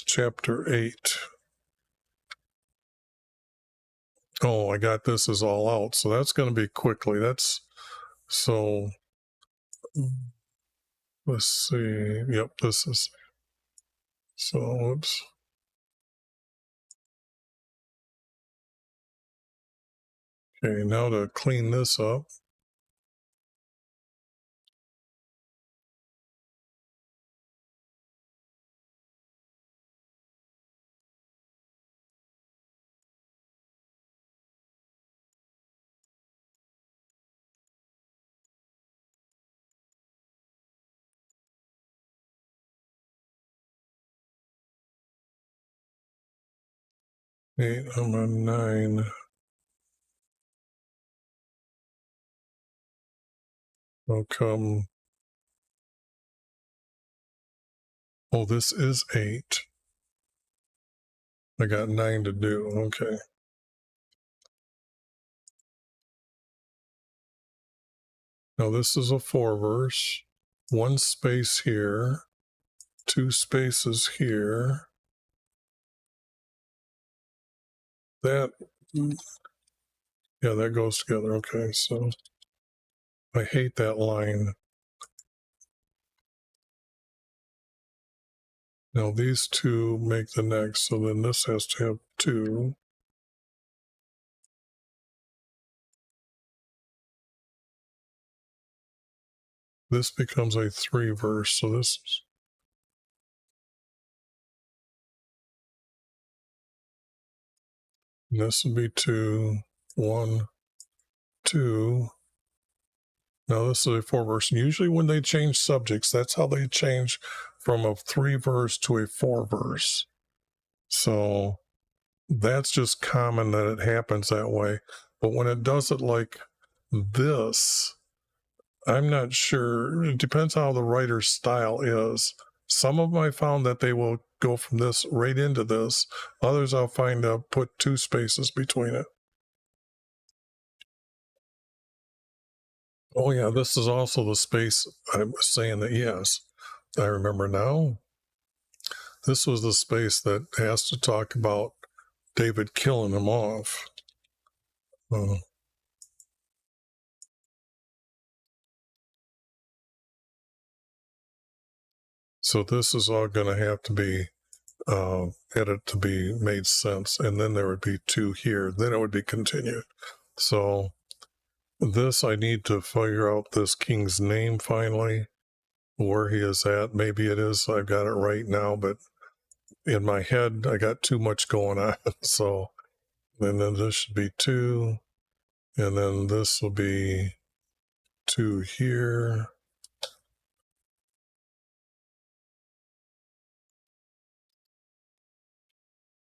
chapter 8. Oh, I got this is all out. So that's going to be quickly. That's so. Let's see. Yep, this is. So oops. Okay, now to clean this up. Eight, I'm on 9. I'll come. Oh, this is 8. I got 9 to do. Okay. Now this is a 4 verse. 1 space here. 2 spaces here. That, yeah, that goes together. Okay, so I hate that line. Now these two make the next, so then this has to have 2. This becomes a 3 verse, so this will be 2, 1, 2. Now this is a 4 verse. Usually when they change subjects, that's how they change from a 3 verse to a 4 verse. So that's just common that it happens that way. But when it does it like this, I'm not sure. It depends how the writer's style is. Some of them I found that they will go from this right into this. Others I'll find put 2 spaces between it. Oh yeah, this is also the space I was saying that, yes, I remember now. This was the space that has to talk about David killing him off. So this is all going to have to be edited to be made sense, and then there would be 2 here. Then it would be continued. So this, I need to figure out this king's name finally, where he is at. Maybe it is, I've got it right now, but in my head, I got too much going on. So, and then this should be 2, and then this will be 2 here.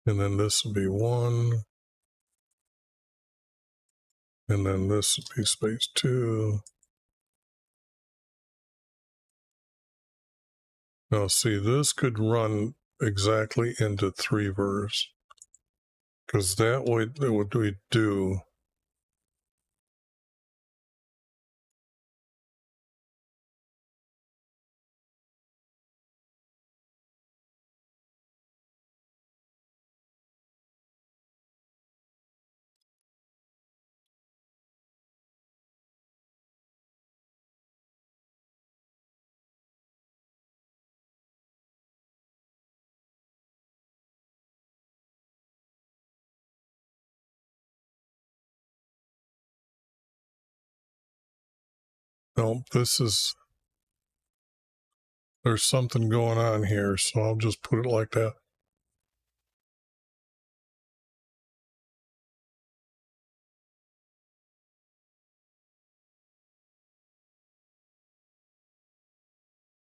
And then this will be 1. And then this will be space 2. Now see, this could run exactly into 3 verse, because that would what we do. No, there's something going on here, so I'll just put it like that.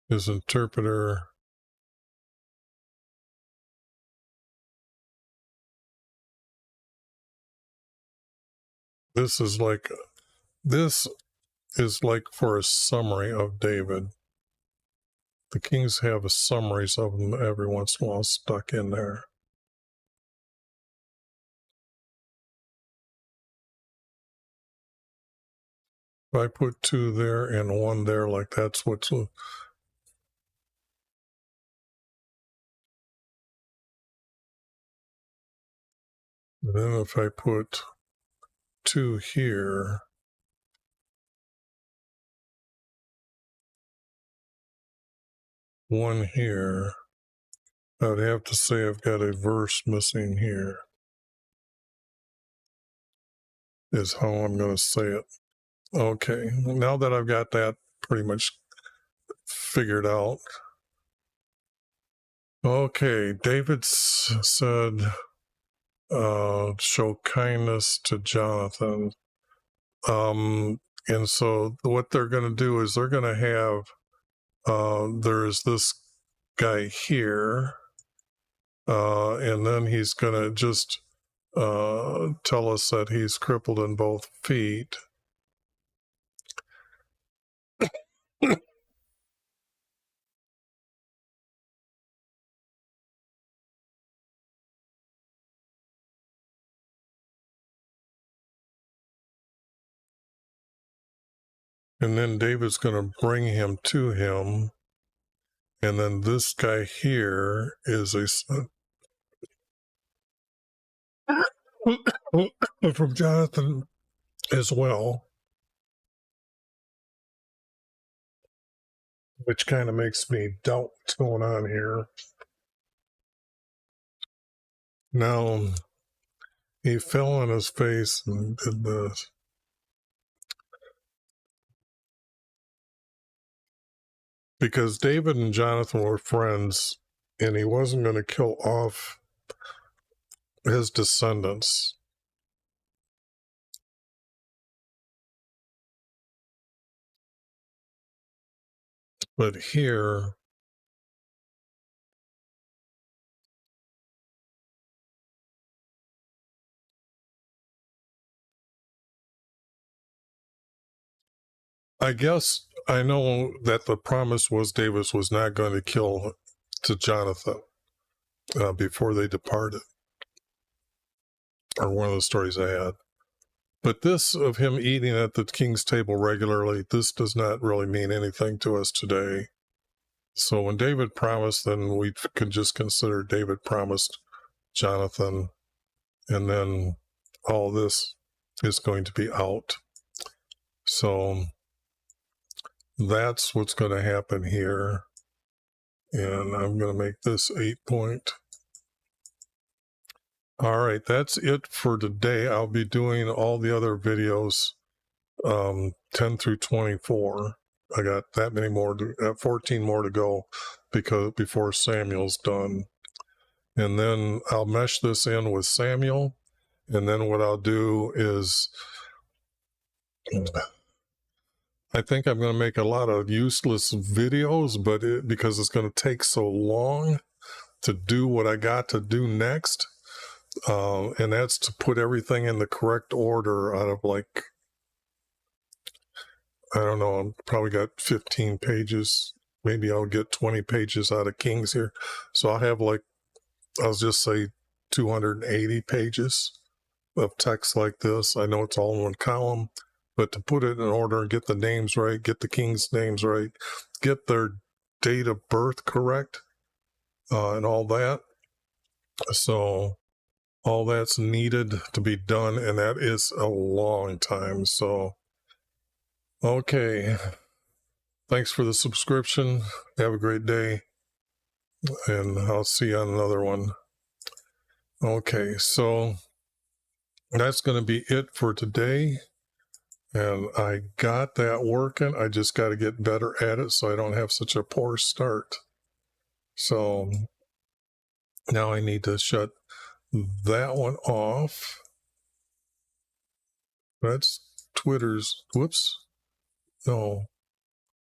His interpreter. This is like for a summary of David. The kings have summaries of them every once in a while stuck in there. If I put 2 there and 1 there, like that's what's. Then if I put 2 here, one here, I would have to say I've got a verse missing here, is how I'm going to say it. Okay, now that I've got that pretty much figured out. Okay, David said, show kindness to Jonathan. And so what they're going to do is they're going to have, there's this guy here, and then he's going to just tell us that he's crippled in both feet. And then David's going to bring him to him. And then this guy here is from Jonathan as well, which kind of makes me doubt what's going on here. Now, he fell on his face and did this. Because David and Jonathan were friends, and he wasn't going to kill off his descendants. But here, I guess I know that the promise was David was not going to kill to Jonathan before they departed, or one of the stories I had. But this of him eating at the king's table regularly, this does not really mean anything to us today. So when David promised, then we could just consider David promised Jonathan, and then all this is going to be out. So that's what's going to happen here. And I'm going to make this 8 point. All right, that's it for today. I'll be doing all the other videos, 10 through 24. I got that many more, 14 more to go before Samuel's done. And then I'll mesh this in with Samuel. And then what I'll do is, I think I'm going to make a lot of useless videos, but because it's going to take so long to do what I got to do next. And that's to put everything in the correct order out of like, I don't know, I've probably got 15 pages maybe I'll get 20 pages out of Kings here. So I'll have like, I'll just say 280 pages of text like this. I know it's all in one column, but to put it in order and get the names right, get the king's names right, get their date of birth correct, and all that. So all that's needed to be done, and that is a long time. So, okay. Thanks for the subscription. Have a great day, and I'll see you on another one. Okay, so that's going to be it for today. And I got that working. I just got to get better at it so I don't have such a poor start. So now I need to shut that one off. That's Twitter's, whoops. No,